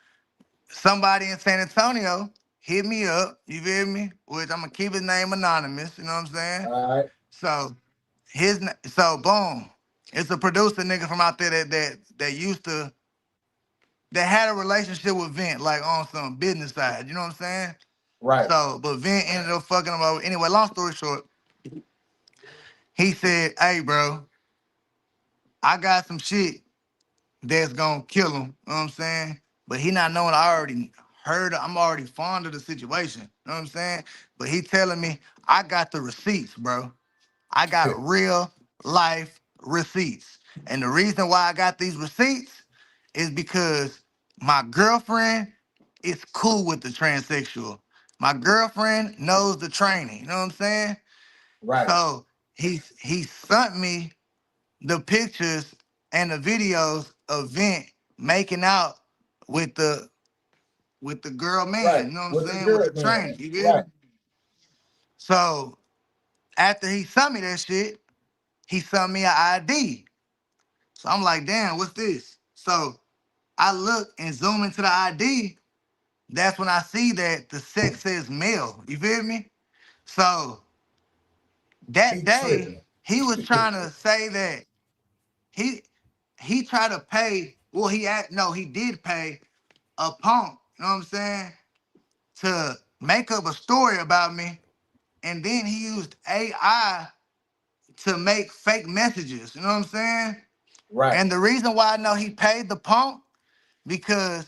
somebody in San Antonio hit me up. You feel me? Which I'm gonna keep his name anonymous. You know what I'm saying? All right. So so boom, it's a producer nigga from out there that used to that had a relationship with Vent, like on some business side. You know what I'm saying? Right. So, but Vent ended up fucking him over. Anyway, long story short, he said, "Hey, bro, I got some shit that's gonna kill him." You know what I'm saying? But he not knowing I already heard. I'm already fond of the situation. You know what I'm saying? But he telling me I got the receipts, bro. I got real life receipts. And the reason why I got these receipts is because my girlfriend is cool with the transsexual. My girlfriend knows the training. You know what I'm saying? Right. So he sent me the pictures and the videos of Vent making out with the girl Right. man. You know what I'm With the saying? With the good man. trainer. You get Right. me? So after he sent me that shit, he sent me an ID. So I'm like, damn, what's this? So I look and zoom into the ID. That's when I see that the sex says male. You feel me? So that He day, tripping. he was trying to say that he he tried to pay. Well, he did pay a punk. You know what I'm saying? To make up a story about me, and then he used AI to make fake messages. You know what I'm saying? Right. And the reason why I know he paid the punk because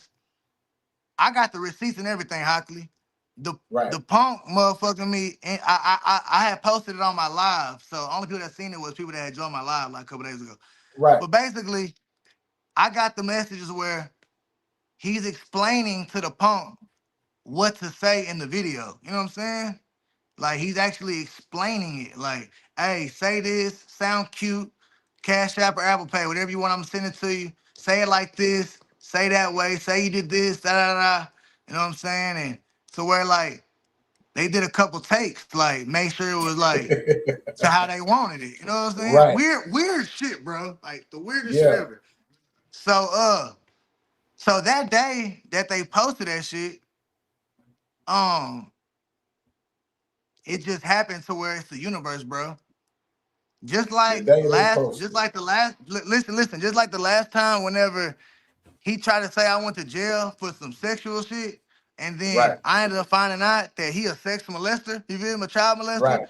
I got the receipts and everything, Hockley. The Right. the punk motherfucking me, and I had posted it on my live. So only people that seen it was people that had joined my live like a couple days ago. Right. But basically, I got the messages where he's explaining to the punk what to say in the video. You know what I'm saying? Like he's actually explaining it. Like, hey, say this, sound cute, Cash App or Apple Pay, whatever you want, I'm sending it to you. Say it like this, say that way, say you did this, da da da. You know what I'm saying? And to where like they did a couple takes, like make sure it was like to how they wanted it. You know what I'm saying? Right. Weird shit, bro. Like the weirdest shit Yeah. ever. So so that day that they posted that shit, um, it just happened to where it's the universe, bro. Just The like day they posted. listen, just like the last time whenever he tried to say I went to jail for some sexual shit, and then Right. I ended up finding out that he a sex molester, you feel me, a child molester. Right.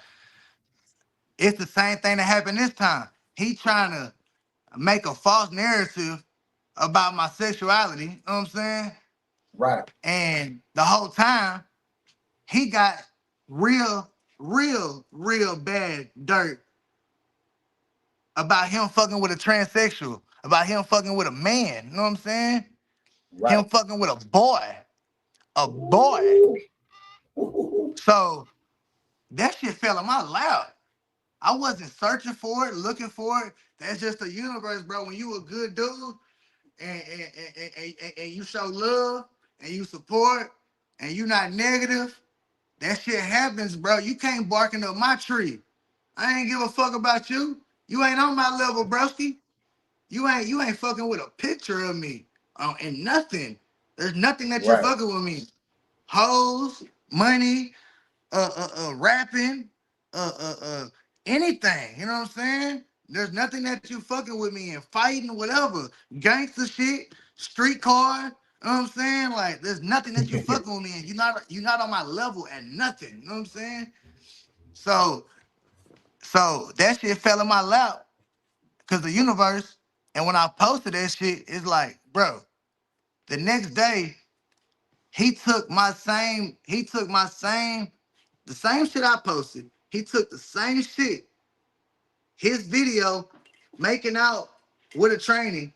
It's the same thing that happened this time. He trying to make a false narrative about my sexuality, you know what I'm saying? Right. And the whole time, he got real bad dirt about him fucking with a transsexual, about him fucking with a man. You know what I'm saying? Right. Him fucking with a boy. A boy. So that shit fell in my lap. I wasn't searching for it, looking for it. That's just the universe, bro. When you a good dude and you show love and you support and you not negative, that shit happens, bro. You can't barking up my tree. I ain't give a fuck about you. You ain't on my level, broski. You ain't fucking with a picture of me and nothing. There's nothing that you're Right. fucking with me. Hoes, money, rapping, uh, uh, uh, anything. You know what I'm saying? There's nothing that you fucking with me and fighting, whatever. Gangster shit, street card. You know what I'm saying? Like, there's nothing that you fucking with me and you're not on my level and nothing. You know what I'm saying? So that shit fell in my lap because the universe. And when I posted that shit, it's like, bro, the next day, the same shit I posted. He took the same shit, his video, making out with a trainee,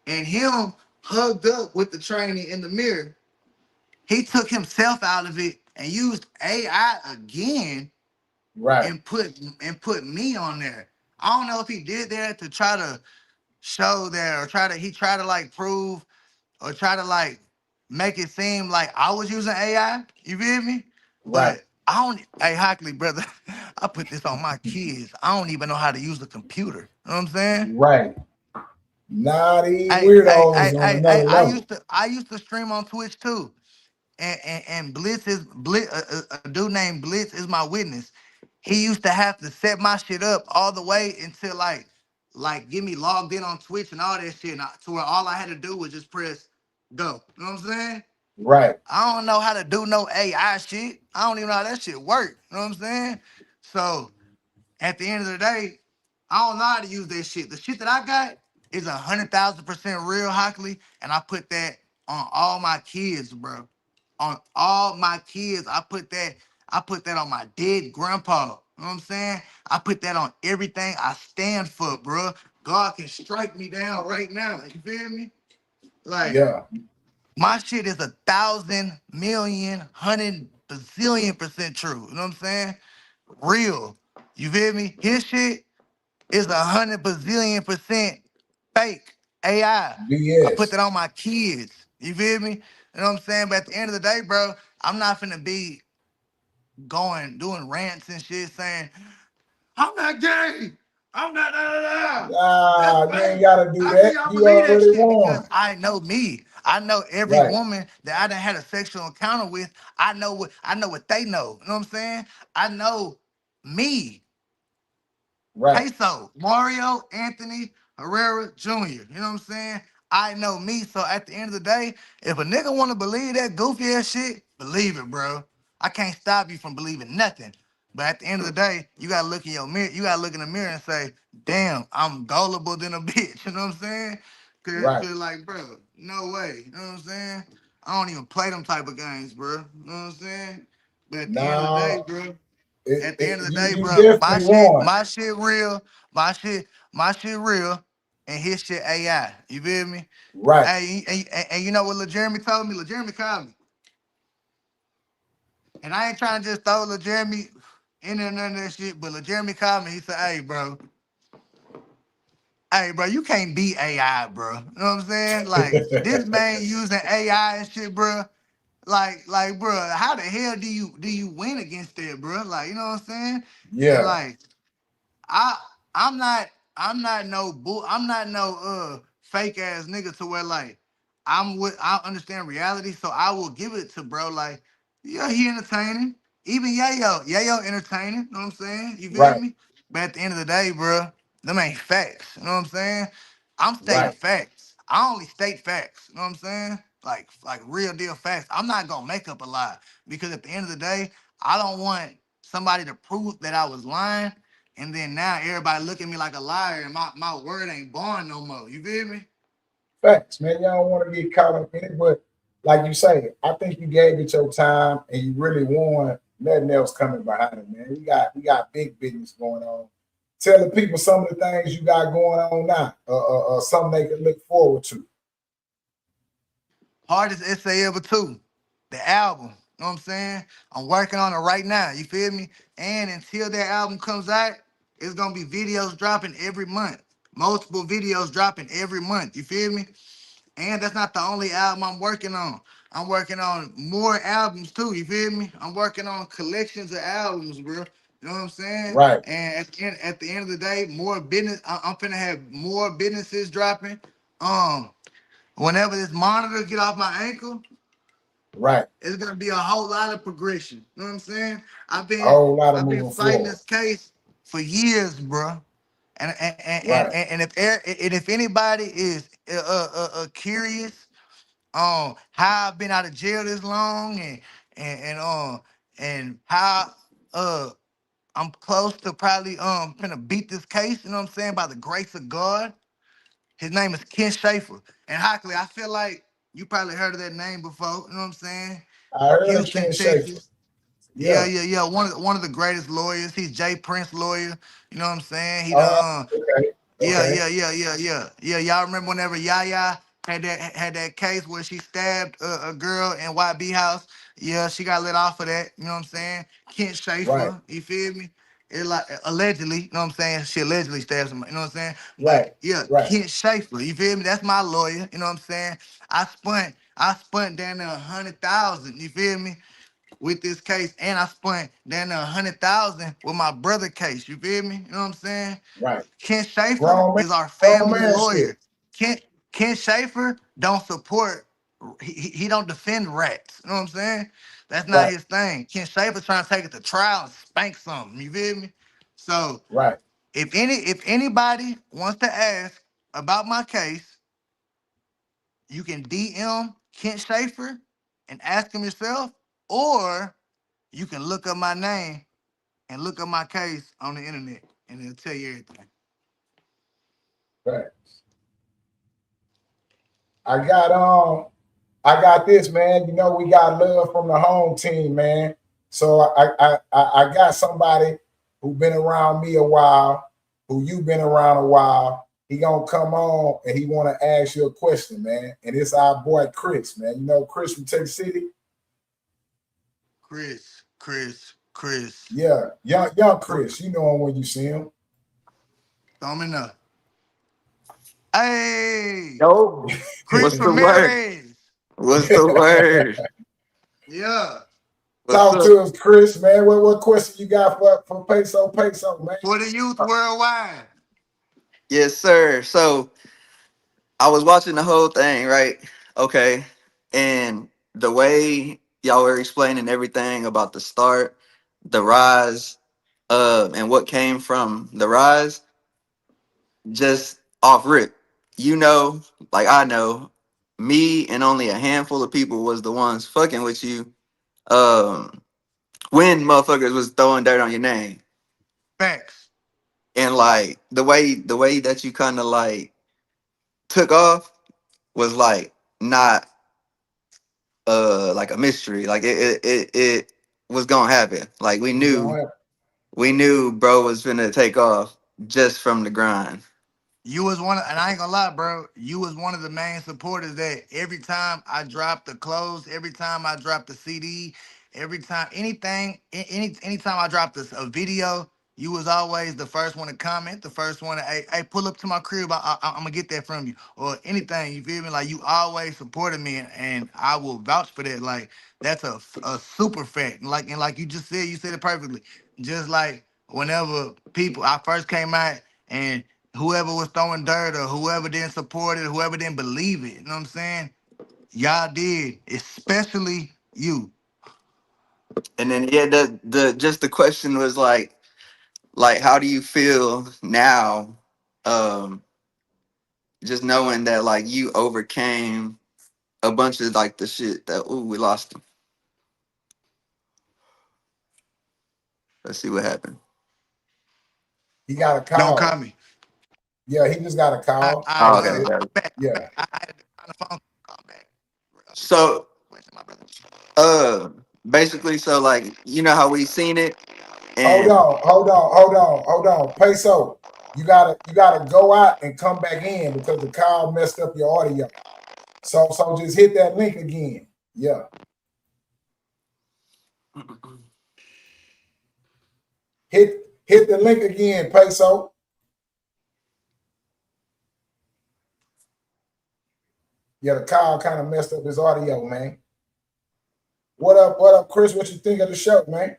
and him hugged up with the trainee in the mirror. He took himself out of it and used AI again Right. and put me on there. I don't know if he did that to try to show that or he tried to like prove or try to like make it seem like I was using AI. You feel me? Right. But I don't. Hey, Hockley, brother, I put this on my kids. I don't even know how to use the computer. You know what I'm saying? Right. Nah, these Hey, hey, weirdos hey, on hey, hey, another I level. used to, I used to stream on Twitch too. And Blitz, a dude named Blitz is my witness. He used to have to set my shit up all the way until like get me logged in on Twitch and all that shit, to where all I had to do was just press go. You know what I'm saying? Right. I don't know how to do no AI shit. I don't even know how that shit work. You know what I'm saying? So at the end of the day, I don't know how to use that shit. The shit that I got is 100,000% real, Hockley, and I put that on all my kids, bro. On all my kids, I put that. I put that on my dead grandpa. You know what I'm saying? I put that on everything I stand for, bro. God can strike me down right now. You feel me? Like Yeah. my shit is 1,000,000,000, 100 bazillion% true. You know what I'm saying? Real. You feel me? His shit is 100 bazillion% fake AI. I put BS. that on my kids. You feel me? You know what I'm saying? But at the end of the day, bro, I'm not finna be doing rants and shit saying, I'm not gay. I'm not da da da. That's Nah, you ain't fake. gotta do How can that. y'all You believe that already shit? Because won. I know me. I know every Right. woman that I done had a sexual encounter with. I know what they know. You know what I'm saying? I know me. Right. Peso, Mario, Anthony, Herrera Jr. You know what I'm saying? I know me. So at the end of the day, if a nigga want to believe that goofy ass shit, believe it, bro. I can't stop you from believing nothing. But at the end of the day, you gotta look in your mirror. You gotta look in the mirror and say, "Damn, I'm gullible than a bitch." You know what I'm saying? Right. Cause like, bro, no way. You know what I'm saying? I don't even play them type of games, bro. You know what I'm saying? But at the end of the day, Nah, bro. At the end of the you day, you bro, my definitely shit, won. my shit real, my shit real, and his shit AI. You feel me? Right. Hey, and you know what Lil Jeremy told me? Lil Jeremy called me, and I ain't trying to just throw Lil Jeremy in there none of that shit, but Lil Jeremy called me. He said, hey, bro, you can't beat AI, bro. You know what I'm saying? Like this man using AI and shit, bro. Like, bro, how the hell do you win against that, bro? Like, you know what I'm saying? And Yeah. like. I I'm not no fake ass nigga to where like I understand reality, so I will give it to bro. Like, yeah, he entertaining. Even Yayo entertaining. You know what I'm saying? You feel Right. me? But at the end of the day, bro, them ain't facts. You know what I'm saying? I'm stating Right. facts. I only state facts. You know what I'm saying? Like real deal facts. I'm not gonna make up a lie because at the end of the day, I don't want somebody to prove that I was lying and then now everybody look at me like a liar and my word ain't born no more. You feel me? Facts, man. Y'all don't want to get caught up in it, but like you say, I think you gave it your time and you really won. Nothing else coming behind it, man. We got big business going on. Tell the people some of the things you got going on now, something they can look forward to. Hardest essay ever too. The album. You know what I'm saying? I'm working on it right now. You feel me? And until that album comes out, it's gonna be videos dropping every month. Multiple videos dropping every month. You feel me? And that's not the only album I'm working on. I'm working on more albums too. You feel me? I'm working on collections of albums, bro. You know what I'm saying? Right. And at the end of the day, more business. I'm finna have more businesses dropping. Whenever this monitor get off my ankle, Right. it's gonna be a whole lot of progression. You know what I'm saying? I've A been whole lot of I've been moving fighting forward. this case for years, bro. Right. And if anybody is curious how I've been out of jail this long and how I'm close to probably finna beat this case, you know what I'm saying, by the grace of God. His name is Ken Schaefer. And Hockley, I feel like you probably heard of that name before, you know what I'm saying? I heard of Houston, Ken Schaefer. Texas. Yeah, Yeah. yeah, yeah. One of the greatest lawyers. He's Jay Prince lawyer. You know what I'm saying? He Uh, done okay. yeah, Okay. yeah, yeah, yeah, yeah, yeah. Y'all remember whenever Yaya had that case where she stabbed a girl in YB house? Yeah, she got let off of that. You know what I'm saying? Kent Right. Schaefer, you feel me? It like allegedly, you know what I'm saying? She allegedly stabbed somebody, you know what I'm saying? But Right. yeah, Right. Kent Schaefer, you feel me? That's my lawyer, you know what I'm saying? I spent down there 100,000. You feel me? With this case, and I spent down there 100,000 with my brother case. You feel me? You know what I'm saying? Right. Ken Schaefer Grown man, is our grown family man shit. lawyer. Ken Schaefer don't support. He don't defend rats. You know what I'm saying? That's not Right. his thing. Ken Schaefer trying to take it to trial and spank something. You feel me? So Right. if anybody wants to ask about my case, you can DM Kent Schaefer and ask him yourself, or you can look up my name and look up my case on the internet, and it'll tell you everything. Right. I got this, man. You know, we got love from the home team, man. So I got somebody who been around me a while, who you been around a while. He gonna come on and he want to ask you a question, man. And it's our boy Chris, man. You know Chris from Texas City. Chris. Yeah, young Chris. You know him when you see him. Throw me up. Hey, Yo, Chris what's the word? Ramirez. What's the word? Yeah. What's Talk up? to us, Chris, man. What question you got for Peso, man? For the youth worldwide. Yes, sir. So I was watching the whole thing, right? Okay. And the way y'all were explaining everything about the start, the rise, and what came from the rise, just off rip. You know, like I know, me and only a handful of people was the ones fucking with you. When motherfuckers was throwing dirt on your name. Facts. And like the way that you kind of like took off was like not like a mystery. Like it was gonna happen. Like we What's going knew on? we knew bro was gonna take off just from the grind. You was one of, and I ain't gonna lie, bro. You was one of the main supporters that every time I dropped the clothes, every time I dropped the CD, every time anything, anytime I dropped a video, you was always the first one to comment, the first one to, hey, pull up to my crib. I'm gonna get that from you, or anything. You feel me? Like you always supported me, and I will vouch for that. Like that's a super fact. And like you just said, you said it perfectly. Just like whenever people, I first came out and whoever was throwing dirt or whoever didn't support it, whoever didn't believe it, you know what I'm saying? Y'all did, especially you. And then yeah, the just the question was like how do you feel now? Um, just knowing that like you overcame a bunch of like the shit that we lost him. Let's see what happened. He got a Don't call call. me. Yeah, he just got a call. I Oh, That's okay, it. got it. back. Yeah. I had to on the phone call back. So My brother. uh basically so like you know how we seen it Hold and on, hold on. Peso, you gotta go out and come back in because the call messed up your audio. So just hit that link again. Yeah. Hit the link again, Peso. Yeah, the call kind of messed up his audio, man. What up, Chris? What you think of the show, man?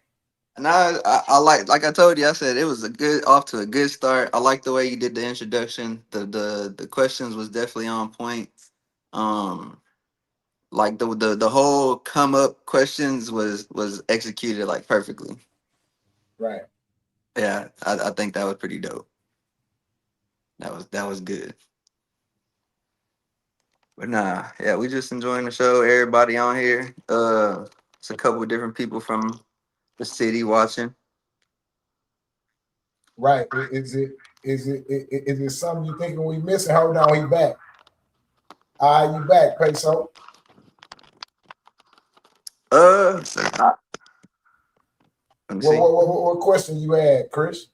now I like I told you, I said it was a good off to a good start. I like the way you did the introduction. The questions was definitely on point. Um like the whole come up questions was executed like perfectly. Right. Yeah, I think that was pretty dope. That was good. But nah, yeah, we just enjoying the show. Everybody on here. It's a couple of different people from the city watching. Right. Is it something you thinking we missing? Hold on, he back. You back, Peso. Uh, let me What, see. what, what, what question you had, Chris?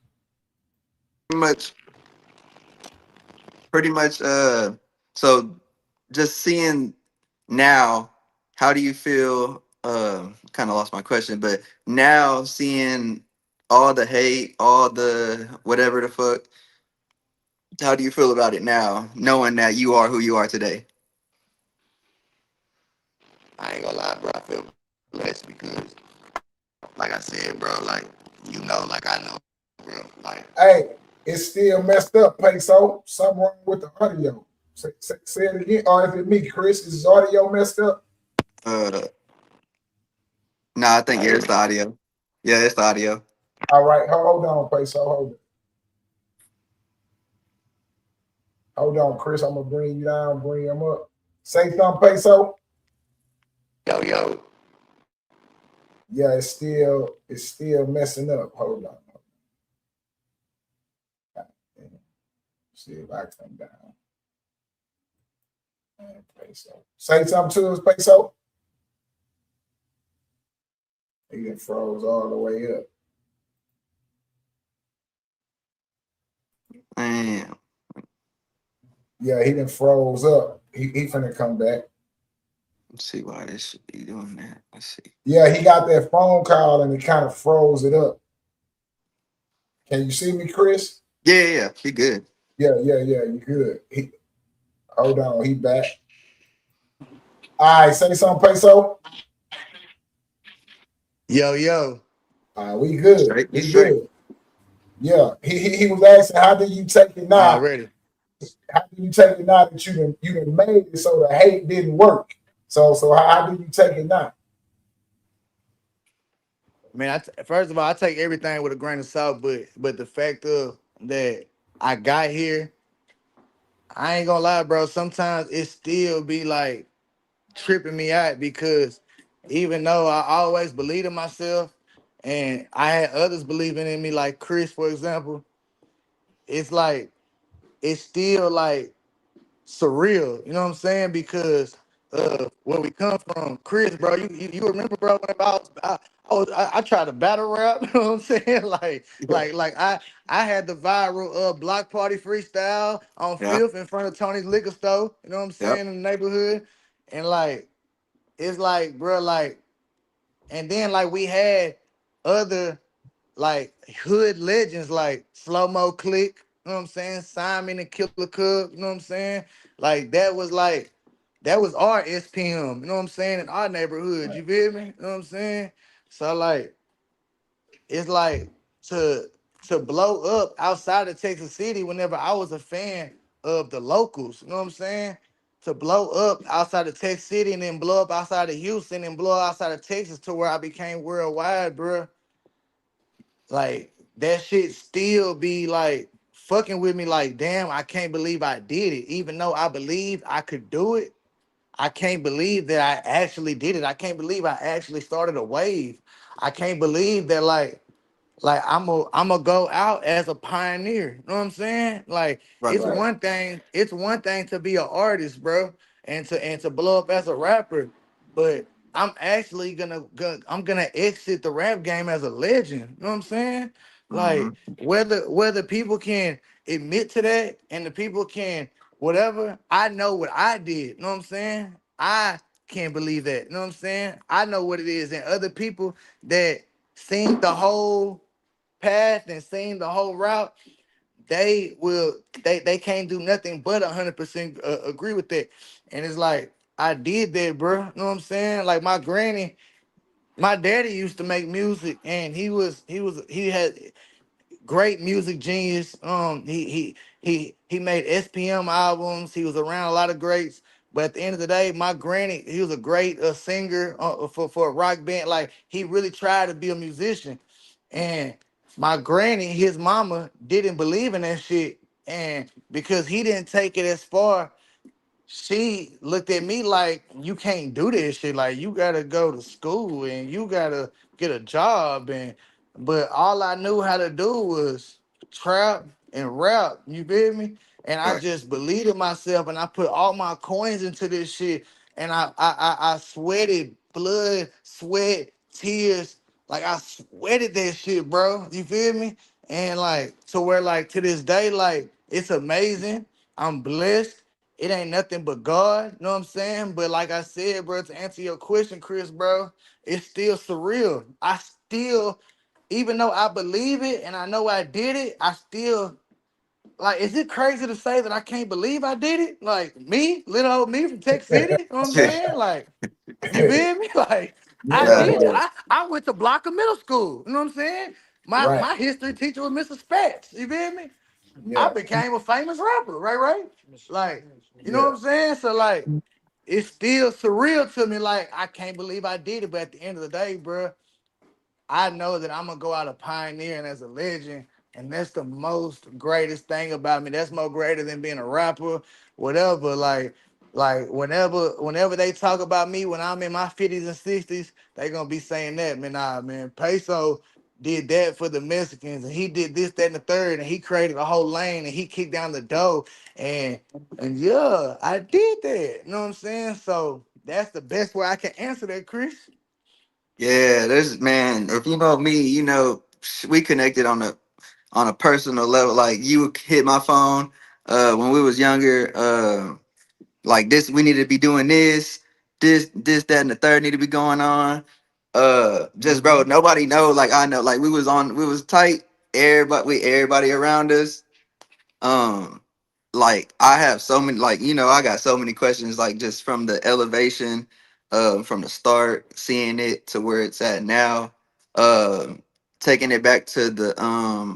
Pretty much, pretty much. So just seeing now, how do you feel? Kind of lost my question, but now seeing all the hate, all the whatever the fuck, how do you feel about it now, knowing that you are who you are today? I ain't gonna lie, bro. I feel blessed because, like I said, bro, like like I know, bro. Like, Hey, it's still messed up, Peso. Something wrong with the audio. Say it again. Or is it me, Chris? Is his audio messed up? No, I think it's the audio. Yeah, it's the audio. All right, hold on, Peso. Hold on, Chris. I'm gonna bring you down, bring him up. Say something, Peso. yo. Yeah, it's still messing up. Hold on. See if I come down. Peso. Say something to us, Peso. He get froze all the way up. Damn. Yeah, he done froze up. He finna come back. Let's see why this should be doing that. Let's see. Yeah, he got that phone call and it kind of froze it up. Can you see me, Chris? Yeah, he good. Yeah, you good. Hold on, he back. All right, say something, Peso. Yo. We good. Straight, We straight. good. Yeah, he was asking, how do you take it now? Already. How do you take it now that you done made it so the hate didn't work? So how do you take it now? Man, first of all, I take everything with a grain of salt, but the fact of that I got here, I ain't gonna lie, bro. Sometimes it still be like tripping me out because even though I always believed in myself and I had others believing in me, like Chris, for example, it's like it's still like surreal, you know what I'm saying? Because where we come from, Chris, bro, you remember, bro, when I tried to battle rap, you know what I'm saying? I had the viral block party freestyle on Yeah, Fifth in front of Tony's liquor store, you know what I'm yep. saying, in the neighborhood, and like it's like, bro, like, and then like we had other like hood legends like Slow Mo Click, you know what I'm saying? Simon and Killer Cook, you know what I'm saying? That was our SPM, you know what I'm saying? In our neighborhood, you feel me? You know what I'm saying? So like it's like to blow up outside of Texas City whenever I was a fan of the locals, you know what I'm saying? To blow up outside of Texas City and then blow up outside of Houston and blow up outside of Texas to where I became worldwide, bro. Like that shit still be like fucking with me like, damn, I can't believe I did it. Even though I believed I could do it, I can't believe that I actually did it. I can't believe I actually started a wave. I can't believe that like I'm a go out as a pioneer. You know what I'm saying? Like Right, it's right. one thing to be an artist, bro, and to blow up as a rapper, but I'm actually I'm gonna exit the rap game as a legend. You know what I'm saying? Mm-hmm. Like whether people can admit to that and the people can whatever, I know what I did. You know what I'm saying? I can't believe that. You know what I'm saying? I know what it is, and other people that seen the whole path and seen the whole route, they can't do nothing but 100% agree with that. And it's like I did that, bro. You know what I'm saying? Like my daddy used to make music, and he had great music genius. He made SPM albums. He was around a lot of greats. But at the end of the day, my granny, he was a great singer for a rock band. Like he really tried to be a musician. And my granny, his mama, didn't believe in that shit. And because he didn't take it as far, she looked at me like, you can't do this shit. Like you gotta go to school and you gotta get a job. But all I knew how to do was trap and rap. You feel me? And I Right. just believed in myself and I put all my coins into this shit. And I sweated blood, sweat, tears. Like I sweated that shit, bro. You feel me? And like to where like to this day, like it's amazing. I'm blessed. It ain't nothing but God, you know what I'm saying? But like I said, bro, to answer your question, Chris, bro, it's still surreal. I still, even though I believe it and I know I did it, I still like, is it crazy to say that I can't believe I did it? Like me, little old me from Tech City. You know what I'm saying? Like, you feel me? Like, I Yeah, did it. right, I went to Blocker Middle School. You know what I'm saying? right. My history teacher was Mr. Spats. You feel me? I Yeah, became a famous rapper, right? Like, you know yeah. what I'm saying? So like, it's still surreal to me. Like, I can't believe I did it, but at the end of the day, bro, I know that I'm gonna go out a pioneering as a legend, and that's the most greatest thing about me. That's more greater than being a rapper, whatever. Like whenever they talk about me when I'm in my 50s and 60s, they gonna be saying that, man. Nah, man, Peso did that for the Mexicans, and he did this, that, and the third, and he created a whole lane, and he kicked down the door, and yeah, I did that. You know what I'm saying? So that's the best way I can answer that, Chris. Yeah, there's man. If you know me, you know we connected on a personal level. Like you hit my phone when we was younger. Like this, we need to be doing this, that, and the third need to be going on. Just bro, nobody know. Like I know. Like we was tight. Everybody around us. Um, like I have so many, like I got so many questions, like just from the elevation, from the start, seeing it to where it's at now, taking it back to the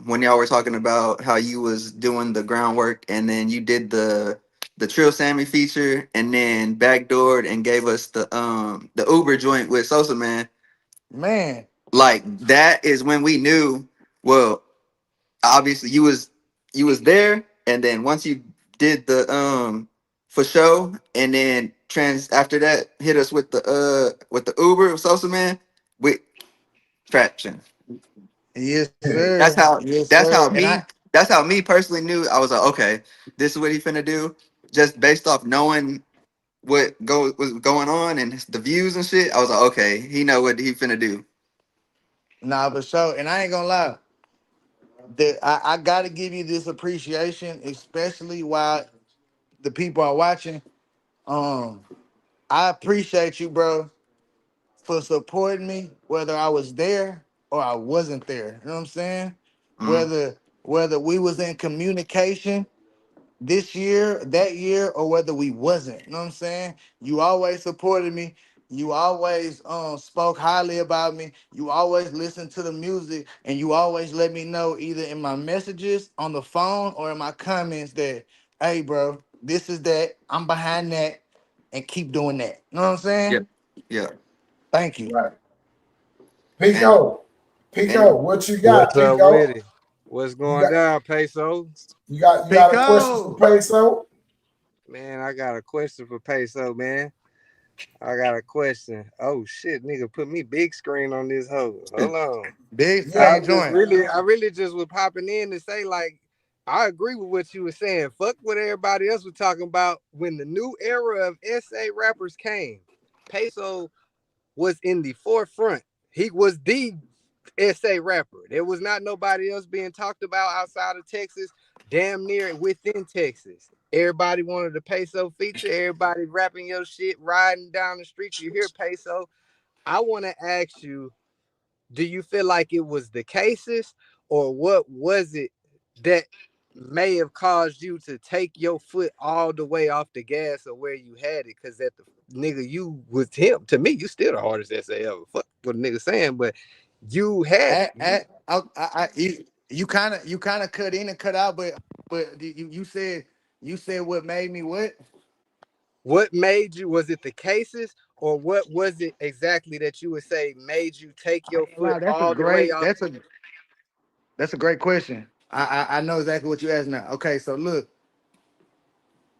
when y'all were talking about how you was doing the groundwork, and then you did the Trill Sammy feature, and then backdoored and gave us the Uber joint with Sosa Man. Man, Like that is when we knew. Well, obviously you was there, and then once you did the for show, and then trans after that hit us with the Uber with Sosa Man with traction. yes, That's sir. how Yes, that's sir. how And me that's how me personally knew. I was like, okay, this is what he finna do, just based off knowing was going on and the views and shit. I was like, okay, he know what he finna do. nah, for sure. And I ain't gonna lie, that I gotta give you this appreciation, especially while the people are watching. Um, I appreciate you, bro, for supporting me, whether I was there or I wasn't there. You know what I'm saying? Mm, Whether we was in communication this year, that year, or whether we wasn't. You know what I'm saying? You always supported me. You always spoke highly about me. You always listened to the music, and you always let me know either in my messages on the phone or in my comments that, hey, bro, this is that. I'm behind that, and keep doing that. You know what I'm yeah, saying? yeah, Thank you. Right. and Pico, Pico, and what you got, What's up with Pico? it? What's You going got down, Peso? you got a question for Pico. Peso? Man, I got a question for Peso, man. I got a question. Oh shit, nigga, put me big screen on this hoe. Hold on. Big Yeah, screen joint. I really just was popping in to say, like, I agree with what you were saying. Fuck what everybody else was talking about. When the new era of SA rappers came, Peso was in the forefront. He was the SA rapper. There was not nobody else being talked about outside of Texas, damn near within Texas. Everybody wanted a Peso feature. Everybody rapping your shit, riding down the street. You hear Peso. I want to ask you, do you feel like it was the cases, or what was it that may have caused you to take your foot all the way off the gas of where you had it? Because at the nigga, you was him. To me, you still the hardest SA ever. Fuck what a nigga saying, but you had it. You kind of cut in and cut out, but you said what made me what? What made you, was it the cases, or what was it exactly that you would say made you take your foot No, that's a all the way great off? that's a great question. I know exactly what you asked now. Okay, so look,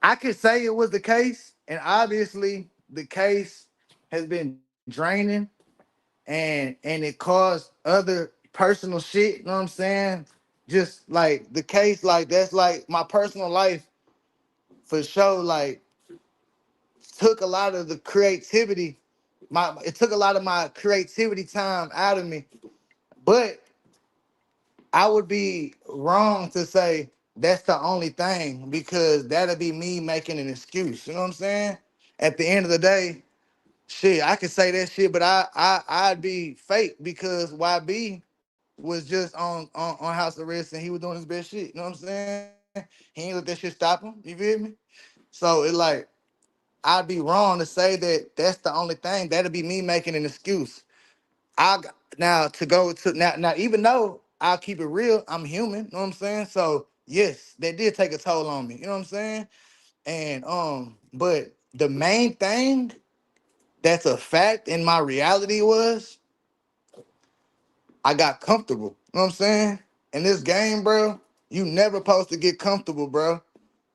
I could say it was the case, and obviously the case has been draining and it caused other personal shit, you know what I'm saying? Just like the case, like that's like my personal life for sure, like took a lot of the creativity, it took a lot of my creativity time out of me. But I would be wrong to say that's the only thing because that'll be me making an excuse. You know what I'm saying? At the end of the day, shit, I could say that shit, but I'd be fake because YB was just on house arrest and he was doing his best shit. You know what I'm saying? He ain't let that shit stop him. You feel me? So it like I'd be wrong to say that that's the only thing. That'll be me making an excuse. Now to go to now even though I'll keep it real, I'm human. You know what I'm saying? So yes, that did take a toll on me. You know what I'm saying? And but the main thing that's a fact in my reality was I got comfortable. You know what I'm saying? In this game, bro, you never supposed to get comfortable, bro.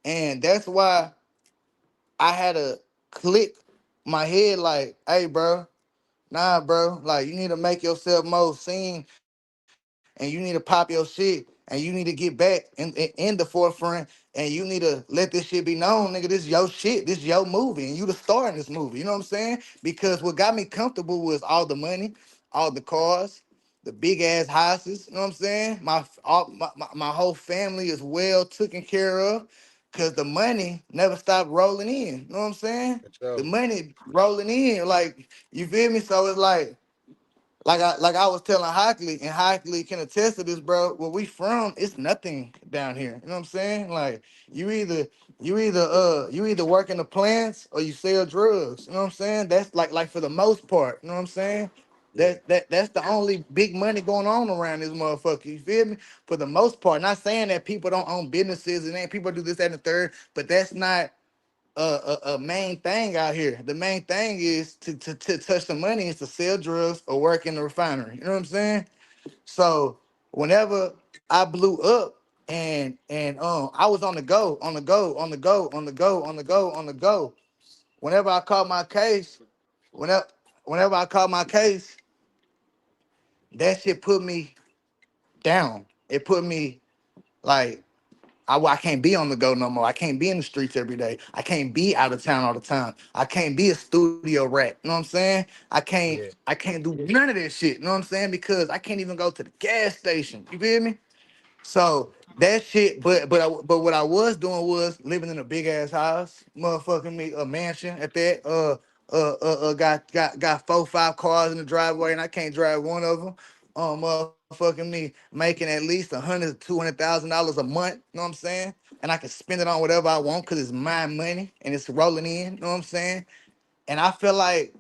And that's why I had to click my head like, hey, bro, nah, bro, like you need to make yourself more seen and you need to pop your shit and you need to get back in the forefront and you need to let this shit be known, nigga. This your shit, this your movie, and you the star in this movie. You know what I'm saying? Because what got me comfortable was all the money, all the cars, the big ass houses. You know what I'm saying? My whole family is well taken care of because the money never stopped rolling in. You know what I'm saying? The money rolling in, like you feel me? So it's like I was telling Hockley, and Hockley can attest to this, bro. Where we from, it's nothing down here. You know what I'm saying? Like you either work in the plants or you sell drugs. You know what I'm saying? That's like for the most part. You know what I'm saying? That's the only big money going on around this motherfucker. You feel me? For the most part. Not saying that people don't own businesses and then people do this, that, and the third, but that's not a main thing out here. The main thing is to touch the money is to sell drugs or work in the refinery. You know what I'm saying? So whenever I blew up and I was on the go, on the go, on the go, on the go, on the go, on the go. Whenever I caught my case, whenever whenever I caught my case, that shit put me down. It put me like I can't be on the go no more. I can't be in the streets every day. I can't be out of town all the time. I can't be a studio rat. You know what I'm saying? I can't do none of that shit. You know what I'm saying? Because I can't even go to the gas station. You feel me? So that shit, but what I was doing was living in a big ass house, motherfucking me a mansion at that. Got 4, 5 cars in the driveway, and I can't drive one of them. Motherfucking me making at least $100,000 to $200,000 a month. You know what I'm saying? And I can spend it on whatever I want because it's my money and it's rolling in. You know what I'm saying? And I feel like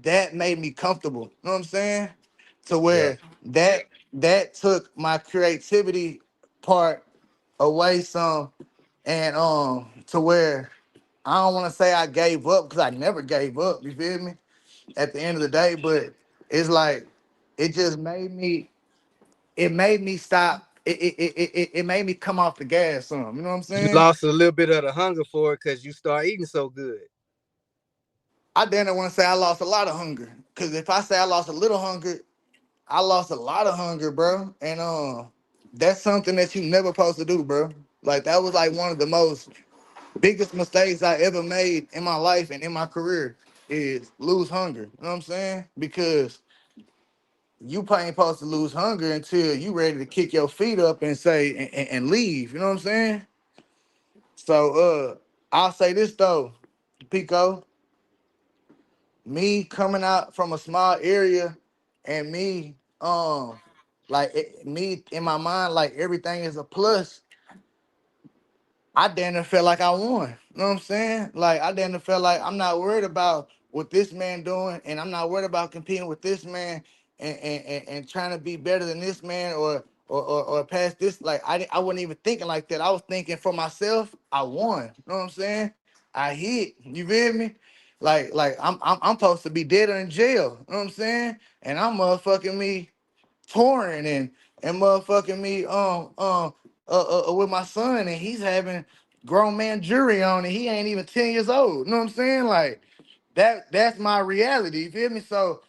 that made me comfortable. You know what I'm saying? To where that took my creativity part away some, and to where I don't want to say I gave up because I never gave up. You feel me? At the end of the day, but it's like it just made me. It made me stop. It made me come off the gas some. You know what I'm You saying? lost a little bit of the hunger for it because you start eating so good. I didn't want to say I lost a lot of hunger because if I say I lost a little hunger, I lost a lot of hunger, bro. And that's something that you never supposed to do, bro. Like that was like one of the most biggest mistakes I ever made in my life and in my career is lose hunger. You know what I'm saying? Because you ain't supposed to lose hunger until you ready to kick your feet up and say and leave. You know what I'm saying? So I'll say this though, Pico, me coming out from a small area and me me in my mind like everything is a plus. I damn near felt like I won. You know what I'm saying? Like I damn near felt like I'm not worried about what this man doing, and I'm not worried about competing with this man and trying to be better than this man or past this. Like I wasn't even thinking like that. I was thinking for myself, I won. You know what I'm saying? I hit. You feel me? Like I'm supposed to be dead or in jail. You know what I'm saying? And I'm motherfucking me touring and motherfucking me with my son, and he's having grown man jury on and he ain't even 10 years old. You know what I'm saying? Like that's my reality. You feel me? So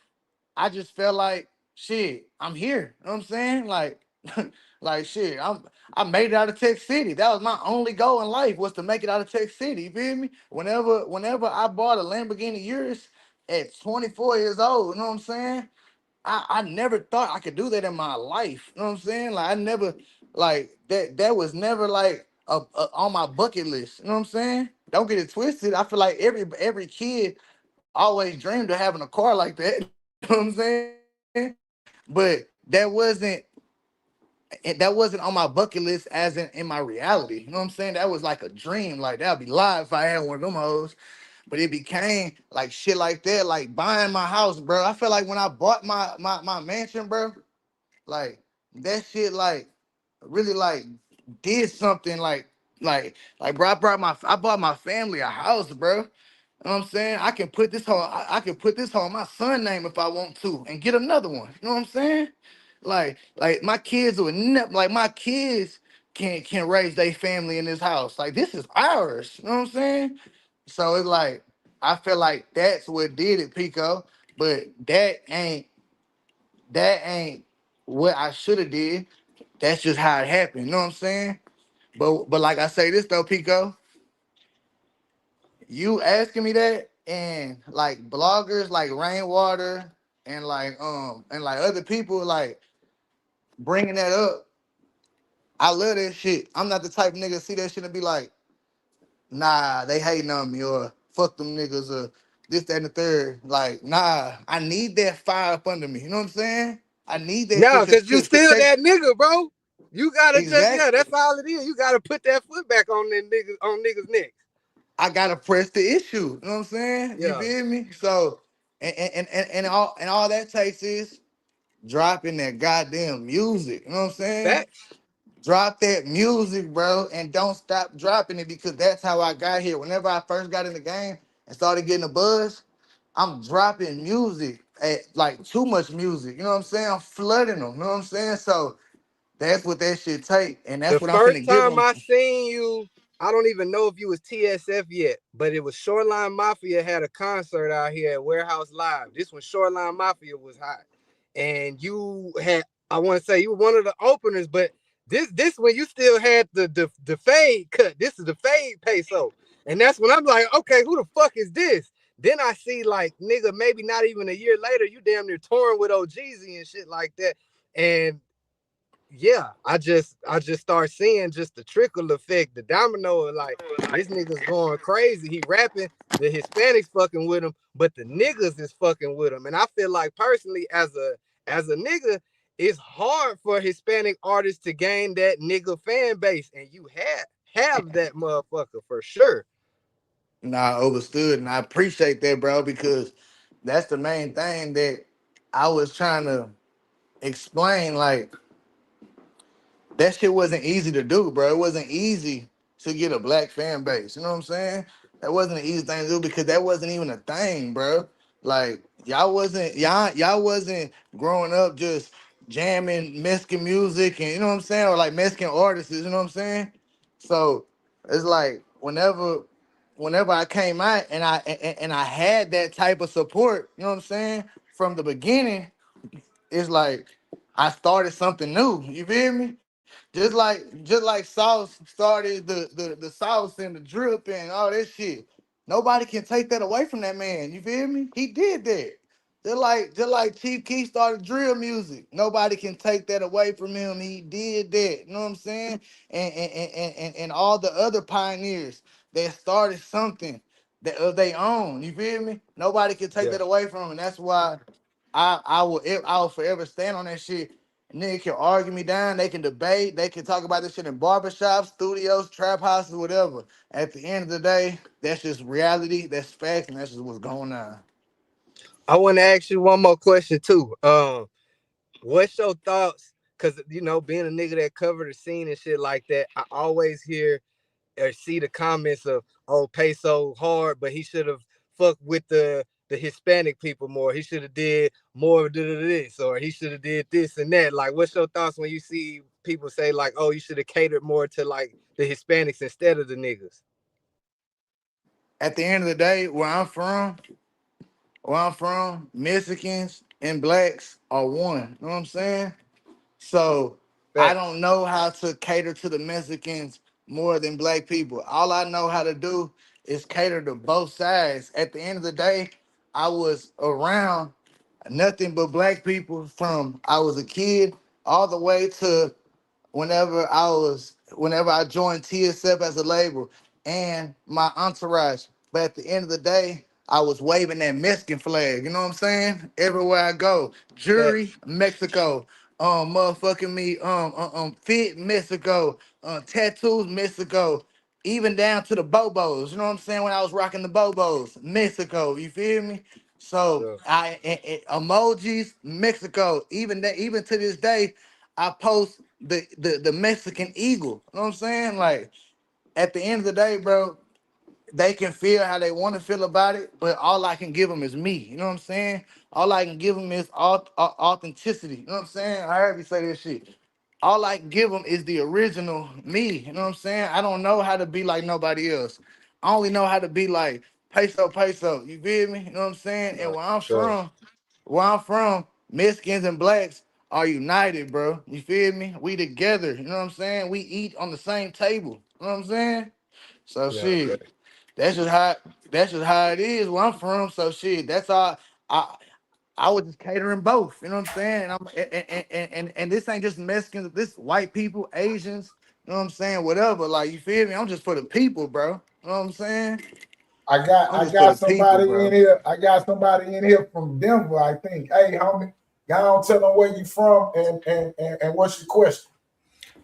I just felt like shit, I'm here. You know what I'm saying? Like like shit, I made it out of Tech City. That was my only goal in life was to make it out of Tech City. You feel me? Whenever I bought a Lamborghini Urus at 24 years old, you know what I'm saying? I never thought I could do that in my life. You know what I'm saying? Like I never like that was never like on my bucket list. You know what I'm saying? Don't get it twisted. I feel like every kid always dreamed of having a car like that. You know what I'm saying? But that wasn't that wasn't on my bucket list as in my reality. You know what I'm saying? That was like a dream. Like that'd be live if I had one of them hoes. But it became like shit like that, like buying my house, bro. I feel like when I bought my mansion, bro, like that shit like really like did something like bro, I bought my family a house, bro. You know what I'm saying? I can put this whole I can put this on my son name if I want to and get another one. You know what I'm saying? Like my kids would never like my kids can raise their family in this house. Like this is ours. You know what I'm saying? So it's like I feel like that's what did it, Pico. But that ain't what I should have did. That's just how it happened. You know what I'm saying? But like I say this though, Pico, you asking me that and like bloggers like Rainwater and like other people like bringing that up. I love that shit. I'm not the type of nigga to see that shit and be like, nah, they hating on me or fuck them niggas or this, that, and the third. Like, nah, I need that fire up under me. You know what I'm saying? I need that No, shit to, cause you to, to still take that nigga, bro. You gotta just that's exactly. all it is. You gotta put that foot back on them niggas on niggas' neck. I gotta press the issue. You know what I'm saying? You Yeah. feel me? So and all that takes is dropping that goddamn music. You know what I'm saying? Facts. Drop that music, bro, and don't stop dropping it because that's how I got here. Whenever I first got in the game and started getting a buzz, I'm dropping music at like too much music. You know what I'm saying? I'm flooding them. You know what I'm saying? So that's what that shit take, and The that's what I'm first finna give time them. I seen you, I don't even know if you was TSF yet, but it was Shoreline Mafia had a concert out here at Warehouse Live. This when Shoreline Mafia was hot. And you had, I want to say you were one of the openers, but this when you still had the fade cut. This is the fade peso. And that's when I'm like, okay, who the fuck is this? Then I see like nigga, maybe not even a year later, you damn near touring with OGZ and shit like that. And yeah, I just start seeing just the trickle effect, the domino of like this nigga's going crazy. He rapping, the Hispanics fucking with him, but the niggas is fucking with him. And I feel like personally, as a nigga, it's hard for Hispanic artists to gain that nigga fan base, and you have that motherfucker for sure. Nah, overstood, and I appreciate that, bro, because that's the main thing that I was trying to explain. Like that shit wasn't easy to do, bro. It wasn't easy to get a black fan base. You know what I'm saying? That wasn't an easy thing to do because that wasn't even a thing, bro. Like y'all wasn't growing up just jamming Mexican music and you know what I'm saying, or like Mexican artists. You know what I'm saying? So it's like whenever I came out and I had that type of support, you know what I'm saying, from the beginning, it's like I started something new. You feel me? Just like Sauce started the sauce and the drip and all that shit. Nobody can take that away from that man. You feel me? He did that. Just like Chief Keef started drill music. Nobody can take that away from him. He did that. You know what I'm saying? And all the other pioneers that started something that of their own. You feel me? Nobody can take Yeah. that away from him. And that's why I will forever stand on that shit. Nigga can argue me down. They can debate. They can talk about this shit in barbershops, studios, trap houses, whatever. At the end of the day, that's just reality. That's facts, and that's just what's going on. I want to ask you one more question too. What's your thoughts? Cause being a nigga that covered the scene and shit like that, I always hear or see the comments of, "Oh, Peso hard, but he should have fucked with the Hispanic people more. He should have did more of this, or he should have did this and that." Like, what's your thoughts when you see people say like, "Oh, you should have catered more to like the Hispanics instead of the niggas"? At the end of the day, where I'm from, Mexicans and blacks are one. You know what I'm saying? So I Facts. don't know how to cater to the Mexicans more than black people. All I know how to do is cater to both sides. At the end of the day, I was around nothing but black people from I was a kid all the way to whenever I joined TSF as a label and my entourage. But at the end of the day, I was waving that Mexican flag. You know what I'm saying? Everywhere I go, jury, Facts. Mexico. motherfucking me, fit Mexico, tattoos Mexico, even down to the Bobos. You know what I'm saying? When I was rocking the Bobos, Mexico. You feel me? So Yeah. emojis Mexico. Even that, even to this day, I post the Mexican eagle. You know what I'm saying? Like at the end of the day, bro, they can feel how they want to feel about it, but all I can give them is me. You know what I'm saying? All I can give them is authenticity. You know what I'm saying? I heard you say this shit. All I can give them is the original me. You know what I'm saying? I don't know how to be like nobody else. I only know how to be like peso peso. You feel me? You know what I'm saying? And Nah, sure. where I'm from, Mexicans and blacks are united, bro. You feel me? We together. You know what I'm saying? We eat on the same table. You know what I'm saying? So Yeah, shit. That's just how it is where I'm from. So shit, that's all. I I was just catering both. You know what I'm saying? And this ain't just Mexicans. This white people, Asians. You know what I'm saying? Whatever. Like you feel me? I'm just for the people, bro. You know what I'm saying? I got I'm I just for got the people, somebody in bro. here. I got somebody in here from Denver, I think. Hey, homie, y'all tell them where you from and what's your question?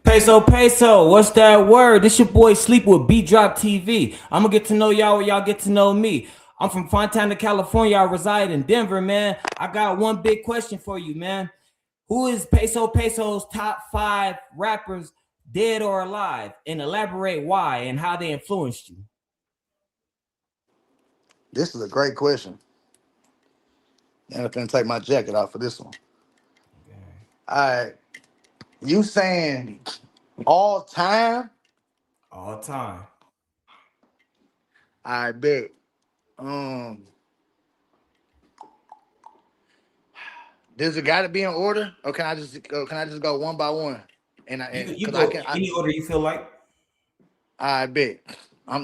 Peso Peso, what's that word? This your boy Sleep with B Drop TV. I'm gonna get to know y'all where y'all get to know me. I'm from Fontana, California. I reside in Denver, man. I got one big question for you, man. Who is Peso Peso's top 5 rappers, dead or alive? And elaborate why and how they influenced you. This is a great question. And I'm gonna take my jacket off for this one. All right. You saying all time? All time. I bet. Um, does it gotta be in order? Or can I just go one by one? You Cause I go can any order you feel like. I bet.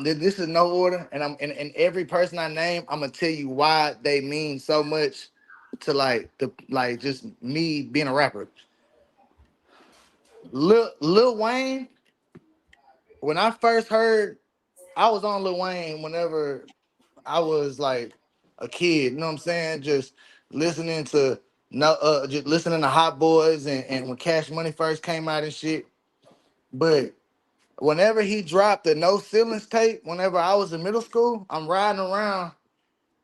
This is no order, and every person I name, I'm gonna tell you why they mean so much to like just me being a rapper. Lil Wayne, when I first heard, I was on Lil Wayne whenever I was like a kid. You know what I'm saying? Just listening to just listening to Hot Boys and when Cash Money first came out and shit. But whenever he dropped the No Ceilings tape, whenever I was in middle school, I'm riding around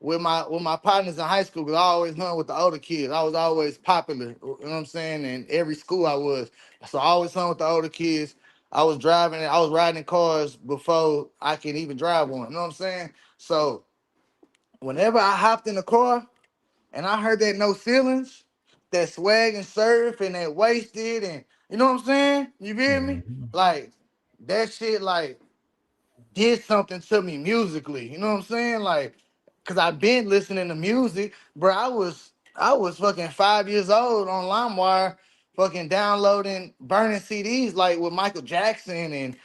with my partners in high school because I always hung with the older kids. I was always popular, you know what I'm saying? In every school I was. So I always hung with the older kids. I was riding in cars before I could even drive one. You know what I'm saying? So whenever I hopped in the car and I heard that No Ceilings, that Swag and Surf and that Wasted and you know what I'm saying? You feel me? Like that shit like did something to me musically. You know what I'm saying? Like, cause I've been listening to music, bro. I was fucking 5 years old on LimeWire, fucking downloading, burning CDs like with Michael Jackson and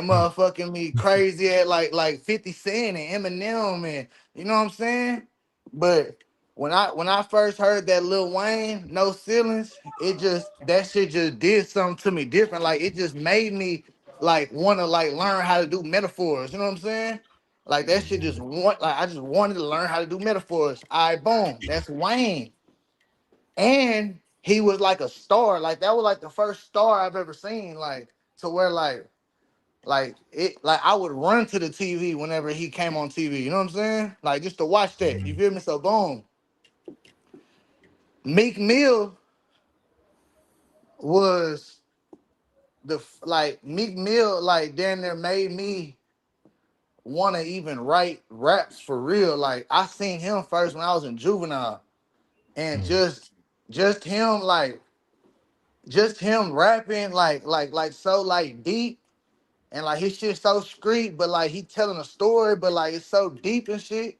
motherfucking me crazy at like 50 Cent and Eminem and you know what I'm saying? But when I first heard that Lil Wayne, No Ceilings, that shit just did something to me different. Like it just made me like want to like learn how to do metaphors. You know what I'm saying? Like that shit I just wanted to learn how to do metaphors. All right, boom. That's Wayne. And he was like a star. Like that was like the first star I've ever seen. Like to where like I would run to the TV whenever he came on TV. You know what I'm saying? Like just to watch that. You feel me? So boom. Meek Mill was Meek Mill like damn near made me want to even write raps for real. Like I seen him first when I was in juvenile, and just him just him rapping like so like deep and like his shit so street, but like he telling a story, but like it's so deep and shit.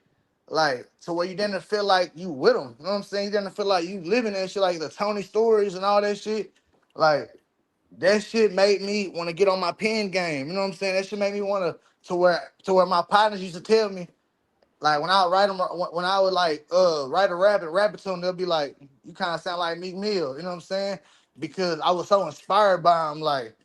Like to where you didn't feel like you with him. You know what I'm saying? You didn't feel like you living that shit like the Tony stories and all that shit. Like that shit made me want to get on my pen game. You know what I'm saying? That shit made me want to where my partners used to tell me, like when I would write them, when I would like write a rap it to them, they'll be like, "You kind of sound like Meek Mill," you know what I'm saying? Because I was so inspired by him, like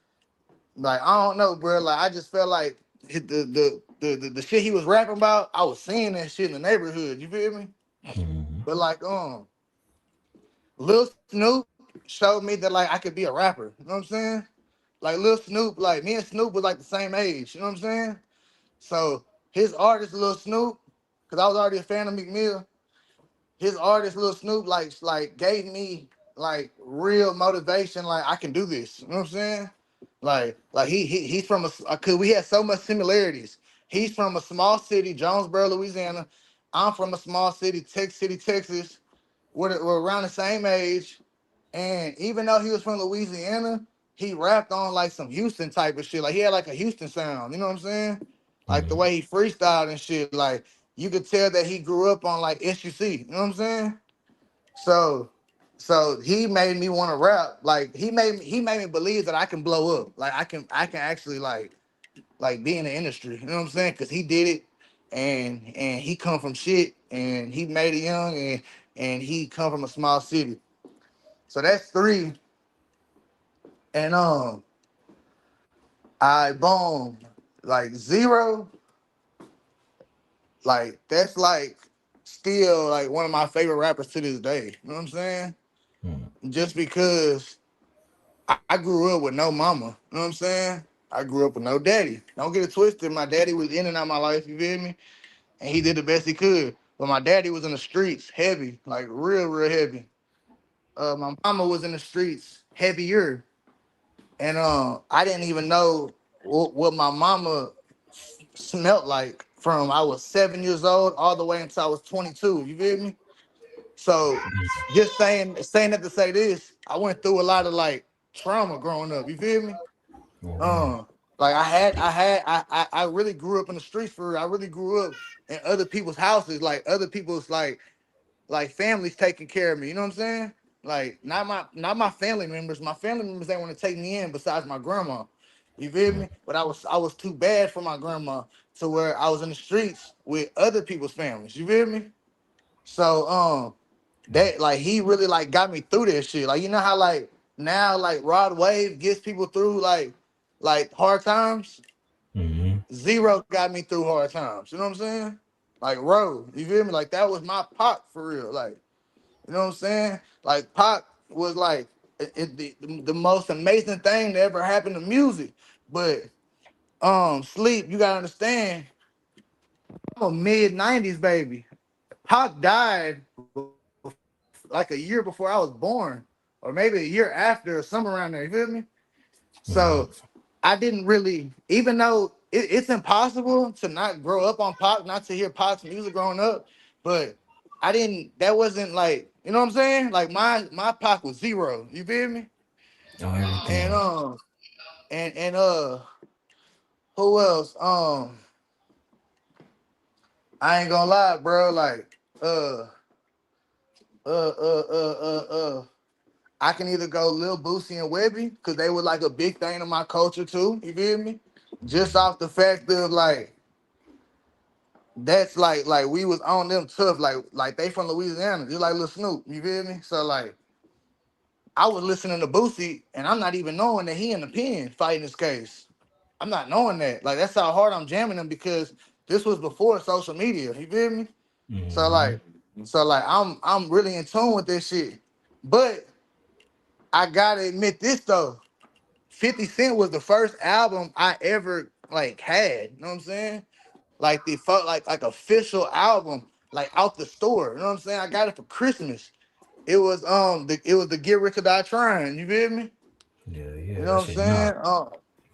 I don't know, bro. Like I just felt like the shit he was rapping about, I was seeing that shit in the neighborhood. You feel me? But like Lil Snoop, showed me that like I could be a rapper. You know what I'm saying? Like Lil Snoop, like me and Snoop was like the same age. You know what I'm saying? So his artist Lil Snoop, because I was already a fan of Meek Mill. His artist Lil Snoop like gave me like real motivation. Like I can do this. You know what I'm saying? Like he's from cause we had so much similarities. He's from a small city, Jonesboro, Louisiana. I'm from a small city, Tech City, Texas. We're around the same age. And even though he was from Louisiana, he rapped on like some Houston type of shit. Like he had like a Houston sound, you know what I'm saying? Like the way he freestyled and shit. Like you could tell that he grew up on like SUC, you know what I'm saying? So he made me want to rap. Like he made me believe that I can blow up. Like I can actually like be in the industry, you know what I'm saying? Cause he did it and he come from shit and he made it young and he come from a small city. So that's 3. And I boom, like 0, like that's like still like one of my favorite rappers to this day. You know what I'm saying? Just because I grew up with no mama. You know what I'm saying? I grew up with no daddy. Don't get it twisted. My daddy was in and out of my life, you feel me? And he did the best he could. But my daddy was in the streets heavy, like real heavy. My mama was in the streets heavier. And I didn't even know what my mama smelt like from I was 7 years old all the way until I was 22. You feel me? So just saying that to say this, I went through a lot of like trauma growing up. You feel me? Like I really grew up in the streets for real. I really grew up in other people's houses, like other people's like families taking care of me. You know what I'm saying? Like not my family members. My family members they want to take me in besides my grandma. You feel me? But I was too bad for my grandma to where I was in the streets with other people's families. You feel me? So that like he really like got me through that shit. Like you know how like now like Rod Wave gets people through like hard times. 0 got me through hard times. You know what I'm saying? Like Ro, you feel me? Like that was my Pac for real. Like you know what I'm saying? Like Pac was like the most amazing thing that ever happened to music. But Sleep, you gotta understand, I'm a mid-90s baby. Pac died like a year before I was born, or maybe a year after, or somewhere around there. You feel me? So I didn't really, even though it's impossible to not grow up on Pac, not to hear Pac's music growing up, but I didn't. That wasn't like, you know what I'm saying? Like my Pac was 0. You feel me? And who else? I ain't gonna lie, bro. Like I can either go Lil Boosie and Webby because they were like a big thing in my culture too. You feel me? Just off the fact of like that's like we was on them tough. Like they from Louisiana, just like Lil Snoop. You feel me? So like I was listening to Boosie and I'm not even knowing that he in the pen fighting this case. I'm not knowing that. Like that's how hard I'm jamming him because this was before social media. You feel me? So like I'm really in tune with this shit. But I gotta admit this though. 50 Cent was the first album I ever like had. You know what I'm saying? Like the like official album, like out the store. You know what I'm saying? I got it for Christmas. It was the Get Rich or Die Trying. You feel me? Yeah, You know what I'm saying?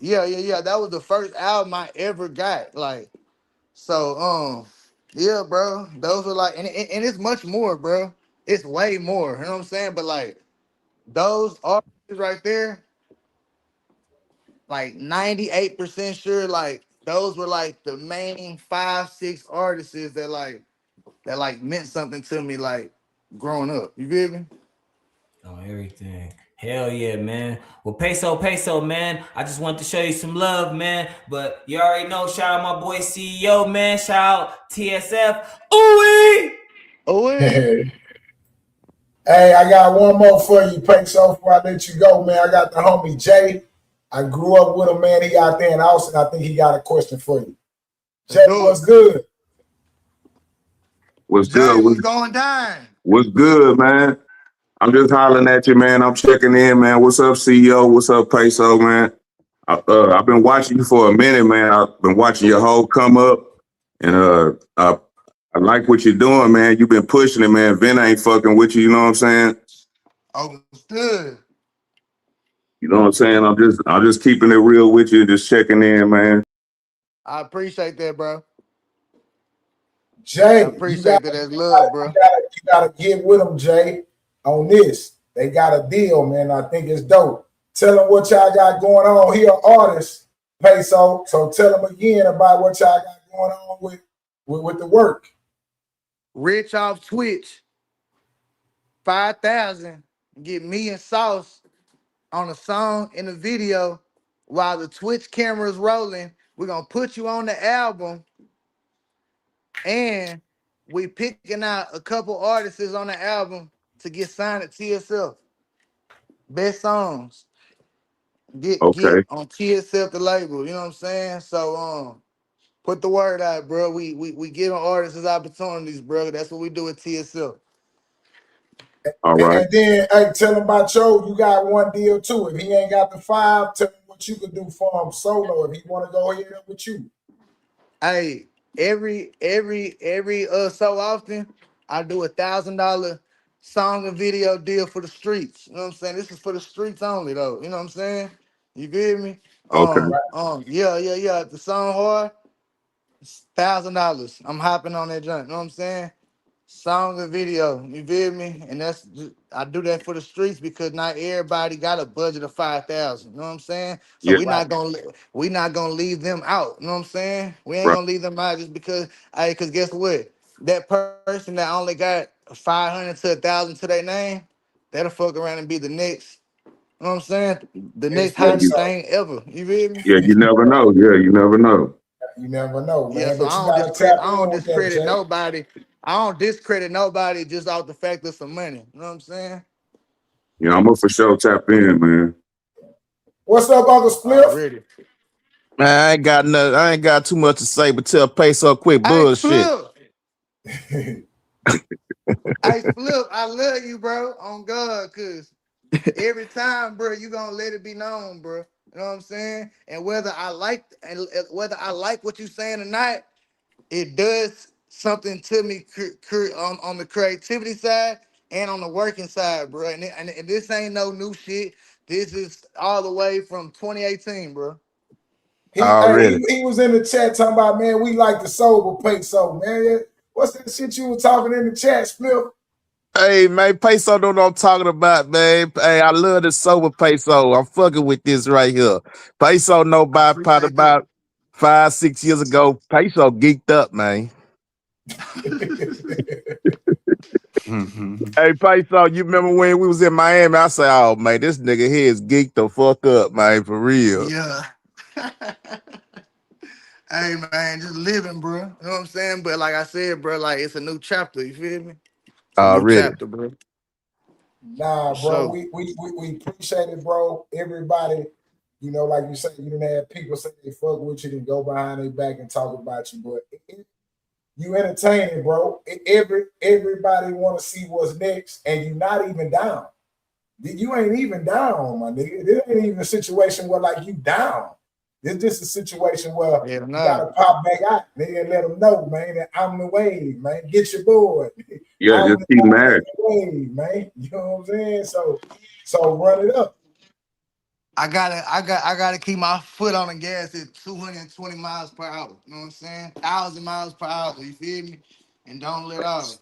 Yeah. That was the first album I ever got. Like, so yeah, bro. Those are like, and it's much more, bro. It's way more. You know what I'm saying? But like those artists right there, like 98% sure, like those were like the main 5-6 artists that meant something to me, like growing up. You feel me? On everything. Hell yeah, man. Well, Peso, man. I just wanted to show you some love, man. But you already know, shout out my boy CEO, man. Shout out TSF. Ooh! Oh, Hey, I got one more for you, Peso, before I let you go, man. I got the homie Jay. I grew up with him, man. He out there in Austin. I think he got a question for you. Jay, what's good? What's Jay, good? what's going down? What's good, man? I'm just hollering at you, man. I'm checking in, man. What's up, CEO? What's up, Peso, man? I've been watching you for a minute, man. I've been watching your whole come up, and I like what you're doing, man. You've been pushing it, man. Vin ain't fucking with you. You know what I'm saying? Understood. You know what I'm saying? I'm just keeping it real with you, just checking in, man. I appreciate that, bro. Jay, I appreciate that as love, bro. you gotta get with them, Jay, on this. They got a deal, man. I think it's dope. Tell them what y'all got going on here, artists, Peso. So tell them again about what y'all got going on with the work. Rich off Twitch, 5,000. Get me and Sauce on a song in a video while the Twitch camera is rolling. We're gonna put you on the album, and we picking out a couple artists on the album to get signed at TSF. Best songs. Get Okay. on TSF the label. You know what I'm saying? So put the word out, bro. We give artists opportunities, bro. That's what we do at TSF. All right. And then, hey, tell him about Joe. You got one deal too. If he ain't got the 5, tell him what you could do for him solo. If he want to go ahead with you. Hey, every so often I do $1,000 song and video deal for the streets. You know what I'm saying? This is for the streets only though. You know what I'm saying? You feel me? Okay. Yeah. If the song hard, it's $1,000. I'm hopping on that joint. You know what I'm saying? Song and video, you feel me? And I do that for the streets because not everybody got a budget of 5,000. You know what I'm saying? So Yeah. we not gonna leave them out. You know what I'm saying? We ain't Right. gonna leave them out just because. Cause guess what? That person that only got 500 to 1,000 to their name, that'll fuck around and be the next. You know what I'm saying? The next hottest thing ever. You feel me? Yeah, you never know. Yeah, you never know. You never know, Yeah, man. so But you gotta tap I in don't with that, discredit Jay. nobody. I don't discredit nobody just off the fact of some money. You know what I'm saying? Yeah, I'm gonna for sure tap in, man. What's up, Uncle Spliff? Already. Man, I ain't got nothing. I ain't got too much to say, but tell Peso quick Hey, bullshit. Spliff. Hey, Spliff, I love you, bro. On God, cause every time, bro, you gonna let it be known, bro. You know what I'm saying? And whether I like what you saying or not, it does something to me on the creativity side and on the working side, bro. And this ain't no new shit. This is all the way from 2018, bro. He was in the chat talking about, man, we like the sober Peso, man. What's that shit you were talking in the chat, Spliff? Hey, man, Peso know what I'm talking about, man. Hey, I love this sober Peso. I'm fucking with this right here. Peso know about 5-6 years ago. Peso geeked up, man. Hey, Peso, you remember when we was in Miami? I said, oh, man, this nigga here is geeked the fuck up, man, for real. Yeah. Hey, man, just living, bro. You know what I'm saying? But like I said, bro, like it's a new chapter. You feel me? It's a new chapter, bro. Nah, bro, we appreciate it, bro. Everybody, you know, like you said, you didn't have people say they fuck with you and go behind their back and talk about you, but you entertaining, bro. Everybody want to see what's next, and you not even down. You ain't even down, my nigga. This ain't even a situation where like you down. It's just a situation where you gotta pop back out, nigga, and let them know, man, that I'm the wave, man. Get your boy. Yeah, just keep mad. Wave, man. You know what I'm saying? So run it up. I gotta keep my foot on the gas at 220 miles per hour. You know what I'm saying? 1,000 miles per hour. You feel me? And don't let off.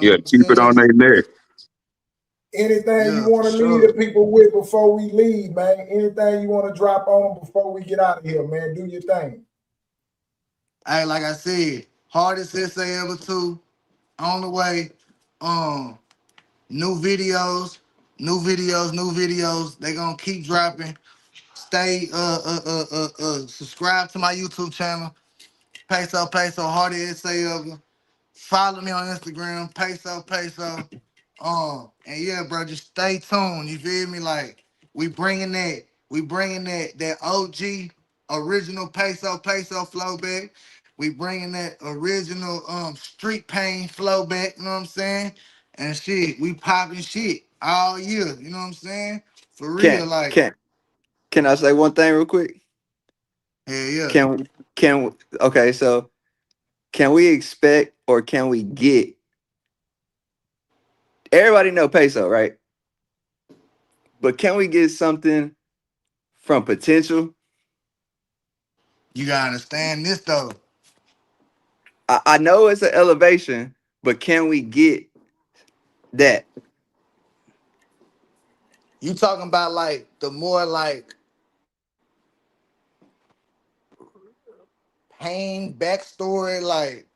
Yeah, keep it on their neck. Anything you want to leave the people with before we leave, man? Anything you want to drop on them before we get out of here, man? Do your thing. Hey, like I said, hardest essay ever too. On the way. New videos. They gonna keep dropping. Stay subscribe to my YouTube channel. Peso, hardest essay ever. Follow me on Instagram, Peso. And yeah, bro, just stay tuned. You feel me? Like we bringing that OG original Peso flow back. We bringing that original street pain flow back. You know what I'm saying? And shit, we popping shit. all year. You know what I'm saying? For real, Can like, can can I say one thing real quick? yeah. Can okay, so can we expect or can we get everybody know peso, right? But can we get something from potential? You gotta understand this though. I know it's an elevation, but can we get that? You talking about like the more like pain backstory, like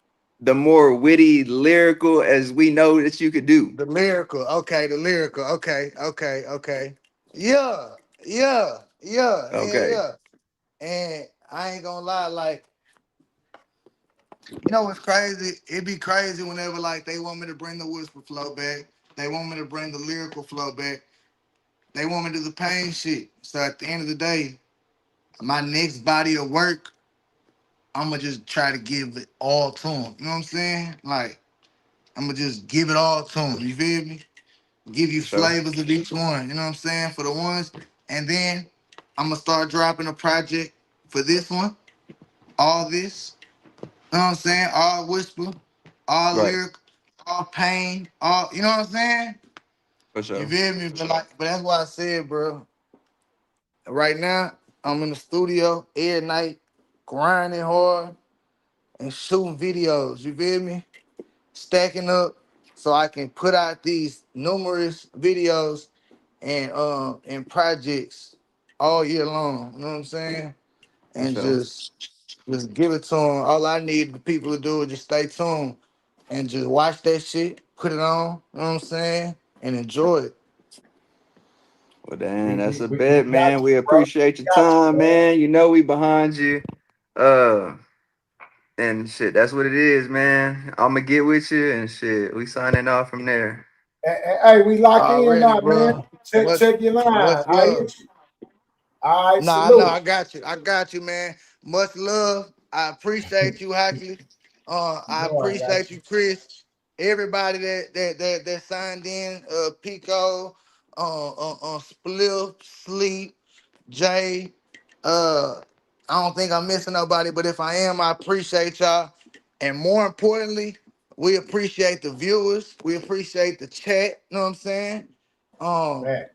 The more witty, lyrical as we know that you could do. the lyrical. Okay, the lyrical. Okay. Okay, Yeah. And I ain't gonna lie, like, you know what's crazy? It be crazy whenever like they want me to bring the whisper flow back. They want me to bring the lyrical flow back. They want me to do the pain shit. So at the end of the day, my next body of work, I'ma just try to give it all to them. You know what I'm saying? Like, I'ma just give it all to them. You feel me? Give you for sure. flavors of each one. You know what I'm saying? For the ones. And then I'ma start dropping a project for this one. All this. You know what I'm saying? All whisper, all Right, lyric, all pain, all, you know what I'm saying? for You sure. feel me? But that's why I said, bro. Right now, I'm in the studio every night, grinding hard and shooting videos. You feel me? Stacking up so I can put out these numerous videos and projects all year long. You know what I'm saying? For And sure. just give it to them. All I need the people to do is just stay tuned and just watch that shit, put it on. You know what I'm saying? And enjoy it. Well, Dan, We, that's we, a we, we bet, got man. you, We bro. appreciate We your got you, time, man. man. You know we behind you. Uh, and shit, that's what it is, man. I'ma get with you and shit. We signing off from there. Hey, we locked in Already, now, man. bro. Check your line. Much I love. hit you. All right, Nah, no, salute. I got you, man. Much love. I appreciate you, Hockley. You I know I got appreciate you. you, Chris. Everybody that signed in, Pico, Spliff, Sleep, Jay. I don't think I'm missing nobody, but if I am, I appreciate y'all. And more importantly, we appreciate the viewers. We appreciate the chat. You know what I'm saying? Um, Man.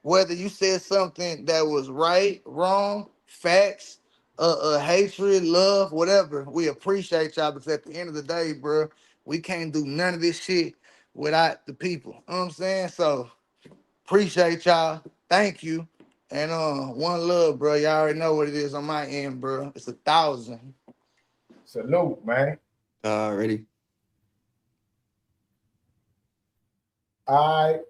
whether you said something that was right, wrong, facts, hatred, love, whatever, we appreciate y'all because at the end of the day, bro, we can't do none of this shit without the people. You know what I'm saying? So appreciate y'all. Thank you. And one love, bro. Y'all already know what it is on my end, bro. It's 1,000. Salute, man. Already. All right.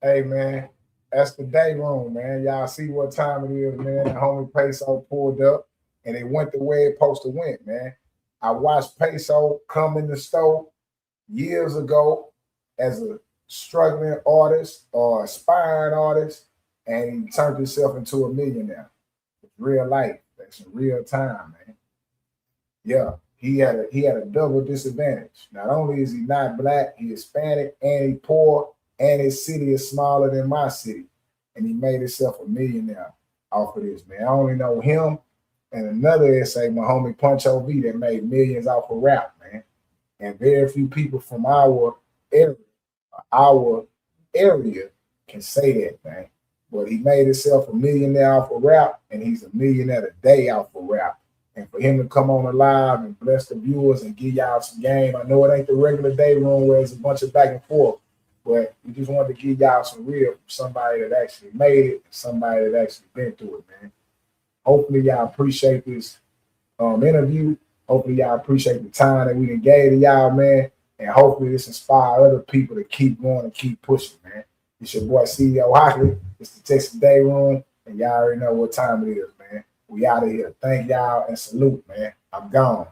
Hey, man. That's the day room, man. Y'all see what time it is, man. The homie Peso pulled up and it went the way it supposed to went, man. I watched Peso come in the store years ago as a struggling artist or aspiring artist, and he turned himself into a millionaire. It's real life. That's in real time, man. Yeah, he had a double disadvantage. Not only is he not black, he Hispanic and he poor, and his city is smaller than my city. And he made himself a millionaire off of this, man. I only know him and another essay, my homie Puncho V, that made millions off of rap, man. And very few people from area, our area can say that, man. But he made himself a millionaire off of rap, and he's a millionaire today off of rap. And for him to come on live and bless the viewers and give y'all some game, I know it ain't the regular day room where it's a bunch of back and forth, but we just wanted to give y'all some real from somebody that actually made it, and somebody that actually been through it, man. Hopefully y'all appreciate this interview. Hopefully y'all appreciate the time that we done gave to y'all, man. And hopefully this inspire other people to keep going and keep pushing, man. It's your boy CEO Hockley. It's the Texas Day Room, and y'all already know what time it is, man. We out of here. Thank y'all and salute, man. I'm gone.